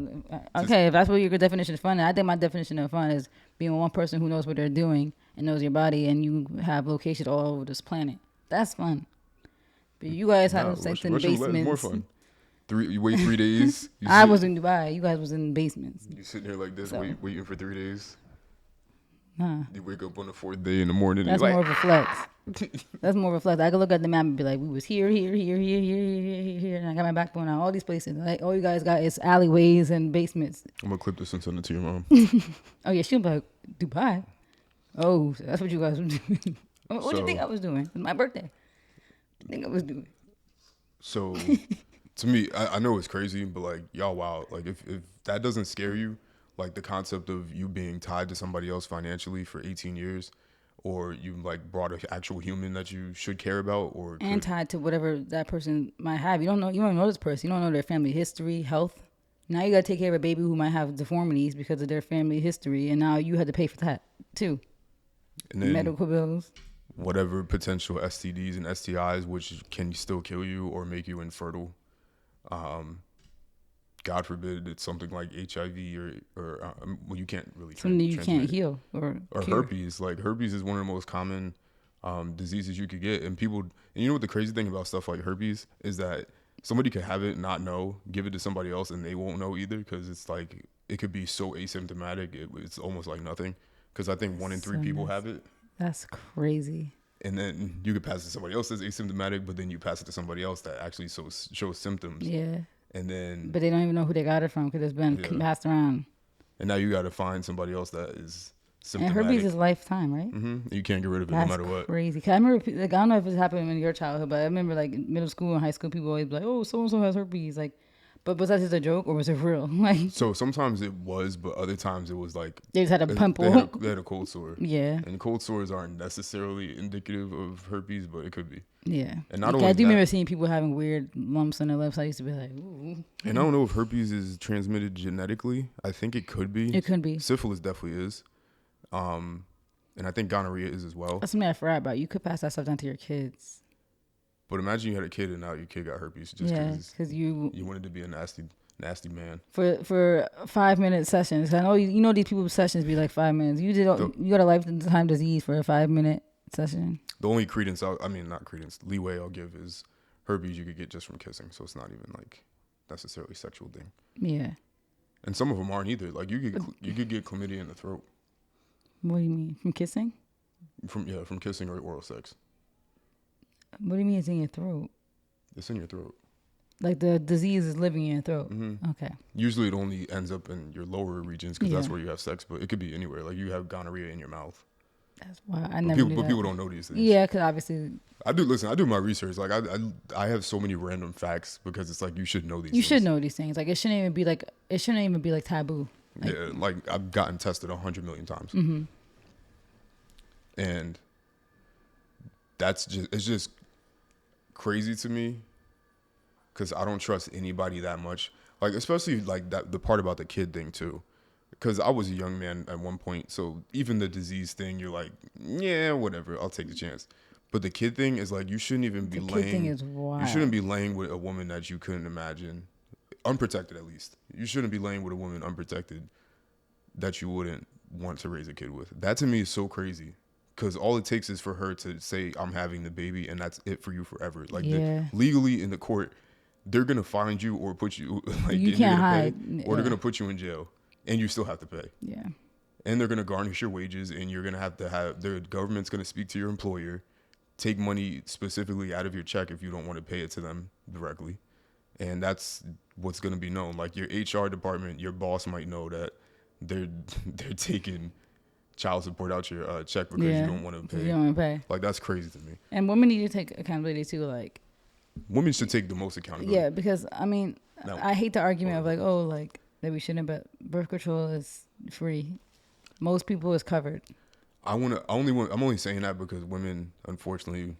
okay. If that's what your definition of fun is, I think my definition of fun is being with one person who knows what they're doing and knows your body, and you have locations all over this planet. That's fun. But you guys have sex in Russian roulette is more basements. fun. You wait 3 days. I was in Dubai. You guys was in basements. You sitting there like this, So. waiting for 3 days. Nah, You wake up on the 4th day in the morning. that's and more you're of a flex. That's more of a flex. I could look at the map and be like, we was here, and I got my backbone on all these places. Like, all you guys got is alleyways and basements. I'm gonna clip this and send it to your mom. Oh yeah, she'll be like, Dubai. Oh, so that's what you guys were doing. What do you So- think I was doing? It's my birthday. What do you think I was doing? So, to me, I know it's crazy, but like y'all, wow, like if that doesn't scare you, like the concept of you being tied to somebody else financially for 18 years, or you like brought an actual human that you should care about, or And tied to whatever that person might have. You don't know this person. You don't know their family history, health. Now you gotta take care of a baby who might have deformities because of their family history, and now you had to pay for that too. and then Medical bills. whatever potential STDs and STIs, which can still kill you or make you infertile. God forbid it's something like HIV or well, you can't really Something you transmit can't it. heal or cure. Herpes. Like herpes is one of the most common diseases you could get, and people. And you know what the crazy thing about stuff like herpes is that somebody could have it, not know, give it to somebody else, and they won't know either because it's like it could be so asymptomatic. It's almost like nothing. Because I think 1 in 3 people have it, That's crazy. and then you could pass it to somebody else that's asymptomatic, but then you pass it to somebody else that actually shows symptoms, Yeah, and then but they don't even know who they got it from because it's been Yeah. passed around. and now you got to find somebody else that is And symptomatic. herpes is lifetime, right? You can't get rid of it That's no matter what. crazy. 'Cause I remember, like, I don't know if it's happened in your childhood, but I remember, like, in middle school and high school, people always be like, "Oh, so and so has herpes." Like, But was that just a joke or was it real? Like So sometimes it was, but other times it was like they just had a pimple. they had a cold sore. Yeah. And cold sores aren't necessarily indicative of herpes, but it could be. Yeah. And not Like, only I do that, remember seeing people having weird lumps on their lips. I used to be like, ooh. and I don't know if herpes is transmitted genetically. I think it could be. It could be. Syphilis definitely is. And I think gonorrhea is as well. That's something I forgot about. You could pass that stuff down to your kids. But imagine you had a kid and now your kid got herpes just Yeah, because because you wanted to be a nasty man. for 5 minute sessions. I know you know these people's sessions be like 5 minutes. You got a lifetime disease for a 5 minute session. The only leeway I'll give is herpes you could get just from kissing. So it's not even like necessarily sexual thing. Yeah. And some of them aren't either. Like you could get chlamydia in the throat. What do you mean? From kissing? From kissing or oral sex. What do you mean it's in your throat? It's in your throat. Like the disease is living in your throat. Mm-hmm. Okay. Usually it only ends up in your lower regions because that's Yeah. where you have sex, but it could be anywhere. Like you have gonorrhea in your mouth. That's why I never knew that. People don't know these things. Yeah, because obviously I do my research. Like I have so many random facts because it's like you should know these. you things. should know these things. Like it shouldn't even be like taboo. Like, Yeah, like I've gotten tested 100 million times, mm-hmm. and it's just crazy to me because I don't trust anybody that much. Like especially like the part about the kid thing too, because I was a young man at one point. So even the disease thing, you're like, yeah, whatever, I'll take the chance. But the kid thing is like you shouldn't even be the laying. kid thing is wild. You shouldn't be laying with a woman that you couldn't imagine, unprotected at least. You shouldn't be laying with a woman unprotected that you wouldn't want to raise a kid with. That to me is so crazy. Because all it takes is for her to say, I'm having the baby, and that's it for you forever. Like, Yeah. legally in the court, they're going to find you or put you, like, You and can't you're gonna hide. pay, or they're going to put you in jail, and you still have to pay. Yeah. And they're going to garnish your wages, and you're going to have, the government's going to speak to your employer, take money specifically out of your check if you don't want to pay it to them directly. And that's what's going to be known. Like, your HR department, your boss might know that they're taking child support out your check because you don't want to pay. You don't want to pay. Like, that's crazy to me. And women need to take accountability too. Like, women should take the most accountability. yeah, because I mean, No. I hate the argument of like, oh, like that we shouldn't, but birth control is free. Most people is covered. I'm only saying that because women, unfortunately,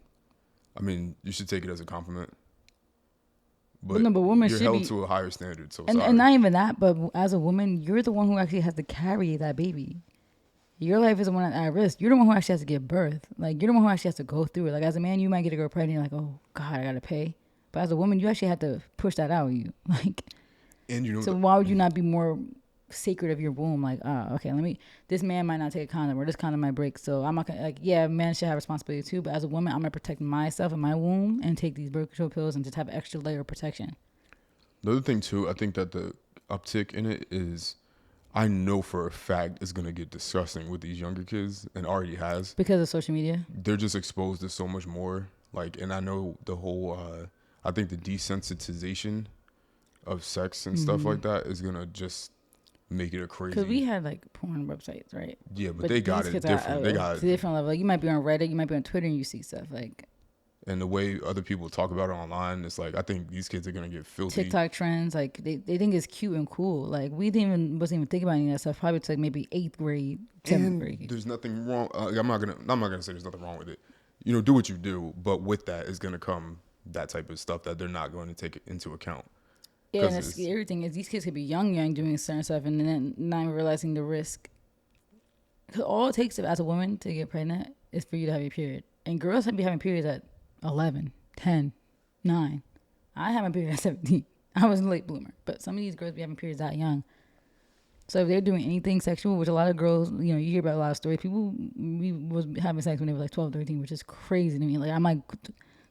I mean, you should take it as a compliment. But women you're should held be, to a higher standard. So and sorry. not even that, but as a woman, you're the one who actually has to carry that baby. Your life is the one at risk. You're the one who actually has to give birth. Like, you're the one who actually has to go through it. Like, as a man, you might get a girl pregnant. You're like, oh, God, I got to pay. But as a woman, you actually have to push that out of you. Like, and you know, so why would you not be more sacred of your womb? Like, okay, this man might not take a condom or this condom might break. So I'm not going to, like, yeah, men should have responsibility too. But as a woman, I'm going to protect myself and my womb and take these birth control pills and just have an extra layer of protection. the other thing too, I think that the uptick in it is, I know for a fact it's going to get disgusting with these younger kids and already has. Because of social media? They're just exposed to so much more. Like, and I know the whole, I think the desensitization of sex and stuff like that is going to just make it a crazy. Because we had like porn websites, right? Yeah, but they got these it kids different. are They got a different level. Like, you might be on Reddit, you might be on Twitter, and you see stuff like and the way other people talk about it online, it's like I think these kids are gonna get filthy. TikTok trends. Like, they think it's cute and cool. Like, we wasn't even thinking about any of that stuff. Probably to like maybe 8th grade, 7th grade. There's nothing wrong. I'm not gonna say there's nothing wrong with it. You know, do what you do, but with that is gonna come that type of stuff that they're not going to take into account. Yeah, and the scary thing is these kids could be young doing certain stuff and then not even realizing the risk. Because all it takes as a woman to get pregnant is for you to have your period. And girls be having periods at 11, 10, 9. I have a period at 17. I was a late bloomer. But some of these girls be having periods that young. So if they're doing anything sexual, which a lot of girls, you know, you hear about a lot of stories. People was having sex when they were like 12, 13, which is crazy to me. Like, I'm like,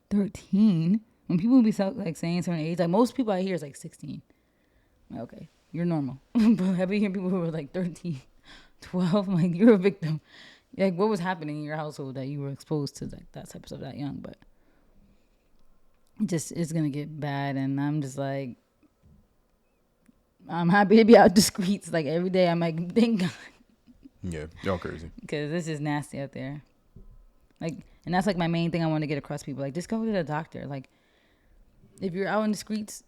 13? When people be like saying certain age, like most people I hear is like 16. Like, okay, you're normal. But I've been hearing people who were like 13, 12. I'm like, you're a victim. Like, what was happening in your household that you were exposed to like that type of stuff that young? But just it's gonna get bad, and I'm just like, I'm happy to be out the streets. Like, every day, I'm like, thank God. Yeah, y'all crazy. Because this is nasty out there. Like, and that's like my main thing I want to get across people. Like, just go to the doctor. Like, if you're out in the streets,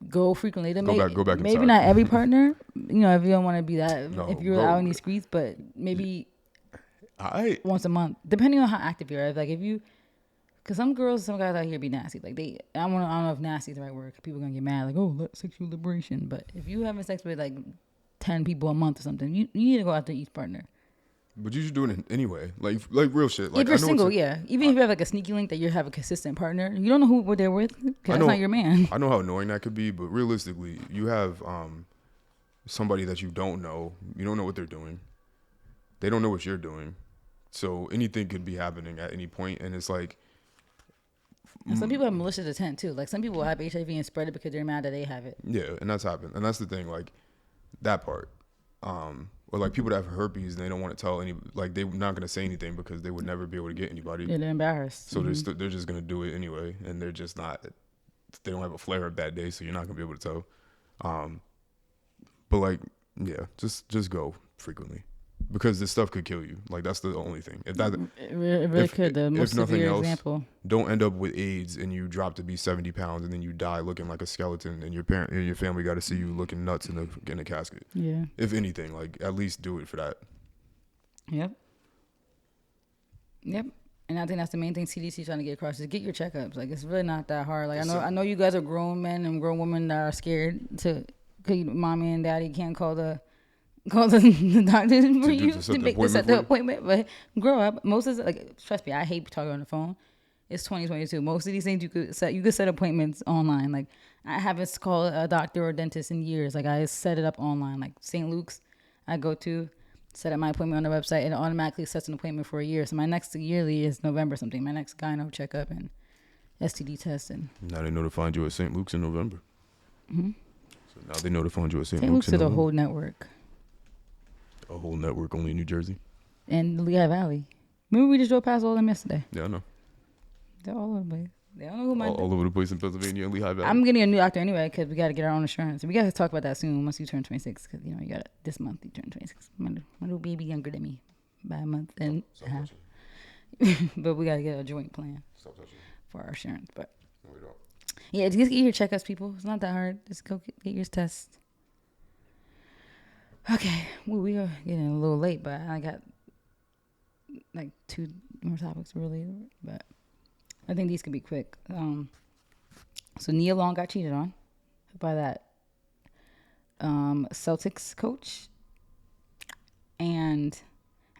go frequently. To Go back maybe inside. not every partner. If you don't want to be that, No, if you're out in these streets, but maybe once a month, depending on how active you are. Like if you, because some guys out here be nasty. Like I don't know if nasty is the right word. People gonna get mad. Like, oh, sexual liberation. But if you having sex with like 10 people a month or something, you need to go out to each partner. But you should do it anyway. Like real shit. Like if you're single, yeah. Even if you have like a sneaky link that you have a consistent partner, you don't know what they're with. Because that's not your man. I know how annoying that could be, but realistically, you have somebody that you don't know. You don't know what they're doing. They don't know what you're doing. So anything could be happening at any point, and it's like. And some people have malicious intent too. Like some people have HIV and spread it because they're mad that they have it. Yeah, and that's happened, and that's the thing. Like that part. Or like people that have herpes and they don't want to tell any, like they're not going to say anything because they would never be able to get anybody. Yeah, they're embarrassed. So they're just going to do it anyway. And they're just not, they don't have a flare up that day. So you're not going to be able to tell. But like, yeah, just go frequently because this stuff could kill you. Like that's the only thing. If that, it really could. The most severe example. Don't end up with AIDS and you drop to be 70 pounds and then you die looking like a skeleton and your family got to see you looking nuts in a casket. Yeah. If anything, like at least do it for that. Yep. And I think that's the main thing CDC trying to get across is get your checkups. Like it's really not that hard. Like I know you guys are grown men and grown women that are scared to, cause mommy and daddy can't call the doctor for you to set the appointment. But grow up. Most of like, trust me, I hate talking on the phone. It's 2022. Most of these things you could set appointments online. Like I haven't called a doctor or dentist in years. Like I set it up online. Like St. Luke's, I go to set up my appointment on the website and it automatically sets an appointment for a year. So my next yearly is November something. My next gyno checkup and STD test and. Now they know to find you at St. Luke's in November. Mm-hmm. So now they know to find you at St. Luke's. St. Luke's to the whole network. A whole network only in New Jersey. And Lehigh Valley. Remember we just drove past all of them yesterday? Yeah, I know. They're all over the place. They don't know who all over the place in Pennsylvania and Lehigh Valley. I'm getting a new doctor anyway because we got to get our own insurance. We got to talk about that soon once you turn 26 because, you got this month you turn 26. My little baby younger than me by a month and a half. But we got to get a joint plan for our insurance. But no, we don't. Yeah, just get your checkups, people. It's not that hard. Just go get your tests. Okay, well, we are getting a little late, but I got like 2 more topics really, but I think these could be quick. So Nia Long got cheated on by that Celtics coach, and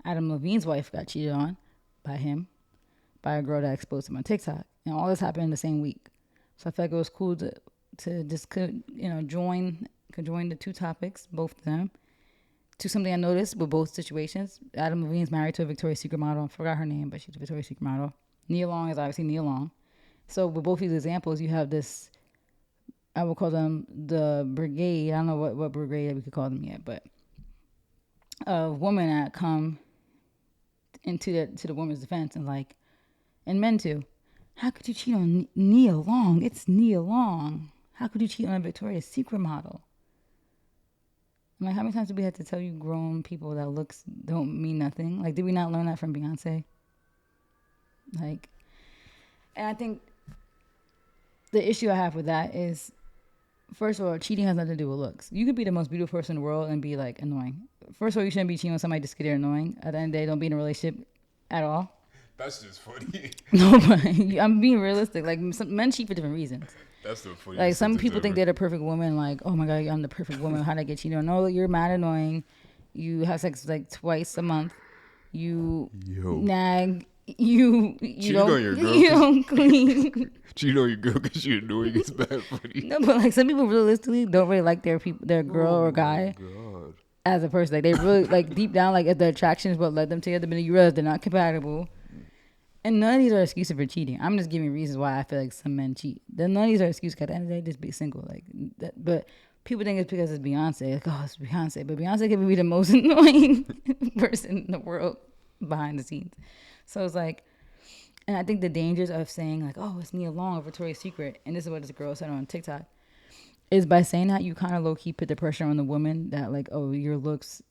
Adam Levine's wife got cheated on by him, by a girl that exposed him on TikTok, and all this happened in the same week. So I feel like it was cool to just join the 2 topics, both of them. To something I noticed with both situations. Adam Levine's married to a Victoria's Secret model. I forgot her name, but she's a Victoria's Secret model. Nia Long is obviously Nia Long. So with both these examples, you have this, I would call them the brigade. I don't know what brigade we could call them yet, but of women that come into the women's defense and men too. How could you cheat on Nia Long? It's Nia Long. How could you cheat on a Victoria's Secret model? I'm like, how many times do we have to tell you grown people that looks don't mean nothing? Like, did we not learn that from Beyonce? Like, and I think the issue I have with that is, first of all, cheating has nothing to do with looks. You could be the most beautiful person in the world and be like annoying. First of all, you shouldn't be cheating on somebody just because they're annoying. At the end of the day, don't be in a relationship at all. That's just funny. No, but I'm being realistic. Like, men cheat for different reasons. That's the funniest. Like, some people think they're the perfect woman. Like, oh my God, I'm the perfect woman. How'd I get cheated on? No, you're mad annoying. You have sex like twice a month. You nag. You don't clean. Cheat on your girl because you're annoying. It's bad funny. No, but like some people realistically don't really like their girl or guy as a person. Like they really like deep down, like if the attraction is what led them together, but you realize they're not compatible. And none of these are excuses for cheating. I'm just giving reasons why I feel like some men cheat. Then none of these are excuses. Cause at the end of the day, just be single. Like that. But people think it's because it's Beyonce. Like, oh, it's Beyonce. But Beyonce can be the most annoying person in the world behind the scenes. So it's like, and I think the dangers of saying like, oh, it's Nia Long or Victoria's Secret, and this is what this girl said on TikTok, is by saying that you kind of low key put the pressure on the woman that like, oh, your looks,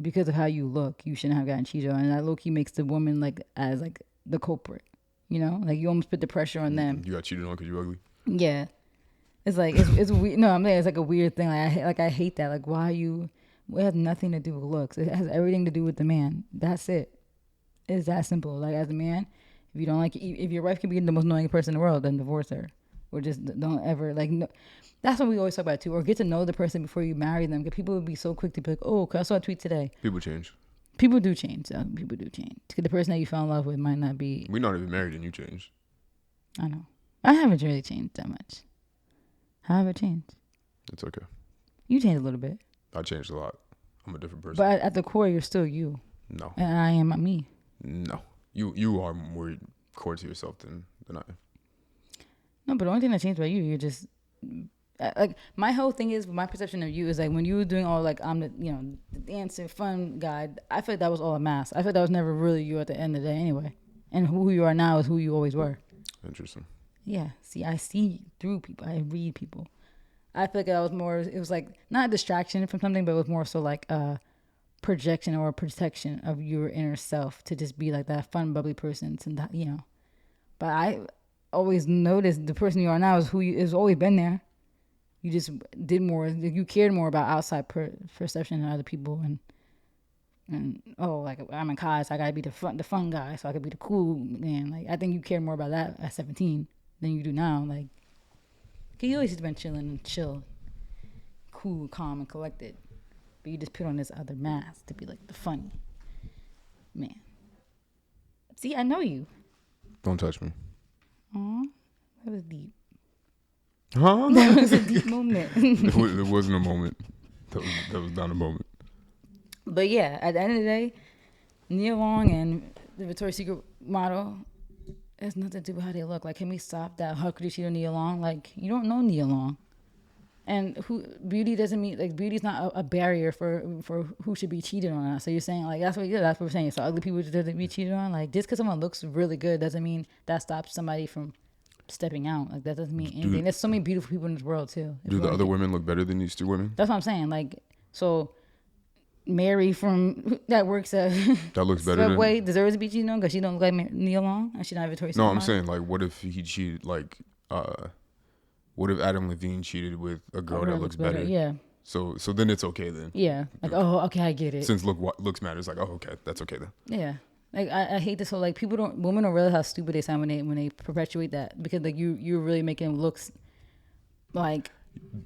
because of how you look, you shouldn't have gotten cheated on, and that low key makes the woman like as like the culprit, like you almost put the pressure on them. You got cheated on because you're ugly. Yeah, It's like it's weird. No, I'm saying it's like a weird thing. I hate that. Like, why you? It has nothing to do with looks. It has everything to do with the man. That's it. It's that simple. Like, as a man, if you don't like, if your wife can be the most annoying person in the world, then divorce her, or just don't ever like. No, that's what we always talk about too. Or get to know the person before you marry them. Because people would be so quick to be like, oh, 'cause I saw a tweet today. People change. People do change. People do change. 'Cause the person that you fell in love with might not be. We're not even married and you changed. I know. I haven't really changed that much. How have I changed? It's okay. You changed a little bit. I changed a lot. I'm a different person. But at the core, you're still you. No. And I am me. No. You are more core to yourself than I am. No, but the only thing that changed about you, you're just like my whole thing is my perception of you is like when you were doing all like I'm the the dancing fun guy. I feel like that was all a mask. I feel like that was never really you at the end of the day anyway. And who you are now is who you always were. Interesting. Yeah. See, I see through people. I read people. I feel like that was more. It was like not a distraction from something, but it was more so like a projection or a protection of your inner self to just be like that fun, bubbly person. To But I always noticed the person you are now is who you has always been there. You just did more. You cared more about outside perception than other people, and like I'm in college, I gotta be the fun guy, so I could be the cool man. Like I think you cared more about that at 17 than you do now. Like, 'cause you always just been chilling, cool, calm, and collected, but you just put on this other mask to be like the funny man. See, I know you. Don't touch me. Aw, that was deep. Huh? That was a deep moment. There wasn't a moment. That was not a moment. But yeah, at the end of the day, Nia Long and the Victoria's Secret model has nothing to do with how they look. Like, can we stop that? How could you cheat on Nia Long? Like, you don't know Nia Long. And beauty doesn't mean, like, beauty's not a barrier for who should be cheated on. So you're saying, like, that's what we're saying. So ugly people doesn't be cheated on. Like, just because someone looks really good doesn't mean that stops somebody from stepping out. Like, that doesn't mean anything. There's so many beautiful people in this world, too. Do the other women look better than these two women? That's what I'm saying. Like, so Mary that works at that looks better Subway deserves to be cheated on because she don't look like Nia Long and she's not Victoria's Secret. No, I'm saying, like, what if he cheated, like, what if Adam Levine cheated with a girl that looks better? Yeah. So then it's okay then. Yeah. Like, oh, okay, I get it. Since looks matters, like, oh, okay, that's okay then. Yeah. Like, I hate this whole, like, women don't realize how stupid they sound when they perpetuate that, because, like, you're really making looks like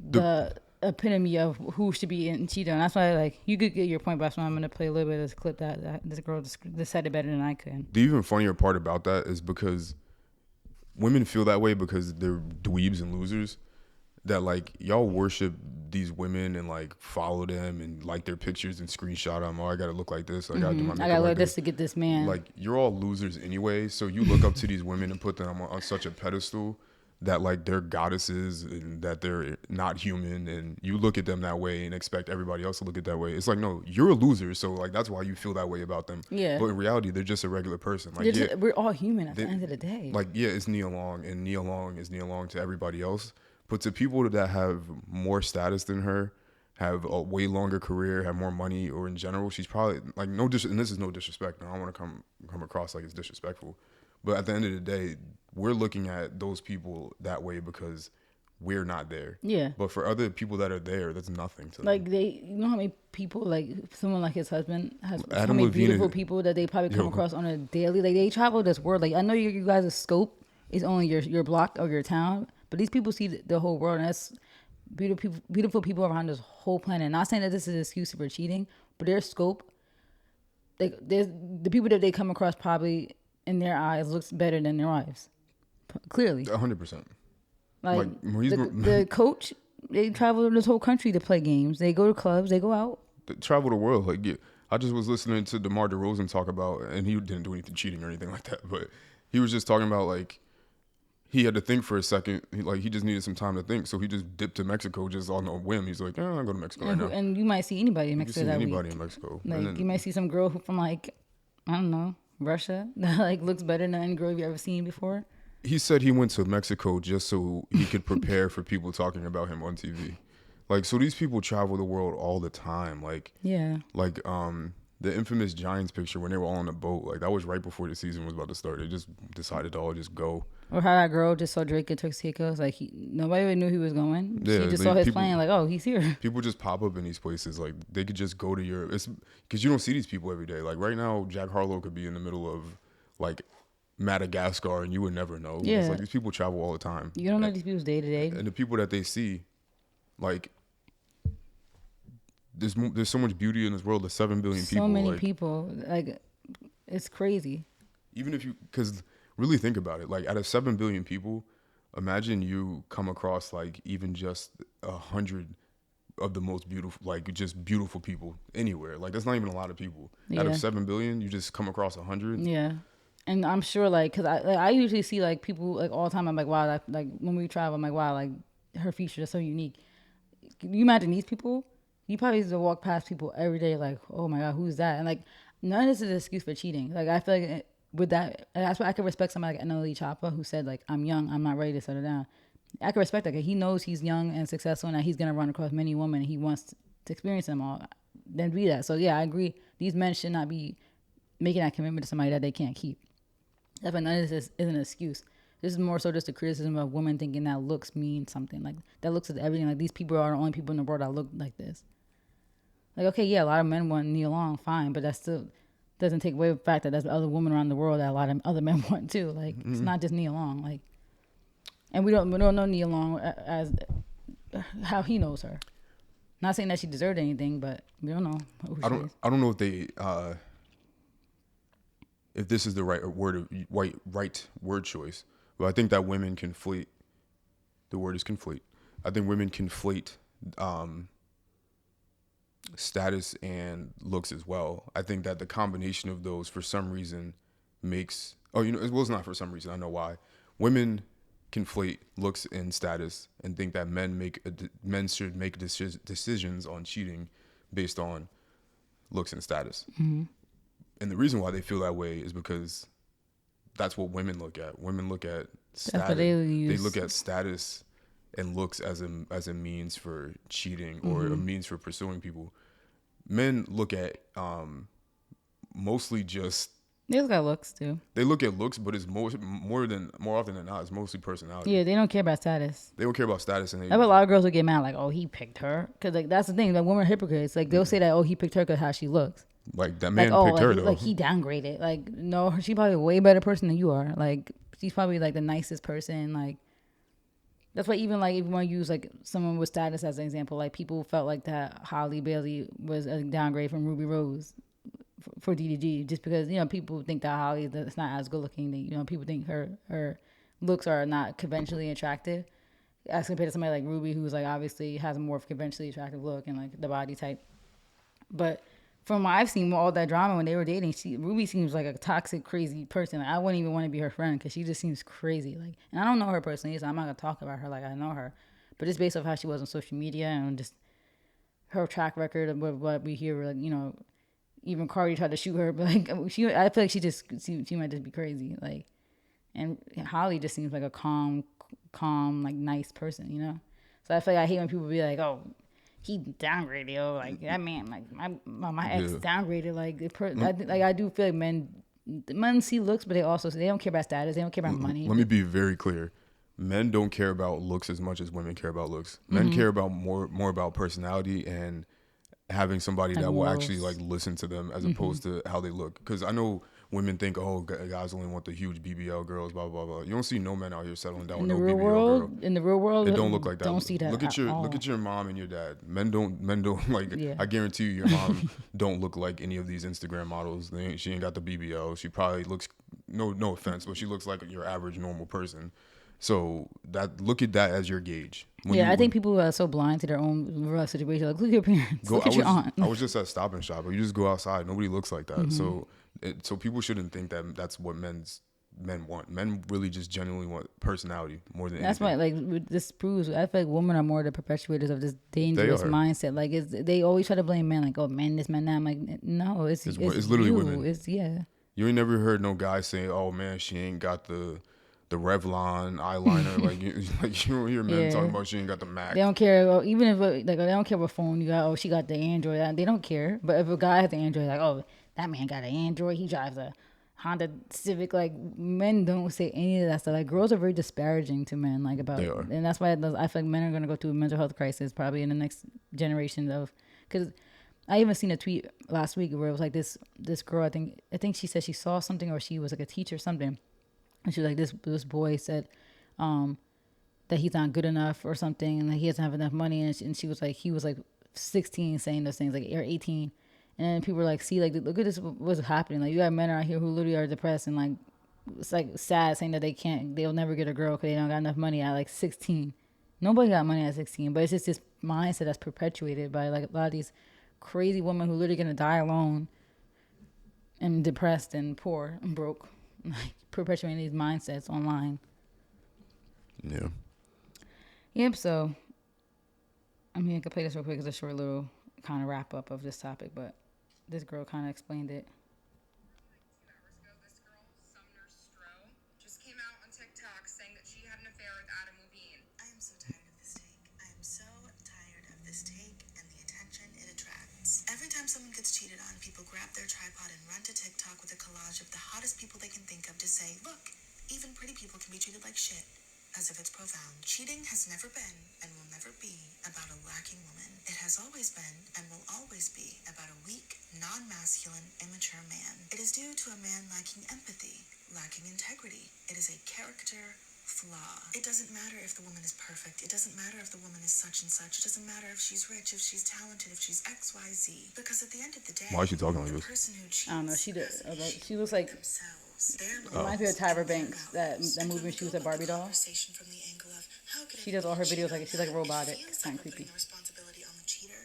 the epitome of who should be in cheating. That's why, like, you could get your point, but that's why I'm going to play a little bit of this clip that this girl just said it better than I could. The even funnier part about that is because women feel that way because they're dweebs and losers, that, like, y'all worship these women and, like, follow them and like their pictures and screenshot them. Oh, I gotta look like this. I gotta do my makeup. I gotta like look this to get this man. Like, you're all losers anyway. So you look up to these women and put them on such a pedestal that, like, they're goddesses and that they're not human, and you look at them that way and expect everybody else to look at that way. It's like, no, you're a loser, so, like, that's why you feel that way about them. Yeah. But in reality, they're just a regular person. Like, we're all human at the end of the day. Like, yeah, it's Nia Long, and Nia Long is Nia Long to everybody else. But to people that have more status than her, have a way longer career, have more money, or in general, she's probably, like, and this is no disrespect. I don't want to come across like it's disrespectful. But at the end of the day, we're looking at those people that way because we're not there. Yeah. But for other people that are there, that's nothing to like them. you know how many people, like someone like his husband has Adam so many Levine beautiful people that they probably come across on a daily. Like, they travel this world. Like, I know you guys' scope is only your block or your town, but these people see the whole world, and that's beautiful people around this whole planet. Not saying that this is an excuse for cheating, but their scope, like, there's the people that they come across probably in their eyes looks better than their wives. Clearly. 100%. Like the coach, they travel this whole country to play games. They go to clubs. They go out. They travel the world. Like, yeah, I just was listening to DeMar DeRozan talk about, and he didn't do anything cheating or anything like that, but he was just talking about, like, he had to think for a second. He just needed some time to think, so he just dipped to Mexico just on a whim. He's like, I'll go to Mexico right now. And you might see anybody in Mexico that week. Anybody in Mexico. Like, then you might see some girl who from, like, I don't know, Russia, that, like, looks better than any girl you've ever seen before. He said he went to Mexico just so he could prepare for people talking about him on TV. Like, so these people travel the world all the time. Like, yeah. Like, the infamous Giants picture when they were all on the boat, like that was right before the season was about to start. They just decided to all just go. Or how that girl just saw Drake at Turks Caicos. Like nobody even knew he was going. Yeah, She just saw his people, plane. Like, oh, he's here. people just pop up in these places. Like they could just go to Europe. It's because you don't see these people every day. Like right now, Jack Harlow could be in the middle of like Madagascar and you would never know. Yeah. It's like these people travel all the time. You don't know these people's day to day. And the people that they see, like there's so much beauty in this world. There's 7 billion people. So many like, people. Like, it's crazy. even if you, because really think about it, like out of 7 billion people, imagine you come across like even just 100 of the most beautiful, like just beautiful people anywhere. Like that's not even a lot of people. Out Yeah. of 7 billion, you just come across 100. Yeah. And I'm sure, like, because I usually see, like, people, like, all the time. I'm like, wow, like, when we travel, I'm like, wow, like, her features are so unique. Can you imagine these people? You probably used to walk past people every day, like, oh my God, who's that? And, like, none of this is an excuse for cheating. Like, I feel like with that, and that's why I could respect somebody like NLE Choppa who said, like, I'm young, I'm not ready to settle down. I can respect that. He knows he's young and successful and that he's going to run across many women and he wants to experience them all. Then be that. So, yeah, I agree. These men should not be making that commitment to somebody that they can't keep. That's why none of this isn't an excuse. This is more so just a criticism of women thinking that looks mean something. Like, that looks is everything. Like, these people are the only people in the world that look like this. Like, okay, yeah, a lot of men want Nia Long, fine, but that still doesn't take away from the fact that there's other women around the world that a lot of other men want too. Like, it's not just Nia Long. Like, and we don't know Nia Long as how he knows her. Not saying that she deserved anything, but we don't know who she is. I don't know if they if this is the right word choice, but I think that women conflate. The word is conflate. I think women conflate status and looks as well. I think that the combination of those, for some reason, makes it's not for some reason. I know why. Women conflate looks and status and think that men should make decisions on cheating based on looks and status. Mm-hmm. And the reason why they feel that way is because that's what women look at. Women look at status. They look at status and looks as a means for cheating or a means for pursuing people. Men look at mostly just. They look at looks too. They look at looks, but it's more often than not, it's mostly personality. Yeah, they don't care about status. They don't care about status, and I bet a lot of girls would get mad, like, "Oh, he picked her," because like that's the thing. Like, women are hypocrites. Like they'll say that, "Oh, he picked her because how she looks." Like that man like, picked her though. Like he downgraded. Like no, she's probably a way better person than you are. Like she's probably like the nicest person. Like that's why even like if you want to use like someone with status as an example, like people felt like that Holly Bailey was a downgrade from Ruby Rose for DDG, just because people think that Holly is not as good looking. People think her looks are not conventionally attractive as compared to somebody like Ruby, who's like obviously has a more conventionally attractive look and like the body type. But from what I've seen, all that drama when they were dating, Ruby seems like a toxic, crazy person. Like, I wouldn't even want to be her friend because she just seems crazy. Like, and I don't know her personally, so I'm not gonna talk about her like I know her. But just based off how she was on social media and just her track record of what we hear, like even Cardi tried to shoot her, but like I feel like she might just be crazy. Like, and Holly just seems like a calm, like nice person, So I feel like I hate when people be like, oh, he downgraded, like that man, like my ex downgraded, like I do feel like men see looks, but they don't care about status, they don't care about money. Let me be very clear. Men don't care about looks as much as women care about looks. Men care about more about personality and having somebody that will actually like listen to them as opposed to how they look. Because I know women think, oh, guys only want the huge BBL girls, blah blah blah. You don't see no men out here settling down with no BBL girl. In the real world, it don't look like that. Don't see that. Look at your mom and your dad. Men don't like. Yeah. I guarantee you, your mom don't look like any of these Instagram models. She ain't got the BBL. She probably looks no offense, but she looks like your average normal person. So look at that as your gauge. I think people are so blind to their own real situation. Like, look at your parents. Look at your aunt. I was just at Stop and Shop. You just go outside. Nobody looks like that. So people shouldn't think that that's what men want. Men really just genuinely want personality more than anything. That's why, this proves. I feel like women are more the perpetuators of this dangerous mindset. Like, they always try to blame men. Like, oh, men this, men that. I'm like, no, it's literally women. You ain't never heard no guy saying, oh man, she ain't got the the Revlon eyeliner. Like you don't hear men Yeah. talking about she ain't got the Mac. They don't care. Even if they don't care what phone you got. Oh, she got the Android. They don't care. But if a guy has the Android, like, oh, that man got an Android. He drives a Honda Civic. Like, men don't say any of that stuff. Like, girls are very disparaging to men. Like, about, They are. and that's why I feel like men are gonna go through a mental health crisis probably in the next generation of, because I even seen a tweet last week where it was like this girl. I think she said she saw something, or she was like a teacher or something, and she was like, this boy said that he's not good enough or something, and that he doesn't have enough money, and she was like, he was like 16 saying those things, like, or 18, and then people were like, see, like, look at this, what's happening, like, you got men out here who literally are depressed and like, it's like sad saying that they'll never get a girl because they don't got enough money at like 16. Nobody got money at 16, but it's just this mindset that's perpetuated by like a lot of these crazy women who literally gonna die alone and depressed and poor and broke, like perpetuating these mindsets online. Yeah. Yep. So, I mean, I could play this real quick as a short little kind of wrap up of this topic, but this girl kind of explained it. 2 hours ago, this girl, Sumner Stroh, just came out on TikTok saying that she had an affair with Adam Levine. I am so tired of this take. I am so tired of this take and the attention it attracts. Every time someone gets cheated on, people grab their tripod and run to TikTok with a collage of the hottest people they can think of to say, look, even pretty people can be treated like shit. As if it's profound. Cheating has never been and will never be about a lacking woman. It has always been and will always be about a weak, non-masculine, immature man. It is due to a man lacking empathy, lacking integrity. It is a character flaw. It doesn't matter if the woman is perfect. It doesn't matter if the woman is such and such. It doesn't matter if she's rich, if she's talented, if she's XYZ. Because at the end of the day, Why is she talking like the this? person who cheats I don't know. She looks like themselves. reminds me of Tyra Banks, that movie when she was a Barbie doll. She does all her videos like she's like robotic, kind of creepy.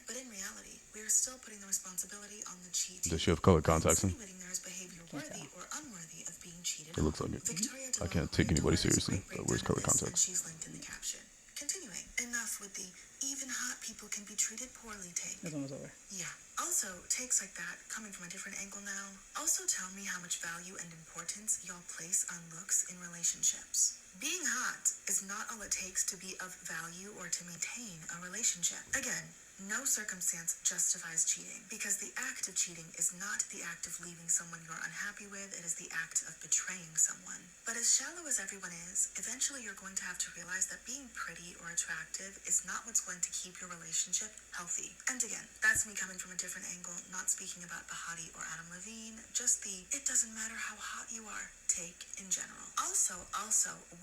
But in reality, we are still putting the responsibility on the cheatee. Does she have color contacts in? Insinuating there is behavior worthy or unworthy of being cheated It looks on. like it. Victoria I can't DeLong, take anybody daughter, is a seriously great that wears color breakdown of contacts. this, and she's linked in the caption. Continuing, enough with the even hot people can be treated poorly take. This one was over. Yeah. Also, takes like that, coming from a different angle now. Also tell me how much value and importance y'all place on looks in relationships. Being hot is not all it takes to be of value or to maintain a relationship. Again, no circumstance justifies cheating, because the act of cheating is not the act of leaving someone you're unhappy with, it is the act of betraying someone. But as shallow as everyone is, eventually you're going to have to realize that being pretty or attractive is not what's going to keep your relationship healthy. And again, that's me coming from a different angle, not speaking about the hottie or Adam Levine, just the it doesn't matter how hot you are take in general. Also,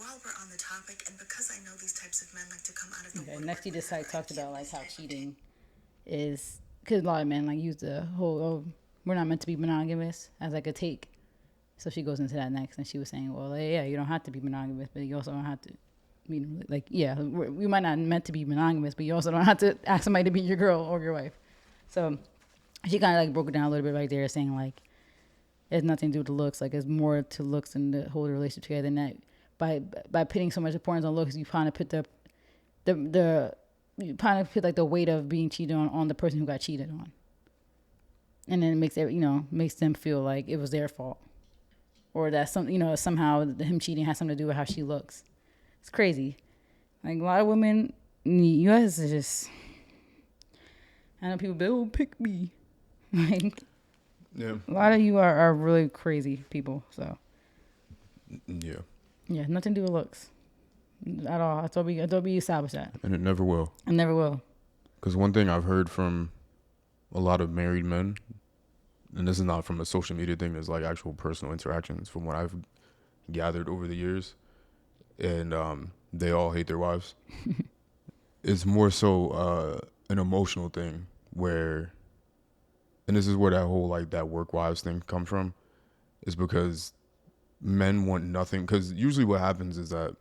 while we're on the topic, and because I know these types of men like to come out of the Okay, woodwork next he just whenever like talked I about like get how with cheating is, because a lot of men like use the whole, oh, we're not meant to be monogamous as like a take. So she goes into that next, and she was saying, well, yeah, you don't have to be monogamous, but you also don't have to be like, yeah, we might not meant to be monogamous, but you also don't have to ask somebody to be your girl or your wife. So she kind of like broke it down a little bit right there, saying like it's nothing to do with the looks, like it's more to looks than to hold a relationship together. Than that, by putting so much importance on looks, you kind of put you kind of put like the weight of being cheated on the person who got cheated on, and then it makes makes them feel like it was their fault, or that somehow him cheating has something to do with how she looks. It's crazy. Like a lot of women in the U.S. is just, I know people be, oh, pick me. Like Yeah. a lot of you are really crazy people. So Yeah. yeah, nothing to do with looks at all. I thought we established that. And it never will. I never will. Because one thing I've heard from a lot of married men, and this is not from a social media thing, there's like actual personal interactions from what I've gathered over the years, and they all hate their wives. It's more so an emotional thing where, and this is where that whole like that work wives thing comes from, is because men want nothing. Because usually what happens is that,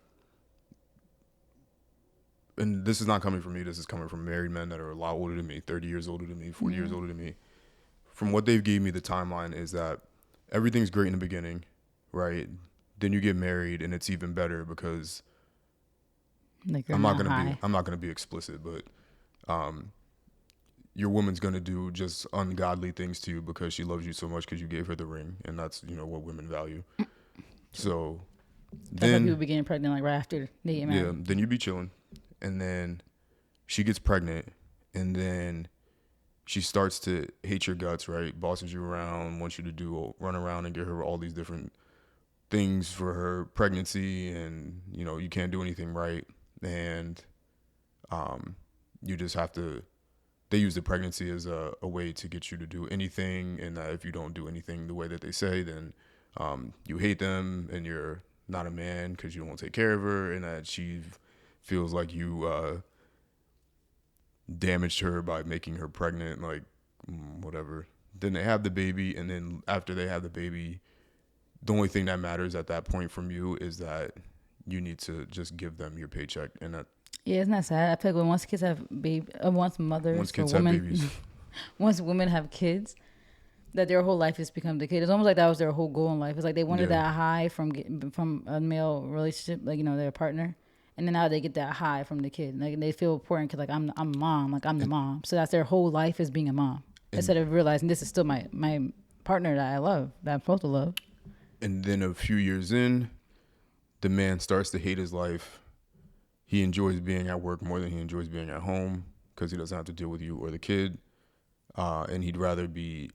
and this is not coming from me, this is coming from married men that are a lot older than me, 30 years older than me, 40 years older than me. From what they've gave me the timeline is that everything's great in the beginning, right? Then you get married and it's even better because Like I'm not gonna be explicit, but your woman's gonna do just ungodly things to you because she loves you so much because you gave her the ring, and that's what women value. So That's why Then people be getting pregnant like right after they get married. yeah, then you be chilling, and then she gets pregnant, and then she starts to hate your guts, right? Bosses you around, wants you to do run around and get her all these different things for her pregnancy, and you can't do anything right, and you just have to. They use the pregnancy as a way to get you to do anything, and that if you don't do anything the way that they say, then you hate them and you're not a man because you won't take care of her, and that she feels like you damaged her by making her pregnant, like whatever. Then they have the baby, and then after they have the baby, the only thing that matters at that point from you is that you need to just give them your paycheck, and that Yeah, isn't that sad? I feel like once kids have once mothers once or kids have women, babies, once women have kids, that their whole life has become the kid. It's almost like that was their whole goal in life. It's like they wanted Yeah. that high from a male relationship, like their partner, and then now they get that high from the kid. Like they feel important because like I'm a mom, like I'm the mom. So that's their whole life is being a mom instead of realizing this is still my partner that I love, that I'm supposed to love. and then a few years in, the man starts to hate his life. He enjoys being at work more than he enjoys being at home because he doesn't have to deal with you or the kid, and he'd rather be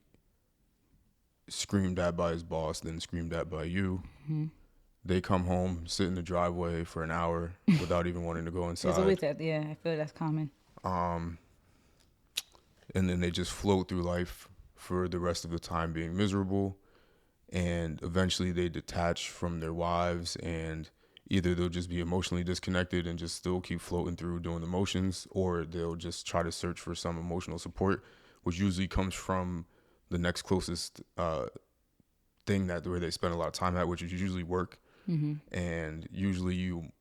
screamed at by his boss than screamed at by you. Mm-hmm. They come home, sit in the driveway for an hour without even wanting to go inside. It's always that. Yeah, I feel like that's common. And then they just float through life for the rest of the time being miserable, and eventually they detach from their wives, and either they'll just be emotionally disconnected and just still keep floating through doing the motions, or they'll just try to search for some emotional support, which usually comes from the next closest thing that where they spend a lot of time at, which is usually work. And usually you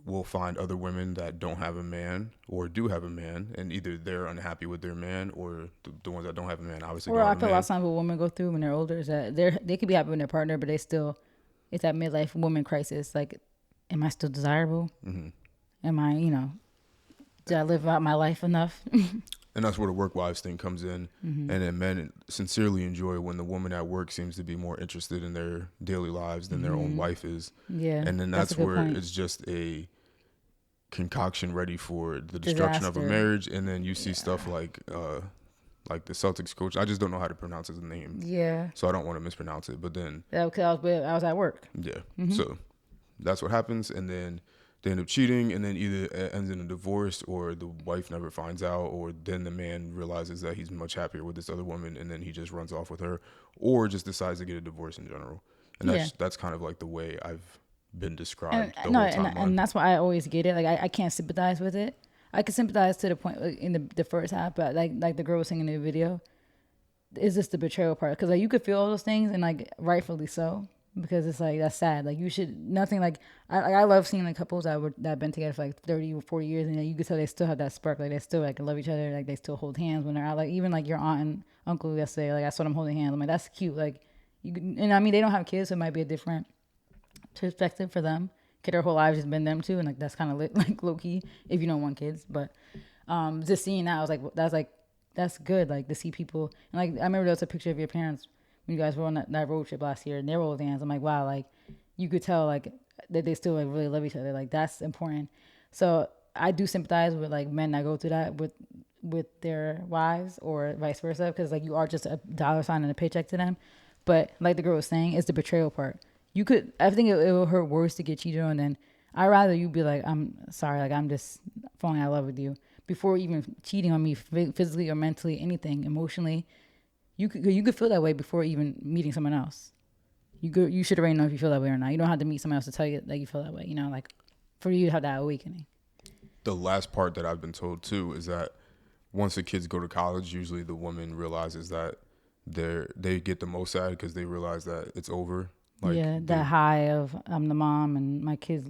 will find other women that don't have a man or do have a man, and either they're unhappy with their man, or the ones that don't have a man obviously Or don't I have a feel a man. lot of times what women go through when they're older is that they could be happy with their partner, but they still, it's that midlife woman crisis. Like, am I still desirable? Am I, did I live out my life enough? And that's where the work wives thing comes in. And then men sincerely enjoy when the woman at work seems to be more interested in their daily lives than their own wife is. Yeah, And then that's that's a good where point. it's just a concoction ready for the destruction of a Disaster. marriage. And then you see stuff like the Celtics coach. I just don't know how to pronounce his name, Yeah, so I don't want to mispronounce it. But then because I was at work. yeah. So that's what happens. And then they end up cheating, and then either it ends in a divorce, or the wife never finds out, or then the man realizes that he's much happier with this other woman, and then he just runs off with her, or just decides to get a divorce in general. And that's kind of like the way I've been described the whole time. And that's why I always get it. Like I can't sympathize with it. I can sympathize to the point like, in the first half, but like the girl was saying in the video, is this the betrayal part? Because like you could feel all those things, and like rightfully so, because it's like that's sad. Like you should nothing like I love seeing like couples that have been together for like 30 or 40 years, and you can tell they still have that spark. Like they still like love each other. Like they still hold hands when they're out. Like even like your aunt and uncle yesterday, like I saw them holding hands. I'm like that's cute. Like and I mean they don't have kids, so it might be a different perspective for them. Kid, their whole lives has been them too, and like that's kind of like low key if you don't want kids. But just seeing that, I was like that's good. Like to see people, and like I remember there was a picture of your parents when you guys were on that road trip last year, and they were holding hands. I'm like, wow, like you could tell like that they still like really love each other. Like that's important. So I do sympathize with like men that go through that with their wives or vice versa, because like you are just a dollar sign and a paycheck to them. But like the girl was saying, it's the betrayal part. I think it will hurt worse to get cheated on than I'd rather you be like, I'm sorry, like I'm just falling out of love with you before even cheating on me physically or mentally, anything, emotionally. You could feel that way before even meeting someone else. You should already know if you feel that way or not. You don't have to meet someone else to tell you that you feel that way. Like for you to have that awakening. The last part that I've been told too is that once the kids go to college, usually the woman realizes that they get the most out because they realize that it's over. Like yeah, that high of I'm the mom and my kids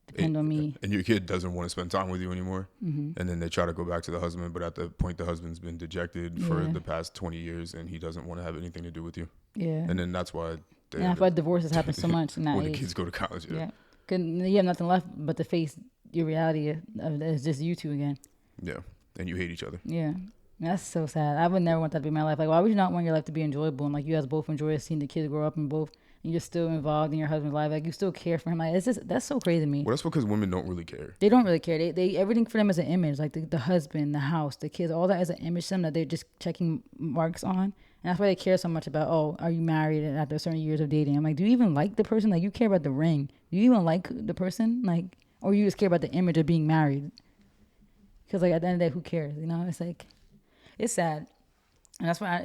depend on me. And your kid doesn't want to spend time with you anymore. And then they try to go back to the husband, but at that point the husband's been dejected for the past 20 years and he doesn't want to have anything to do with you. Yeah. And then that's why And I feel like divorces happen so much in that when age. the kids go to college. Yeah. Cause you have nothing left but to face your reality of it's just you two again. Yeah. And you hate each other. Yeah. That's so sad. I would never want that to be my life. Like, why would you not want your life to be enjoyable? And like, you guys both enjoy seeing the kids grow up and both and you're still involved in your husband's life. Like, you still care for him. Like, it's just, that's so crazy to me. Well, that's because women don't really care. They don't really care. They everything for them is an image. Like the husband, the house, the kids, all that is an image to them that they're just checking marks on. And that's why they care so much about, oh, are you married after certain years of dating? I'm like, do you even like the person? Like, you care about the ring. Do you even like the person? Like, or you just care about the image of being married? Because, like, at the end of the day, who cares? You know, it's like, it's sad. And that's why,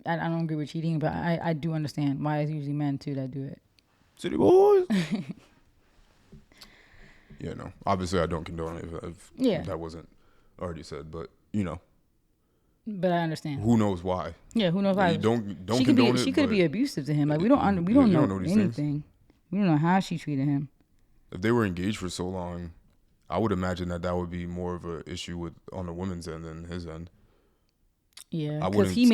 I don't agree with cheating, but I do understand why it's usually men, too, that do it. City boys. Yeah, no. Obviously, I don't condone it if that wasn't already said, but, But I understand. who knows why? Yeah, who knows why? You don't She condone it. She could but be abusive to him. Like, we don't you know don't know these anything. things. We don't know how she treated him. If they were engaged for so long, I would imagine that would be more of an issue on the woman's end than his end. Yeah, I because if he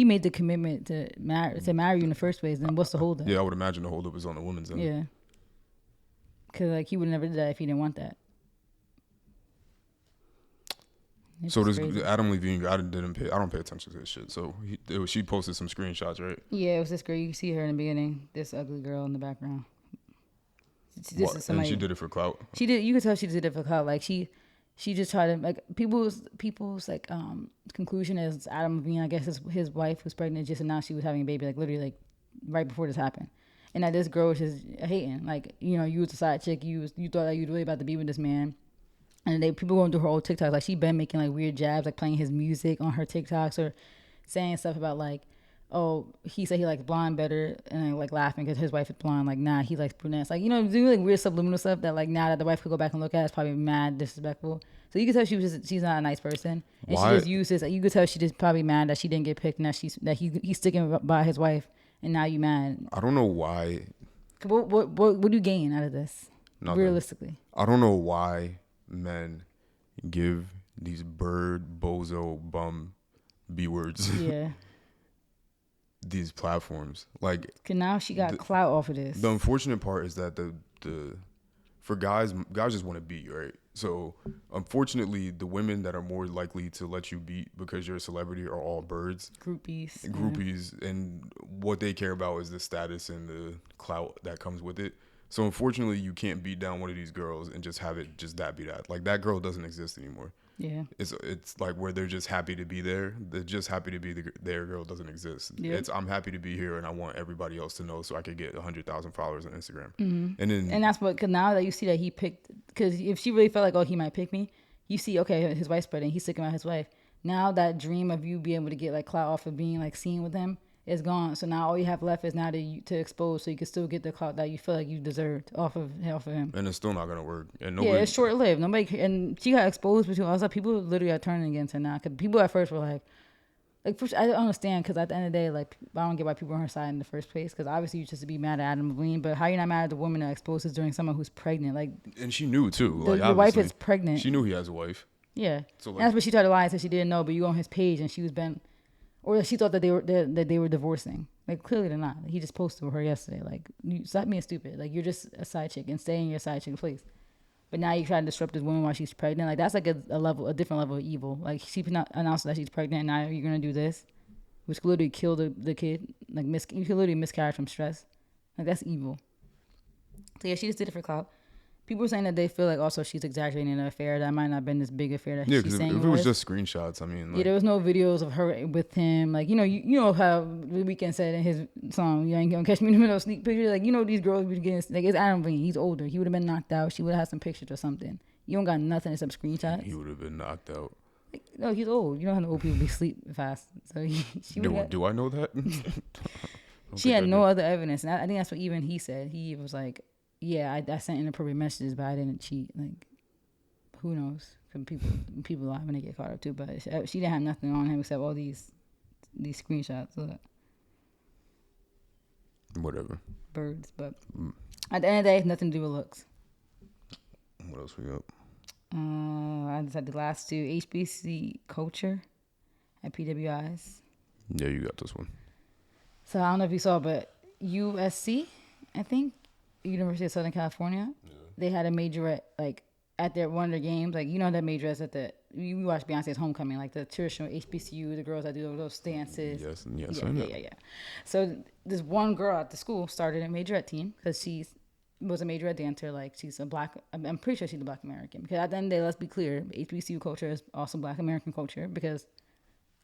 made the commitment to marry you in the first place, then what's the holdup? Yeah, I would imagine the holdup is on the woman's end. Yeah, because like he would never did that if he didn't want that. It's So this crazy. Adam Levine, I don't pay attention to this shit. So she posted some screenshots, right? Yeah, it was this girl. You can see her in the beginning. This ugly girl in the background. This is somebody. And she did it for clout. She did. You could tell she did it for clout. Like she just tried to like people's like conclusion is Adam Levine. I guess his wife was pregnant, just announced she was having a baby. Like literally like right before this happened, and that this girl was just hating. Like you was a side chick. You thought that you were really about to be with this man. And people going through her old TikToks. Like, she been making, like, weird jabs, like, playing his music on her TikToks or saying stuff about, like, oh, he said he likes blonde better. And, like, laughing because his wife is blonde. Like, nah, he likes brunettes. Like, doing, like, weird subliminal stuff that, like, now that the wife could go back and look at, it's probably mad disrespectful. So you can tell she's not a nice person. And Why? she just used this. You could tell she just probably mad that she didn't get picked and that he's sticking by his wife. And now you mad. I don't know why. What do you gain out of this? Nothing. Realistically. I don't know why men give these bird, bozo, bum B words Yeah. these platforms. Like, Cause now she got clout off of this. the unfortunate part is that for guys just want to beat, right? So unfortunately, the women that are more likely to let you beat because you're a celebrity are all birds, Groupies. and what they care about is the status and the clout that comes with it. So unfortunately, you can't beat down one of these girls and just have it just that be that. Like, that girl doesn't exist anymore. Yeah. It's like where they're just happy to be there. They're just happy to be their girl doesn't exist. Yeah. It's I'm happy to be here and I want everybody else to know so I could get 100,000 followers on Instagram. Mm-hmm. And that's what, cause now that you see that he picked, cause if she really felt like, oh, he might pick me, you see, okay, his wife's pregnant, he's sticking around his wife. Now that dream of you being able to get like clout off of being like seen with him is gone. So now all you have left is now to expose so you can still get the clout that you feel like you deserved off of him. And it's still not gonna work. And Yeah, it's short lived. And she got exposed between us. People literally are turning against her now. Cause people at first were like first, I don't understand. Cause at the end of the day, like I don't get why people are on her side in the first place. Cause obviously you just to be mad at Adam Levine, but how you not mad at the woman that exposes during someone who's pregnant? Like, and she knew too. Like, your wife obviously, is pregnant. She knew he has a wife. Yeah, So, like, and that's what she tried to lie and said she didn't know. But you go on his page and she was been, or she thought that they were divorcing. Like clearly they're not. He just posted with her yesterday. Like, you stop being stupid. Like, you're just a side chick and stay in your side chick place. But now you try to disrupt this woman while she's pregnant. Like, that's like a different level of evil. Like, she announced that she's pregnant and now you're gonna do this, which could literally kill the kid. Like, you could literally miscarriage from stress. Like, that's evil. So yeah, she just did it for clout. People were saying that they feel like also she's exaggerating the affair. That might not have been this big affair that she's saying. If it was just screenshots, I mean, like, yeah, there was no videos of her with him. Like, you know how The Weeknd said in his song, "You ain't gonna catch me in the middle of sneak pictures." Like, these girls be getting like, it's Adam Levine. He's older. He would have been knocked out. She would have had some pictures or something. You don't got nothing except screenshots. he would have been knocked out. Like, no, he's old. You know how the old people be sleep fast. So she would. Do I know that? She had no other evidence, and I think that's what even he said. He was like, "Yeah, I sent inappropriate messages, but I didn't cheat." Like, who knows? Because people lie when they get caught up too. But she didn't have nothing on him except all these screenshots. Look. Whatever. Birds, but at the end of the day, it's nothing to do with looks. What else we got? I just had the last two. HBC Culture at PWIs. Yeah, you got this one. So I don't know if you saw, but USC, I think, University of Southern California, they had a majorette like at one of their games. Like, that majorettes at the you watch Beyonce's Homecoming, like the traditional HBCU, the girls that do those dances. Yes, Yeah, I know. yeah. So this one girl at the school started a majorette team because she was a majorette dancer. Like she's a black, I'm pretty sure she's a black American. Because at the end of the day, let's be clear, HBCU culture is also black American culture because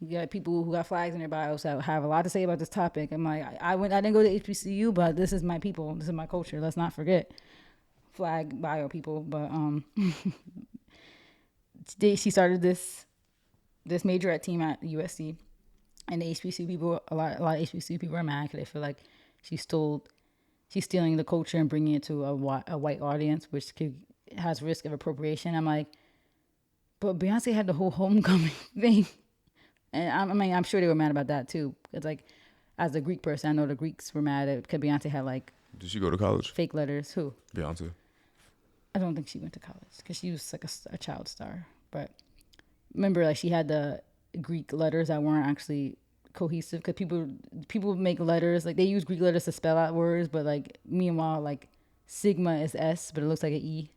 you got people who got flags in their bios that have a lot to say about this topic. I'm like, I didn't go to HBCU, but this is my people. This is my culture. Let's not forget flag bio people. But she started this majorette team at USC, and the HBCU people, a lot of HBCU people are mad because they feel like she's stealing the culture and bringing it to a white audience, which has risk of appropriation. I'm like, but Beyonce had the whole homecoming thing. And I'm sure they were mad about that too. It's like, as a Greek person, I know the Greeks were mad at because Beyonce had like Did she go to college? fake letters. Who? Beyonce. I don't think she went to college because she was like a child star. But remember, like she had the Greek letters that weren't actually cohesive because people make letters like they use Greek letters to spell out words, but like meanwhile, like sigma is S, but it looks like an E.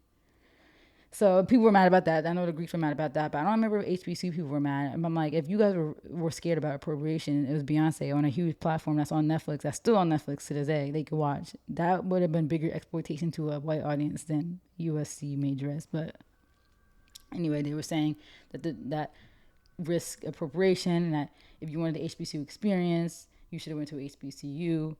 So people were mad about that. I know the Greeks were mad about that, but I don't remember if HBCU people were mad. I'm like, if you guys were scared about appropriation, it was Beyonce on a huge platform that's on Netflix, that's still on Netflix to this day, they could watch. That would have been bigger exploitation to a white audience than USC majoress. But anyway, they were saying that that risk appropriation and that if you wanted the HBCU experience, you should have went to HBCU.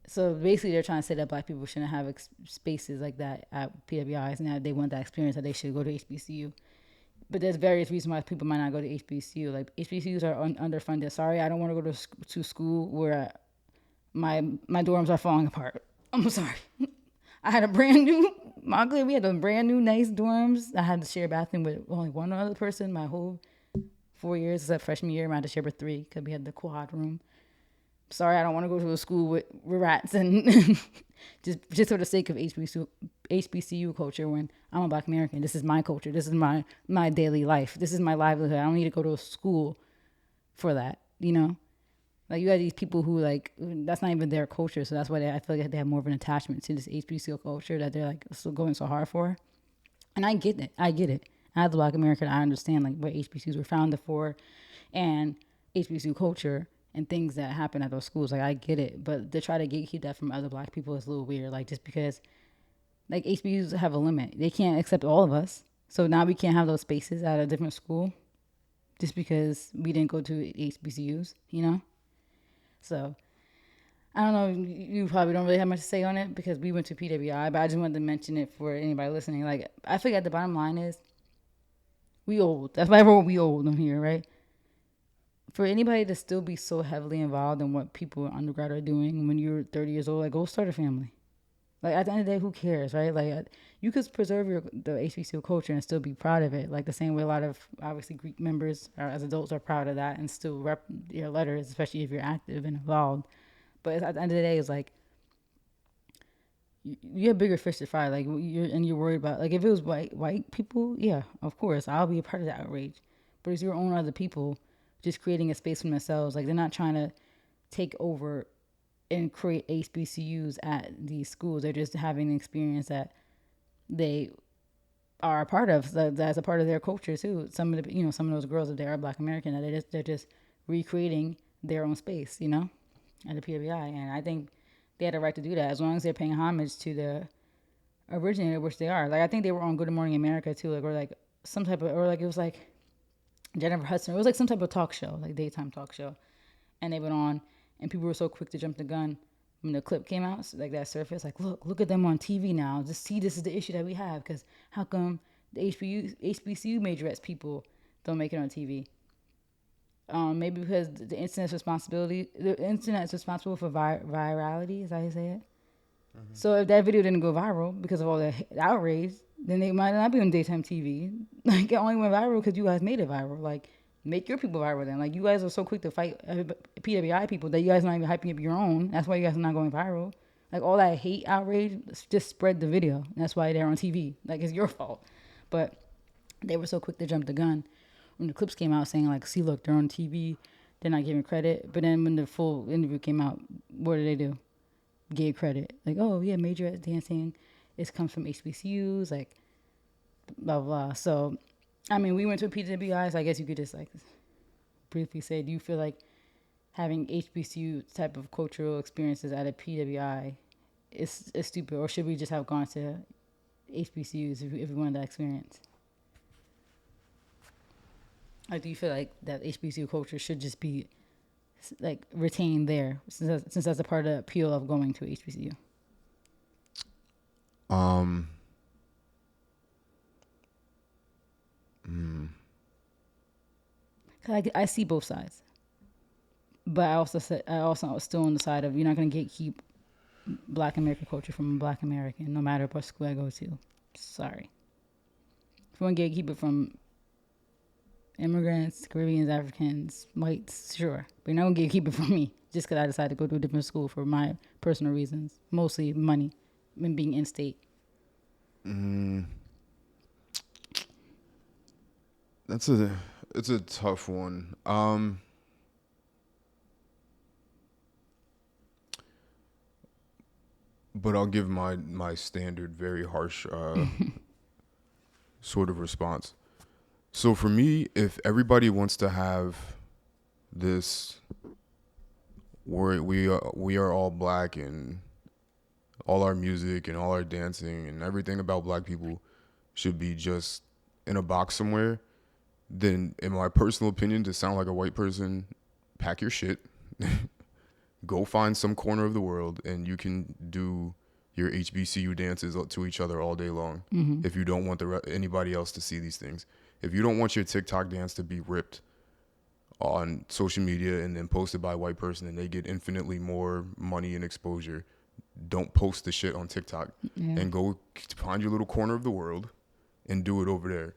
So basically, they're trying to say that black people shouldn't have spaces like that at PWIs, and that they want that experience, that they should go to HBCU. But there's various reasons why people might not go to HBCU. Like HBCUs are underfunded. Sorry, I don't want to go to school where my dorms are falling apart. I'm sorry. I had we had a brand new nice dorms. I had to share a bathroom with only one other person my whole 4 years, except freshman year. I had to share with 3 because we had the quad room. Sorry, I don't want to go to a school with rats and just for the sake of HBCU culture when I'm a black American. This is my culture. This is my daily life. This is my livelihood. I don't need to go to a school for that, you know? Like, you got these people who, like, that's not even their culture, so that's why I feel like they have more of an attachment to this HBCU culture that they're, like, still going so hard for. And I get it. As a black American, I understand, like, what HBCUs were founded for and HBCU culture and things that happen at those schools. Like, I get it. But to try to gatekeep that from other black people is a little weird. Like, just because, like, HBCUs have a limit. They can't accept all of us. So now we can't have those spaces at a different school just because we didn't go to HBCUs, you know? So, I don't know. You probably don't really have much to say on it because we went to PWI, but I just wanted to mention it for anybody listening. Like, I figure the bottom line is we old. That's why we old on here, right? For anybody to still be so heavily involved in what people in undergrad are doing when you're 30 years old, like, go start a family. Like, at the end of the day, who cares, right? Like, you could preserve the HBCU culture and still be proud of it. Like, the same way a lot of, obviously, Greek members as adults are proud of that and still rep your letters, especially if you're active and involved. But at the end of the day, it's like, you have bigger fish to fry. Like, you're worried about, like, if it was white people, yeah, of course, I'll be a part of that outrage. But it's your own other people just creating a space for themselves. Like, they're not trying to take over and create HBCUs at these schools. They're just having an experience that they are a part of. That's a part of their culture too. Some of those girls, if they are Black American, they're just recreating their own space, you know, at the PWI. And I think they had a right to do that as long as they're paying homage to the originator, which they are. Like, I think they were on Good Morning America too, like, or like some type of, or like it was like Jennifer Hudson. It was like some type of talk show, like daytime talk show. And they went on, and people were so quick to jump the gun when the clip came out, so like that surface, like, look at them on TV now. Just see, this is the issue that we have, because how come the HBCU majorettes people don't make it on TV? Maybe because the internet is responsible for virality. Is that how you say it? Mm-hmm. So if that video didn't go viral because of all the outrage, then they might not be on daytime TV. Like, it only went viral because you guys made it viral. Like, make your people viral then. Like, you guys are so quick to fight PWI people that you guys are not even hyping up your own. That's why you guys are not going viral. Like, all that hate, outrage, just spread the video. That's why they're on TV. Like, it's your fault. But they were so quick to jump the gun when the clips came out saying, like, see, look, they're on TV. They're not giving credit. But then when the full interview came out, what did they do? Gave credit. Like, oh, yeah, majorette dancing. It comes from HBCUs, like, blah, blah. So I mean, we went to a PWI, so I guess you could just like briefly say, do you feel like having HBCU type of cultural experiences at a PWI is stupid, or should we just have gone to HBCUs if we wanted that experience? Like, do you feel like that HBCU culture should just be like retained there, since that's a part of the appeal of going to HBCU? I see both sides, but I also was still on the side of, you're not gonna keep Black American culture from a Black American, no matter what school I go to. Sorry. If you want to keep it from immigrants, Caribbeans, Africans, whites, sure, but you're not gonna keep it from me just because I decided to go to a different school for my personal reasons, mostly money and being in state. It's a tough one. But I'll give my standard, very harsh sort of response. So for me, if everybody wants to have this, we are all black, and all our music and all our dancing and everything about black people should be just in a box somewhere, then in my personal opinion, to sound like a white person, pack your shit, go find some corner of the world, and you can do your HBCU dances to each other all day long. If you don't want anybody else to see these things, if you don't want your TikTok dance to be ripped on social media and then posted by a white person and they get infinitely more money and exposure, don't post the shit on TikTok, and go find your little corner of the world and do it over there.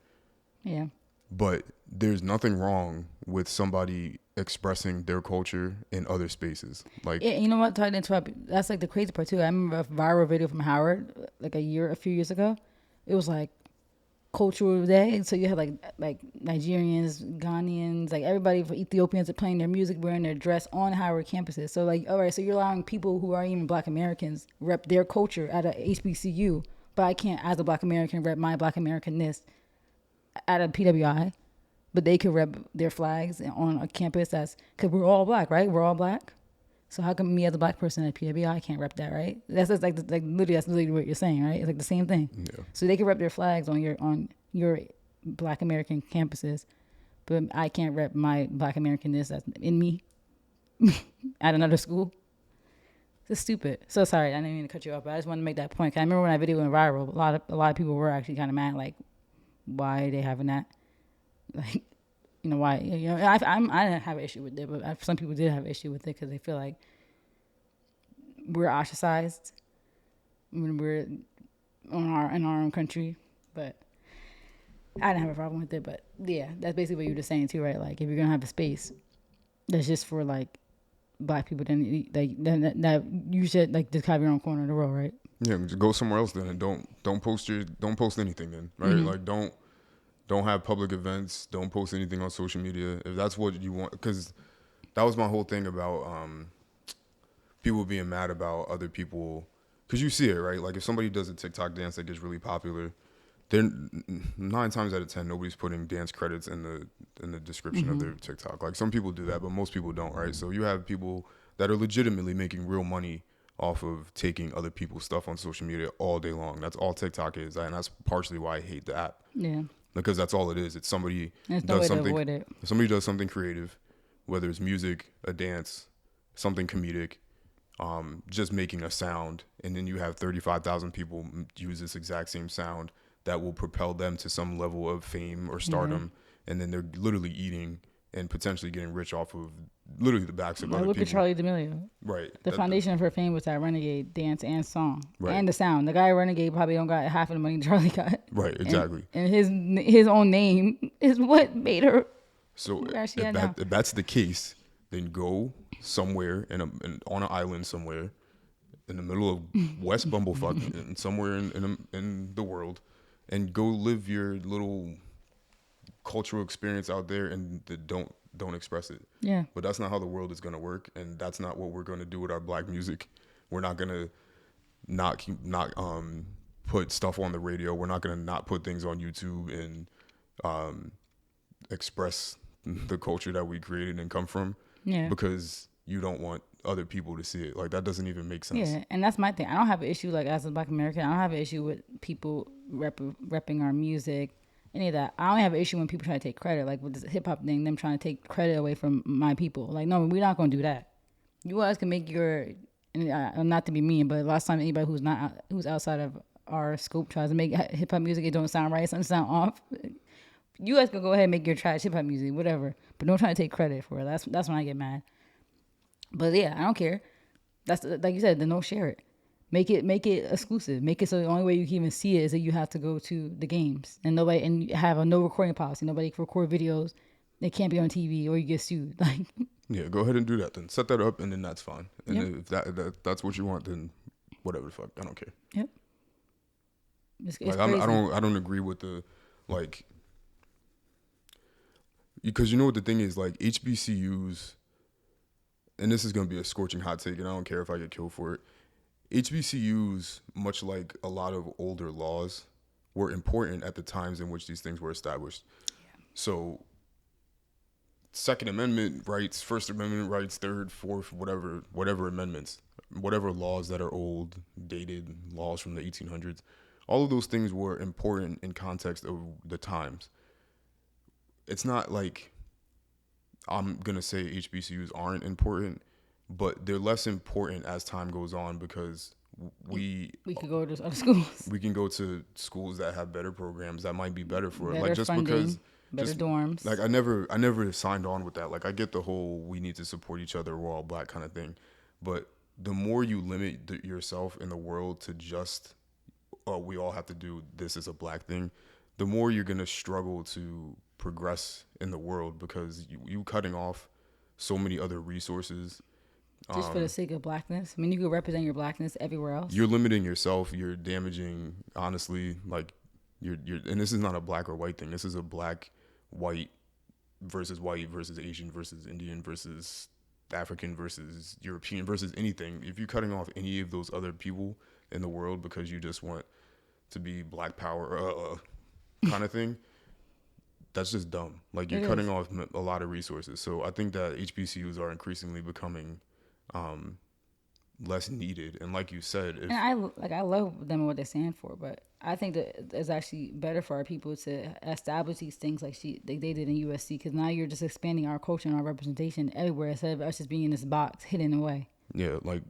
Yeah. But there's nothing wrong with somebody expressing their culture in other spaces. Like, Yeah, you know what? Sorry to interrupt. That's like the crazy part too. I remember a viral video from Howard, like a few years ago. It was like cultural day, so you had like Nigerians, Ghanaians, like everybody from Ethiopians are playing their music, wearing their dress on Howard campuses. So like, all right, so you're allowing people who aren't even Black Americans rep their culture at a HBCU, but I can't, as a Black American, rep my Black Americanness at a PWI, but they could rep their flags on a campus because we're all Black, right? We're all Black. So how come me as a Black person at PWI can't rep that, right? That's just like literally, that's literally what you're saying, right? It's like the same thing. yeah. So they can rep their flags on your Black American campuses, but I can't rep my Black Americanness that's in me at another school. It's stupid. So sorry, I didn't mean to cut you off, but I just wanted to make that point. 'Cause I remember when that video went viral, a lot of people were actually kind of mad, like, why are they having that? Like, you know, why? You know, I didn't have an issue with it, but some people did have an issue with it because they feel like we're ostracized when we're in our own country. But I didn't have a problem with it. But yeah, that's basically what you were just saying too, right? Like, if you're gonna have a space that's just for like Black people, then that you should like just have your own corner of the world, right? Yeah, just go somewhere else then, and don't post anything then, right? Like, don't have public events, don't post anything on social media if that's what you want, because that was my whole thing about people being mad about other people, because you see it, right? Like, if somebody does a TikTok dance that gets really popular, then 9 times out of 10 nobody's putting dance credits in the description of their TikTok. Like, some people do that, but most people don't, right? So you have people that are legitimately making real money off of taking other people's stuff on social media all day long. That's all TikTok is, and that's partially why I hate the app. Yeah. Because that's all it is. It's somebody There's no way to avoid it. Somebody does something creative, whether it's music, a dance, something comedic, just making a sound, and then you have 35,000 people use this exact same sound that will propel them to some level of fame or stardom, and then they're literally eating and potentially getting rich off of literally the backs of other Look people. at Charlie D'Amelio. Right. The foundation of her fame was that Renegade dance and song, Right. and the sound. The guy Renegade probably don't got half of the money Charlie got. Right. Exactly. And his own name is what made her. So Where if she at now? that's the case, then go somewhere on an island somewhere in the middle of West Bumblefuck and somewhere in the world, and go live your little cultural experience out there, and don't express it. Yeah. But that's not how the world is going to work, and that's not what we're going to do with our Black music. We're not going to not put stuff on the radio. We're not going to not put things on YouTube and express the culture that we created and come from Yeah. because you don't want other people to see it. Like, that doesn't even make sense. Yeah, and that's my thing. I don't have an issue, like, as a Black American, I don't have an issue with people repping our music, any of that. I only have an issue when people try to take credit, like with this hip hop thing, them trying to take credit away from my people. Like, no, we're not going to do that. You guys can make your, and not to be mean, but last time anybody who's outside of our scope tries to make hip hop music, it don't sound right, something sound off. You guys can go ahead and make your trash hip hop music, whatever, but don't try to take credit for it. That's when I get mad. But yeah, I don't care. That's like you said, then don't share it. Make it exclusive. Make it so the only way you can even see it is that you have to go to the games and you have a no recording policy. Nobody can record videos. They can't be on TV or you get sued. Like, Yeah, go ahead and do that then. Set that up and then that's fine. And Yep. if that's what you want, then whatever the fuck. I don't care. yep. It's Like, crazy. I don't agree with the, like, because you know what the thing is, like, HBCUs, and this is going to be a scorching hot take, and I don't care if I get killed for it. HBCUs, much like a lot of older laws, were important at the times in which these things were established. Yeah. So, Second Amendment rights, First Amendment rights, Third, Fourth, whatever amendments, whatever laws that are old, dated laws from the 1800s, all of those things were important in context of the times. It's not like I'm going to say HBCUs aren't important, but they're less important as time goes on because we could go to other schools. we can go to schools that have better programs that might be better for it. Better Like, just funding, because better dorms. like I never signed on with that. Like, I get the whole we need to support each other, we're all black kind of thing, but the more you limit yourself in the world to just we all have to do this as a black thing, the more you're gonna struggle to progress in the world because you cutting off so many other resources. Just for the sake of blackness. I mean, you could represent your blackness everywhere else. You're limiting yourself. You're damaging, honestly, like you're and this is not a black or white thing. This is a black, white versus Asian versus Indian versus African versus European versus anything. If you're cutting off any of those other people in the world because you just want to be black power kind of thing, that's just dumb. Like, you're cutting off a lot of resources. So I think that HBCUs are increasingly becoming less needed. And like you said, and I love them and what they stand for, but I think that it's actually better for our people to establish these things like they did in USC, because now you're just expanding our culture and our representation everywhere instead of us just being in this box hidden away. Yeah, like,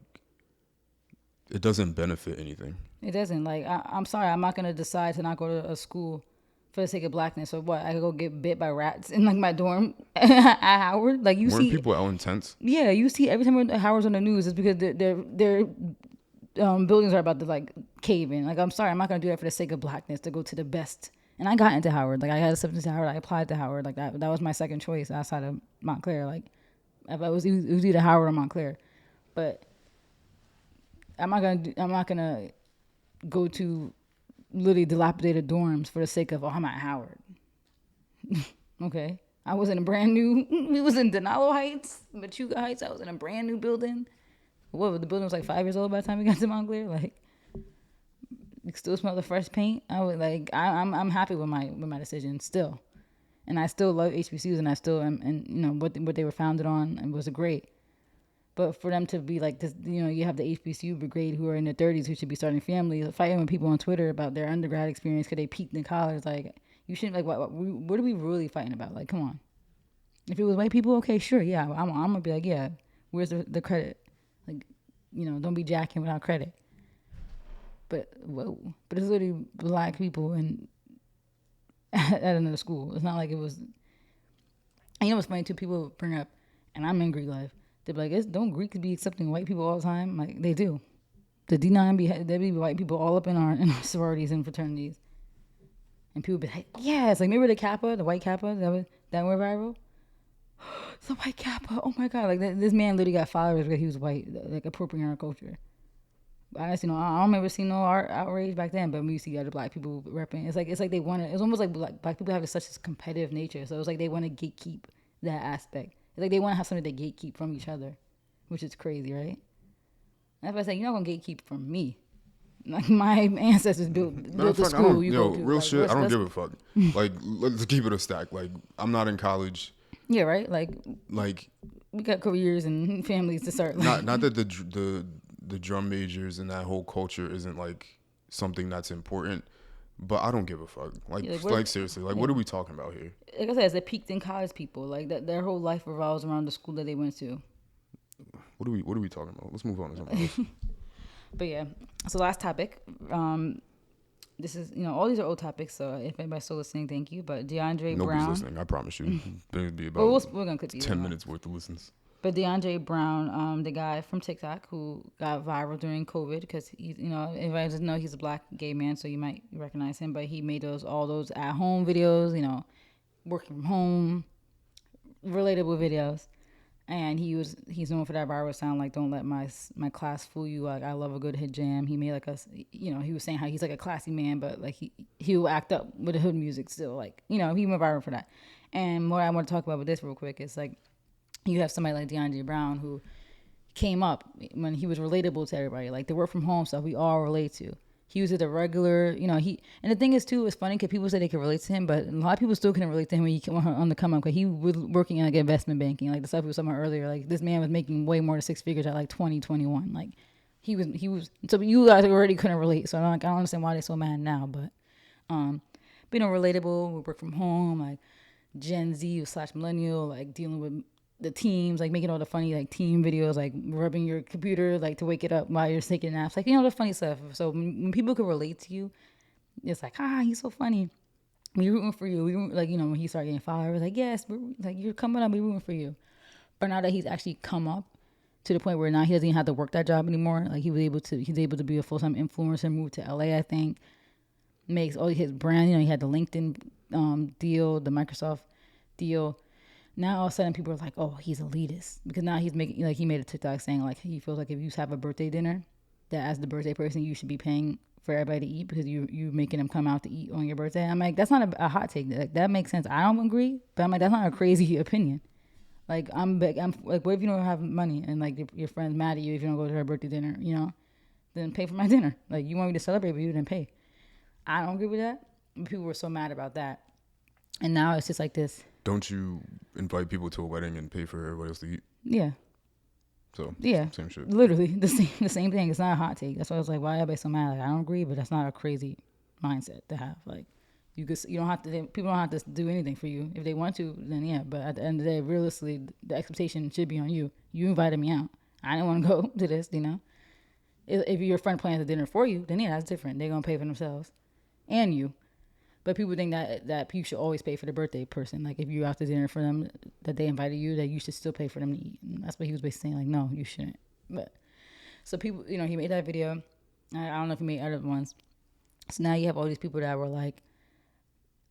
it doesn't benefit anything. It doesn't. Like, I'm sorry, I'm not gonna decide to not go to a school for the sake of blackness, or what? I could go get bit by rats in like my dorm at Howard. Like, you Weren't see people out intense? Yeah, you see every time Howard's on the news, it's because their buildings are about to like cave in. Like, I'm sorry, I'm not gonna do that for the sake of blackness to go to the best. And I got into Howard. Like, I had acceptance to Howard. I applied to Howard. Like, that was my second choice outside of Montclair. Like, if it was either Howard or Montclair. But I'm not gonna go to literally dilapidated dorms for the sake of, I'm at Howard. Okay. I was in a brand new, we was in Denalo Heights, Machuca Heights. I was in a brand new building. What, the building was like 5 years old by the time we got to Montclair? Like, you still smell the fresh paint. I was like, I'm happy with my decision still. And I still love HBCUs, and I still am, and you know, what they were founded on, and was great. But for them to be like this, you know, you have the HBCU brigade who are in their 30s who should be starting families, fighting with people on Twitter about their undergrad experience because they peaked in college. Like, you shouldn't, like, what are we really fighting about? Like, come on. If it was white people, okay, sure, yeah. I'm going to be like, yeah, where's the credit? Like, you know, don't be jacking without credit. But, whoa. But it's literally black people at another school. It's not like it was. And you know what's funny, too? People bring up, and I'm in Greek life. They're like, don't Greeks be accepting white people all the time? Like, they do. The D9 there be white people all up in our sororities and fraternities. And people be like, yeah, it's like, remember the Kappa, the white Kappa that went viral? The white Kappa, oh my God. Like, this man literally got followers because he was white, like, appropriating our culture. But honestly, no, I don't remember seeing no outrage back then, but when you see other black people repping, it's like they want to, it's almost like black people have such a competitive nature. So it's like they want to gatekeep that aspect. It's like they want to have something to gatekeep from each other, which is crazy, right? That's why I say, you're not going to gatekeep from me. Like my ancestors built the fuck, I school don't, you yo, go to. real Like, shit. I don't let's- give a fuck. Like, let's keep it a stack. Like, I'm not in college. Yeah, right. Like Like, we got careers and families to start. Like, not that the drum majors and that whole culture isn't like something that's important, but I don't give a fuck. Like, Yeah, like, what- seriously, like, what are we talking about here? like I said, it's the peaked in college people. Like that, their whole life revolves around the school that they went to. What are we talking about? Let's move on to something else. But yeah, so last topic. This is all these are old topics. So if anybody's still listening, thank you. But DeAndre Nobody's Brown. listening. I promise you. There'll be about Well, we're gonna continue. 10 minutes worth of listens. But DeAndre Brown, the guy from TikTok who got viral during COVID, because he's, everybody doesn't know he's a black gay man, so you might recognize him. But he made all those at home videos, working from home, relatable videos, and he's known for that viral sound like "Don't let my class fool you." Like, I love a good hit jam. He made like he was saying how he's like a classy man, but like he will act up with the hood music still. Like, he went viral for that. And what I want to talk about with this real quick is like, you have somebody like DeAndre Brown who came up when he was relatable to everybody. Like the work from home stuff we all relate to. He was at a regular, and the thing is too, it's funny because people say they can relate to him, but a lot of people still couldn't relate to him when he came on the come up, because he was working in like investment banking, like the stuff we were talking about earlier. Like this man was making way more than 6 figures at like 20, 21. Like he was. So you guys already couldn't relate. So I don't understand why they're so mad now, but relatable. We work from home, like Gen Z / millennial, like dealing with the teams, like making all the funny like team videos, like rubbing your computer like to wake it up while you're taking naps, like the funny stuff. So when people can relate to you, it's like, he's so funny. We're rooting for you. When he started getting followers, like, yes, like you're coming up, we're rooting for you. But now that he's actually come up to the point where now he doesn't even have to work that job anymore, like he's able to be a full-time influencer, move to LA, I think, makes all his brand. He had the LinkedIn deal, the Microsoft deal. Now all of a sudden people are like, oh, he's elitist, because now he's making, like, he made a TikTok saying like he feels like if you have a birthday dinner, that as the birthday person you should be paying for everybody to eat because you making them come out to eat on your birthday. I'm like, that's not a hot take. Like, that makes sense. I don't agree, but I'm like, that's not a crazy opinion. Like, I'm like, what if you don't have money and like your friend's mad at you if you don't go to her birthday dinner? Then pay for my dinner. Like, you want me to celebrate, but you didn't pay. I don't agree with that. People were so mad about that, and now it's just like this. Don't you invite people to a wedding and pay for everybody else to eat? Yeah. So Yeah, same shit. Literally the same thing. It's not a hot take. That's why I was like, why are everybody so mad? Like, I don't agree, but that's not a crazy mindset to have. Like, you don't have to. People don't have to do anything for you. If they want to, then yeah. But at the end of the day, realistically, the expectation should be on you. You invited me out. I didn't want to go to this. If your friend plans a dinner for you, then yeah, that's different. They're gonna pay for themselves, and you. But people think that you should always pay for the birthday person. Like, if you're out to dinner for them, that they invited you, that you should still pay for them to eat. And that's what he was basically saying. Like, no, you shouldn't. But so people, he made that video. I don't know if he made other ones. So now you have all these people that were like,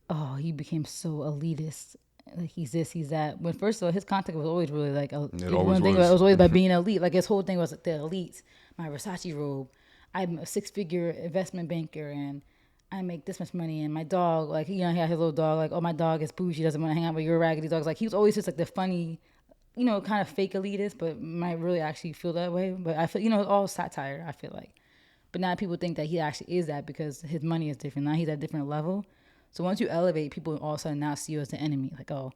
oh, he became so elitist. Like, he's this, he's that. When first of all, his content was always really like, It always was. It was always about being elite. Like, his whole thing was like, the elites, my Versace robe. I'm a 6-figure investment banker, and I make this much money, and my dog, like, he had his little dog, like, oh, my dog is bougie, doesn't want to hang out with your raggedy dogs. Like, he was always just like the funny, kind of fake elitist, but might really actually feel that way. But I feel, it's all satire, I feel like. But now people think that he actually is that because his money is different. Now he's at a different level. So once you elevate, people all of a sudden now see you as the enemy. Like, oh,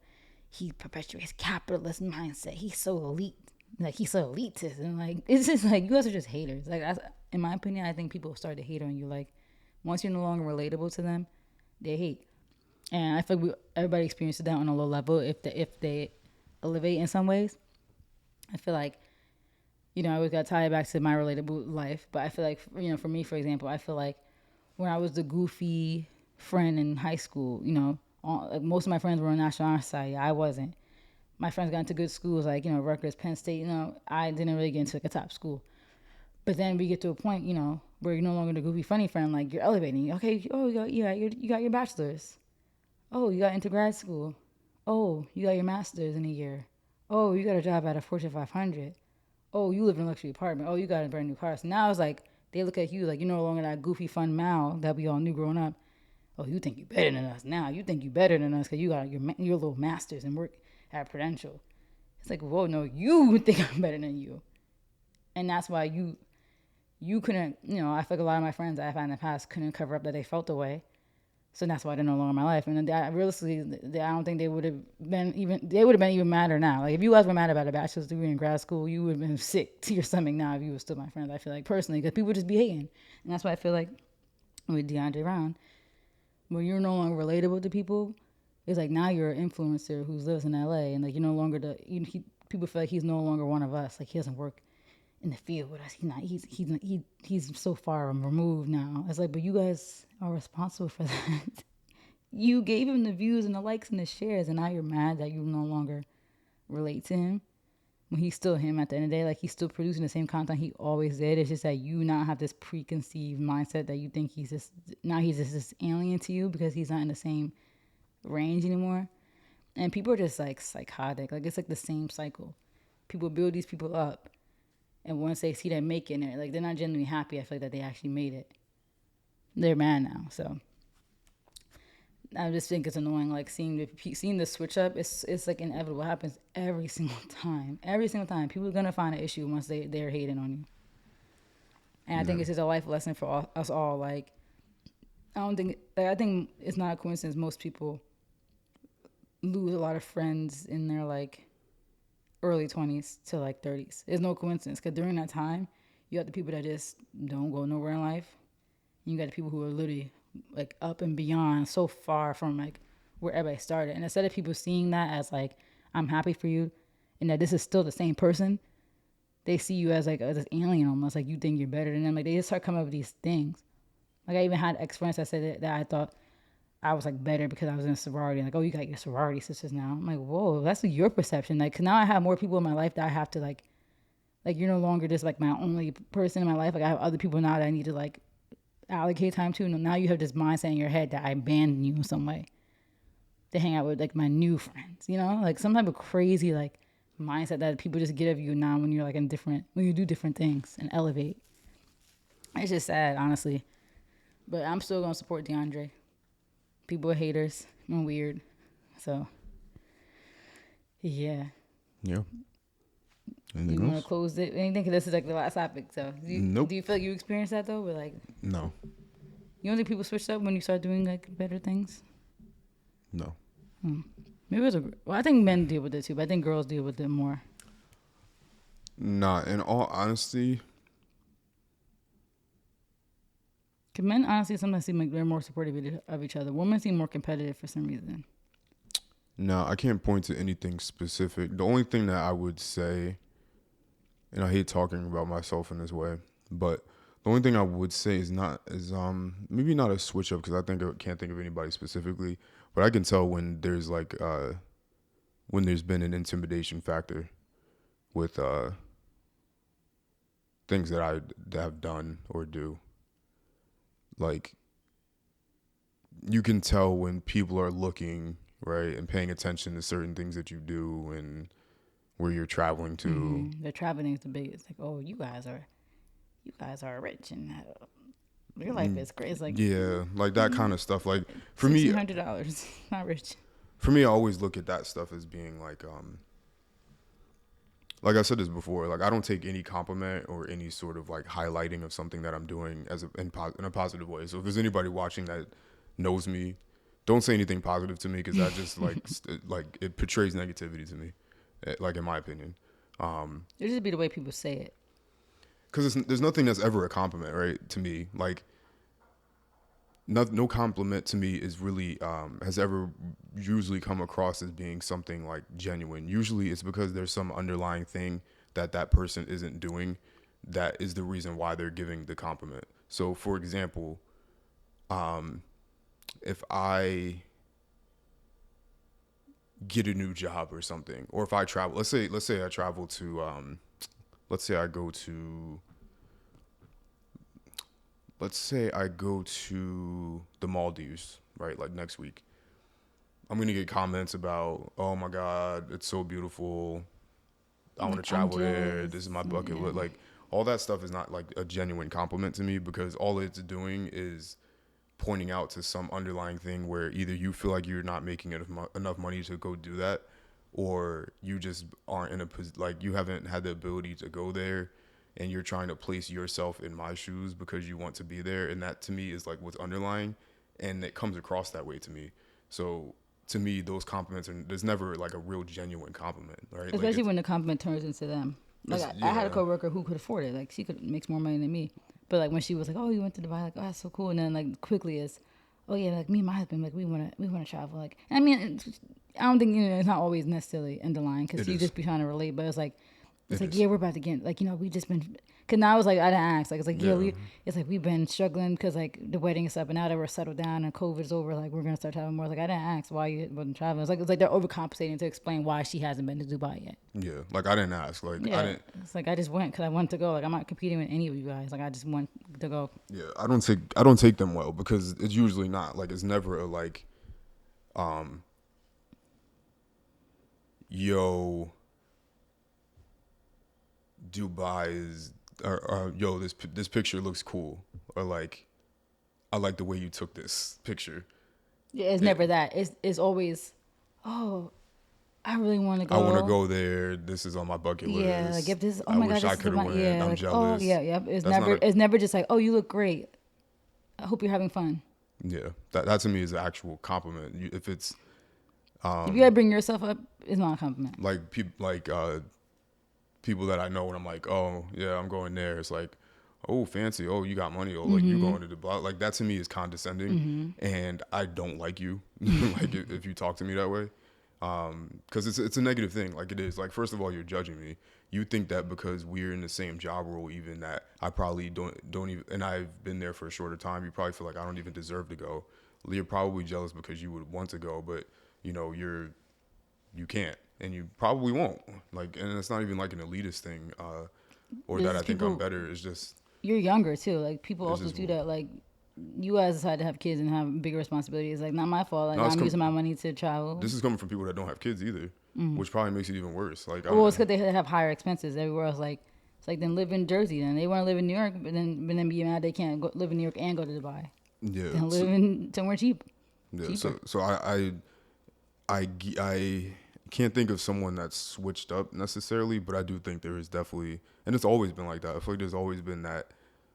he perpetuates capitalist mindset. He's so elite. Like, he's so elitist. And like, it's just like, you guys are just haters. Like, in my opinion, I think people start to hate on you. Like, once you're no longer relatable to them, they hate. And I feel like everybody experiences that on a low level if they elevate in some ways. I feel like, I always got to tie it back to my relatable life. But I feel like, for me, for example, I feel like when I was the goofy friend in high school, like most of my friends were in National Honor Society. I wasn't. My friends got into good schools like, Rutgers, Penn State. I didn't really get into like a top school. But then we get to a point, where you're no longer the goofy funny friend. Like, you're elevating. Okay, oh, you got your bachelor's. Oh, you got into grad school. Oh, you got your master's in a year. Oh, you got a job at a Fortune 500. Oh, you live in a luxury apartment. Oh, you got a brand new car. So now it's like they look at you like you're no longer that goofy fun Mal that we all knew growing up. Oh, you think you're better than us now. You think you're better than us because you got your little master's and work at Prudential. It's like, whoa, no, you think I'm better than you. And that's why you couldn't, I feel like a lot of my friends that I've had in the past couldn't cover up that they felt the way. So that's why they're no longer in my life. And realistically, I don't think they would have been even madder now. Like if you guys were mad about a bachelor's degree in grad school, you would have been sick to your stomach now if you were still my friends. I feel like personally, because people just be hating. And that's why I feel like with DeAndre Brown, when you're no longer relatable to people, it's like now you're an influencer who lives in LA, and like you're no longer people feel like he's no longer one of us. Like he doesn't work in the field with us. He's so far removed now. It's like, but you guys are responsible for that. You gave him the views and the likes and the shares, and now you're mad that you no longer relate to him. When he's still him at the end of the day, like he's still producing the same content he always did. It's just that you now have this preconceived mindset that you think he's just this alien to you because he's not in the same range anymore. And people are just like psychotic. Like it's like the same cycle. People build these people up, and once they see them making it, like they're not genuinely happy. I feel like that they actually made it. They're mad now. So I just think it's annoying. Like seeing the switch up. It's like inevitable. It happens every single time. Every single time, people are gonna find an issue once they're hating on you. And I think it's just a life lesson for us all. Like I think it's not a coincidence. Most people lose a lot of friends in their like early 20s to like 30s. It's no coincidence because during that time, you got the people that just don't go nowhere in life. And you got the people who are literally like up and beyond, so far from like where everybody started. And instead of people seeing that as like, I'm happy for you and that this is still the same person, they see you as like this alien almost, like you think you're better than them. Like they just start coming up with these things. Like I even had ex-friends that said that I thought I was like better because I was in a sorority. Like, oh, you got your sorority sisters now. I'm like, whoa, that's your perception. Like, 'cause now I have more people in my life that I have to like you're no longer just like my only person in my life. Like I have other people now that I need to like allocate time to. And now you have this mindset in your head that I abandoned you in some way to hang out with like my new friends, like some type of crazy like mindset that people just get of you now when you're like when you do different things and elevate. It's just sad, honestly. But I'm still gonna support DeAndre. People are haters and weird. So, yeah. Yeah. Anything you want to close it? Anything? Because this is like the last topic. So, Nope. Do you feel like you experienced that though? With like, No. You don't think people switched up when you start doing like better things? No. Maybe it was I think men deal with it too, but I think girls deal with it more. Nah, in all honesty. Cause men honestly sometimes seem like they're more supportive of each other. Women seem more competitive for some reason. No, I can't point to anything specific. The only thing that I would say, and I hate talking about myself in this way, but the only thing I would say is maybe not a switch up because I can't think of anybody specifically, but I can tell when there's like when there's been an intimidation factor with things that I have done or do. Like you can tell when people are looking, right, and paying attention to certain things that you do and where you're traveling to. Mm-hmm. The traveling is the biggest. Like, oh, you guys are rich and your life is great. It's like like that kind of stuff. Like for me, $1,600, not rich. For me, I always look at that stuff as being like I said this before. Like I don't take any compliment or any sort of like highlighting of something that I'm doing in a positive way. So if there's anybody watching that knows me, don't say anything positive to me because that just like it portrays negativity to me, like in my opinion. It just be the way people say it. Because there's nothing that's ever a compliment, right? To me, like no compliment to me is really has ever usually come across as being something like genuine. Usually, it's because there's some underlying thing that person isn't doing that is the reason why they're giving the compliment. So, for example, if I get a new job or something, or if I travel, let's say I travel to, let's say I go to the Maldives, right? Like next week, I'm going to get comments about, oh my God, it's so beautiful. I want to travel there. This is my bucket list. Like all that stuff is not like a genuine compliment to me because all it's doing is pointing out to some underlying thing where either you feel like you're not making enough money to go do that, or you just aren't in like you haven't had the ability to go there and you're trying to place yourself in my shoes because you want to be there, and that to me is like what's underlying, and it comes across that way to me. So to me, those compliments there's never like a real genuine compliment, right? Especially when the compliment turns into them. Like I had a coworker who could afford it. Like she makes more money than me. But like when she was like, "Oh, you went to Dubai," like, "Oh, that's so cool," and then like quickly is, "Oh yeah, like me and my husband, like we wanna travel." Like I mean, I don't think it's not always necessarily underlying because you just be trying to relate. But it's like yeah, we're about to get like we just been. Cause now I was like I didn't ask. Like it's like it's like we've been struggling because like the wedding is up and now that we're settled down and COVID's over, like we're gonna start traveling more. Like I didn't ask why you wasn't traveling. It's like they're overcompensating to explain why she hasn't been to Dubai yet. Yeah, like I didn't ask. Like Yeah, I didn't. it's like I just went because I wanted to go. Like I'm not competing with any of you guys. Like I just want to go. Yeah, I don't take them well because it's usually not like it's never a like, yo, Dubai is or yo this picture looks cool, or like I like the way you took this picture. Yeah, it's never that. It's always, oh, I really want to go. I want to go there. This is on my bucket list. Yeah, like if this. Oh I my wish god, I this could is have my, went. yeah. I'm Like, jealous. oh yeah, yeah. It's That's never. not a- It's never just like, oh, you look great. I hope you're having fun. Yeah, that to me is an actual compliment. If it's If you gotta bring yourself up, it's not a compliment. like people that I know, and I'm like, oh yeah, I'm going there. It's like, oh fancy, oh you got money, oh like you going to Dubai. Like that to me is condescending, and I don't like you. Like if you talk to me that way, because it's a negative thing. Like it is. Like first of all, you're judging me. You think that because we're in the same job role, even that I probably don't even, and I've been there for a shorter time. You probably feel like I don't even deserve to go. You're probably jealous because you would want to go, but you can't, and you probably won't. Like, and it's not even like an elitist thing, or that I think I'm better. It's just You're younger too. Like people It's also just- do that. Like you guys decide to have kids and have bigger responsibilities. Like not my fault. Like No, it's I'm using my money to travel. this is coming from people that don't have kids either, which probably makes it even worse. Like, Well, it's because they have higher expenses everywhere else. Like it's like then live in Jersey. Then they want to live in New York, but then be mad they can't live in New York and go to Dubai. yeah, Then live in somewhere cheap. yeah. cheaper. So I can't think of someone that's switched up necessarily, but I do think there is definitely, and it's always been like that. I feel like there's always been that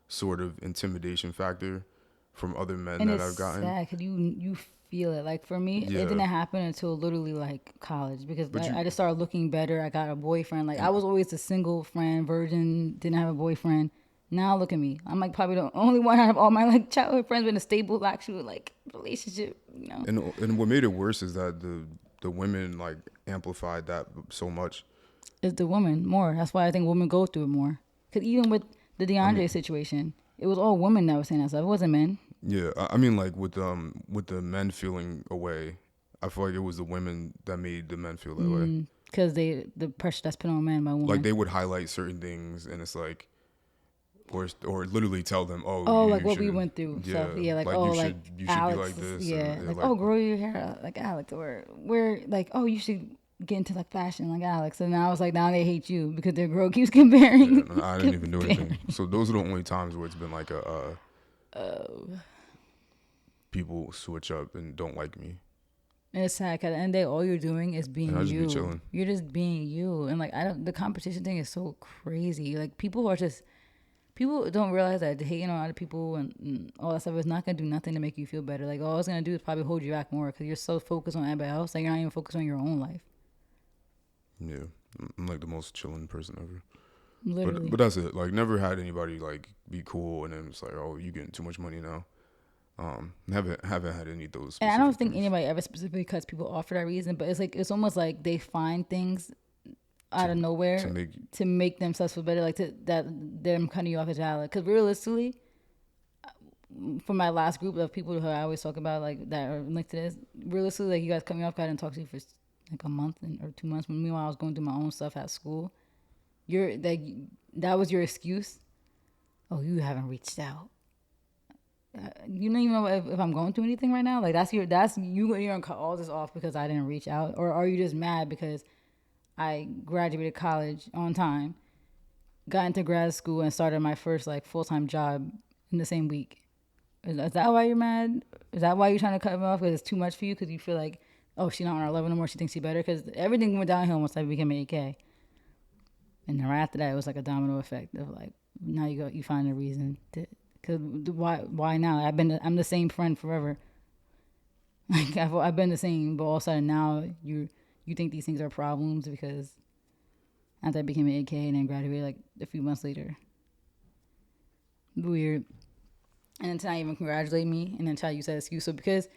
sort of intimidation factor from other men And that it's I've gotten. sad because you feel it. Like for me, Yeah. it didn't happen until literally like college because But I just started looking better. I got a boyfriend. Like I was always a single friend, virgin, didn't have a boyfriend. Now look at me. I'm like probably the only one out of all my like childhood friends with a stable actual like relationship. You know. And what made it worse is that the women like amplified that so much. It's the woman more. That's why I think women go through it more. Because even with the DeAndre situation, it was all women that were saying that stuff. It wasn't men. Yeah, I mean, like with the men feeling away, I feel like it was the women that made the men feel that way. Because the pressure that's put on men by women. Like they would highlight certain things, and it's like, or literally tell them, oh, Oh, you like what we should- went through. Yeah, So, yeah, like, like oh, you like should be Alex. like this. Yeah. and, Like, oh, grow your hair out like Alex. Or we're like, oh, you should get into like fashion like Alex. And now it's like, now they hate you because their girl keeps comparing. yeah, no, I didn't even do anything. So those are the only times where it's been like people switch up and don't like me. And it's sad because at the end of the day, all you're doing is being And I just be you. chilling. You're just being you. And like, the competition thing is so crazy. Like, people don't realize that hating on other people and all that stuff is not going to do nothing to make you feel better. Like, all it's going to do is probably hold you back more because you're so focused on everybody else that you're not even focused on your own life. Yeah, I'm like the most chilling person ever. Literally. But that's it. Like, never had anybody like be cool and then it's like, oh, you getting too much money now. Haven't had any of those. And I don't specific think things. anybody ever specifically cuts people off for that reason, but it's almost like they find things out of nowhere to make themselves feel better, like that them cutting you off is valid. Because realistically, for my last group of people who I always talk about, like that are linked to this, realistically, like you guys cut me off, I didn't talk to you for like a month or 2 months. Meanwhile, I was going through my own stuff at school. You're like that was your excuse. Oh, you haven't reached out. You don't even know if I'm going through anything right now. Like you're gonna cut all this off because I didn't reach out, or are you just mad because I graduated college on time, got into grad school, and started my first like full-time job in the same week? Is that why you're mad? Is that why you're trying to cut me off because it's too much for you? Because you feel like, oh, she's not on our level no more. She thinks she's better because everything went downhill once I became an AK. And then right after that, it was like a domino effect of like, now you find a reason to, cause why now? I'm the same friend forever. Like I've been the same, but all of a sudden now you think these things are problems because after I became an AK and then graduated like a few months later. Weird. And then tonight even congratulate me and then try to use that excuse. So because,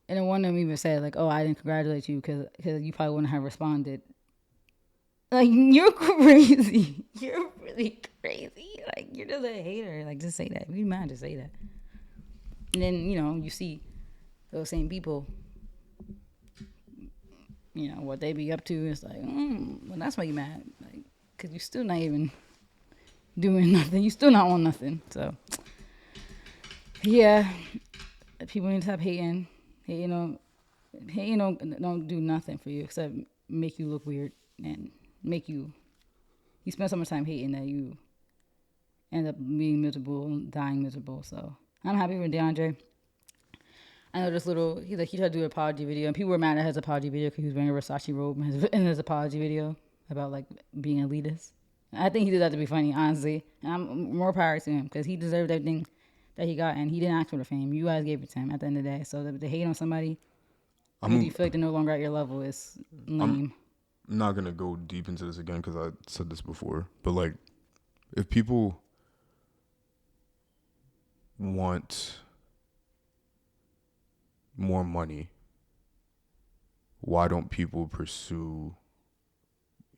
and then one of them even said like, oh, I didn't congratulate you because you probably wouldn't have responded. Like, you're crazy. You're really crazy. Like, you're just a hater. Like, just say that. If you mind, just say that. And then, you see those same people, what they be up to. It's like, well, that's why you mad. Like, because you're still not even doing nothing. You still not on nothing. So, yeah. People need to stop hating. Hating don't do nothing for you except make you look weird and make you spend so much time hating that you end up being miserable and dying miserable. So I'm happy for DeAndre. I know this little, he tried to do an apology video, and people were mad at his apology video because he was wearing a Versace robe in his apology video about like being elitist. I think he did that to be funny, honestly. And I'm more power to him because he deserved everything that he got, and he didn't ask for the fame. You guys gave it to him at the end of the day. So to hate on somebody who you feel like they're no longer at your level is lame. I'm not gonna go deep into this again because I said this before, but like, if people want more money, why don't people pursue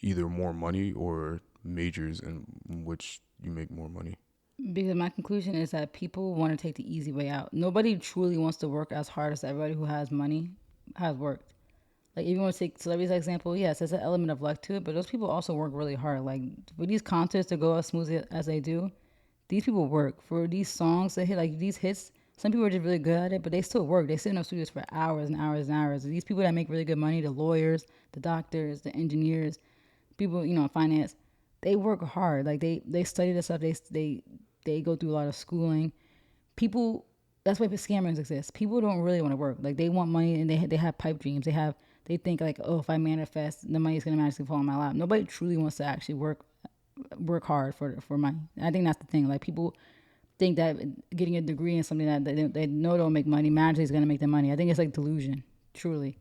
either more money or majors in which you make more money? Because my conclusion is that people want to take the easy way out. Nobody truly wants to work as hard as everybody who has money has worked. Like, even when we take celebrities as example, yes, there's an element of luck to it, but those people also work really hard. Like, for these concerts to go as smoothly as they do, these people work. For these songs that hit, like these hits, some people are just really good at it, but they still work. They sit in those studios for hours and hours and hours. These people that make really good money, the lawyers, the doctors, the engineers, people, in finance, they work hard. Like, they study this stuff. They go through a lot of schooling. People, that's why scammers exist. People don't really want to work. Like, they want money and they have pipe dreams. They think like, oh, if I manifest, the money's gonna magically fall in my lap. Nobody truly wants to actually work hard for money. I think that's the thing. Like, people think that getting a degree in something that they know don't make money magically is gonna make them money. I think it's like delusion. Truly,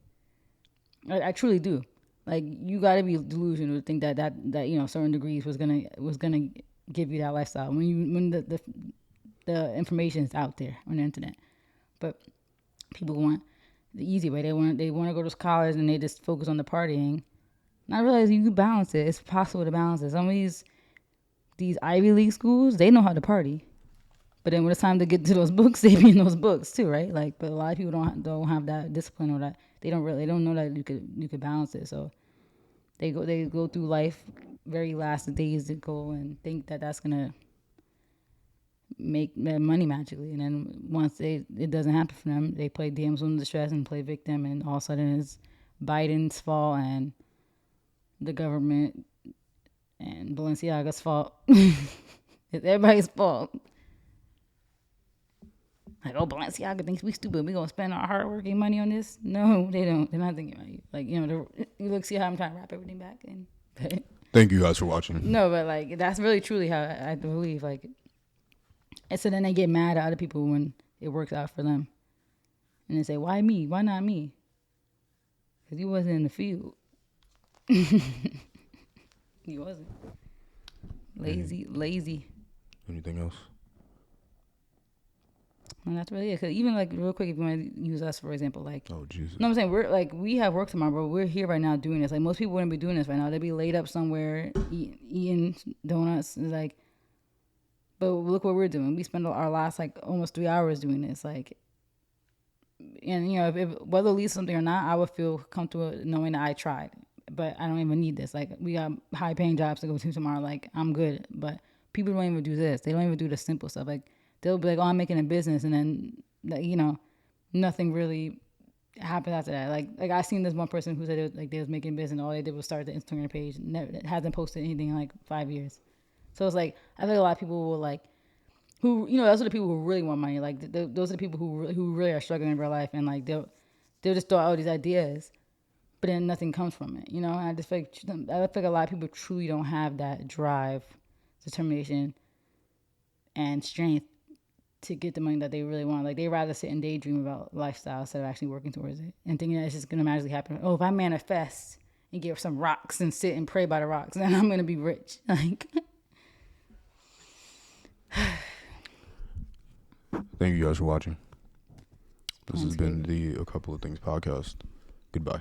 I truly do. Like, you got to be delusional to think that certain degrees was gonna give you that lifestyle when the information is out there on the internet. But people want the easy way. They want to go to college and they just focus on the partying. And I realize you can balance it. It's possible to balance it. Some of these Ivy League schools, they know how to party. But then when it's time to get to those books, they be in those books too, right? Like, but a lot of people don't have that discipline or that they don't know that you could balance it. So they go through life very last days to go and think that that's gonna make their money magically, and then once it doesn't happen for them, they play damsel in distress and play victim, and all of a sudden it's Biden's fault and the government and Balenciaga's fault. It's everybody's fault. Like, oh, Balenciaga thinks we stupid. We gonna spend our hardworking money on this? No, they don't. They're not thinking about you. Like, you see how I'm trying to wrap everything back in. Thank you guys for watching. No, but like, that's really truly how I believe. Like, and so then they get mad at other people when it works out for them, and they say, "Why me? Why not me?" Because you wasn't in the field. You wasn't. Lazy. Anything else? And that's really it. Cause even like real quick, if you want to use us for example, like, Oh Jesus. no, I'm saying we have work tomorrow, but we're here right now doing this. Like, most people wouldn't be doing this right now. They'd be laid up somewhere eating donuts. It's like, but look what we're doing. We spend our last like almost 3 hours doing this. Like, and if whether it leads to something or not, I would feel comfortable knowing that I tried. But I don't even need this. Like, we got high paying jobs to go to tomorrow. Like, I'm good. But people don't even do this. They don't even do the simple stuff. Like, they'll be like, oh, I'm making a business, and then nothing really happens after that. Like I seen this one person who said they was making a business, and all they did was start the Instagram page. Hasn't posted anything in like 5 years. So it's like, I think a lot of people will like, who those are the people who really want money. Like, those are the people who really are struggling in real life, and like they'll just throw out all these ideas. but then nothing comes from it. You know, and I just feel like a lot of people truly don't have that drive, determination, and strength to get the money that they really want. Like, they rather sit and daydream about lifestyle instead of actually working towards it and thinking that it's just gonna magically happen. Oh, if I manifest and get some rocks and sit and pray by the rocks, then I'm gonna be rich. Like, Thank you guys for watching. This has been the A Couple of Things podcast. Goodbye.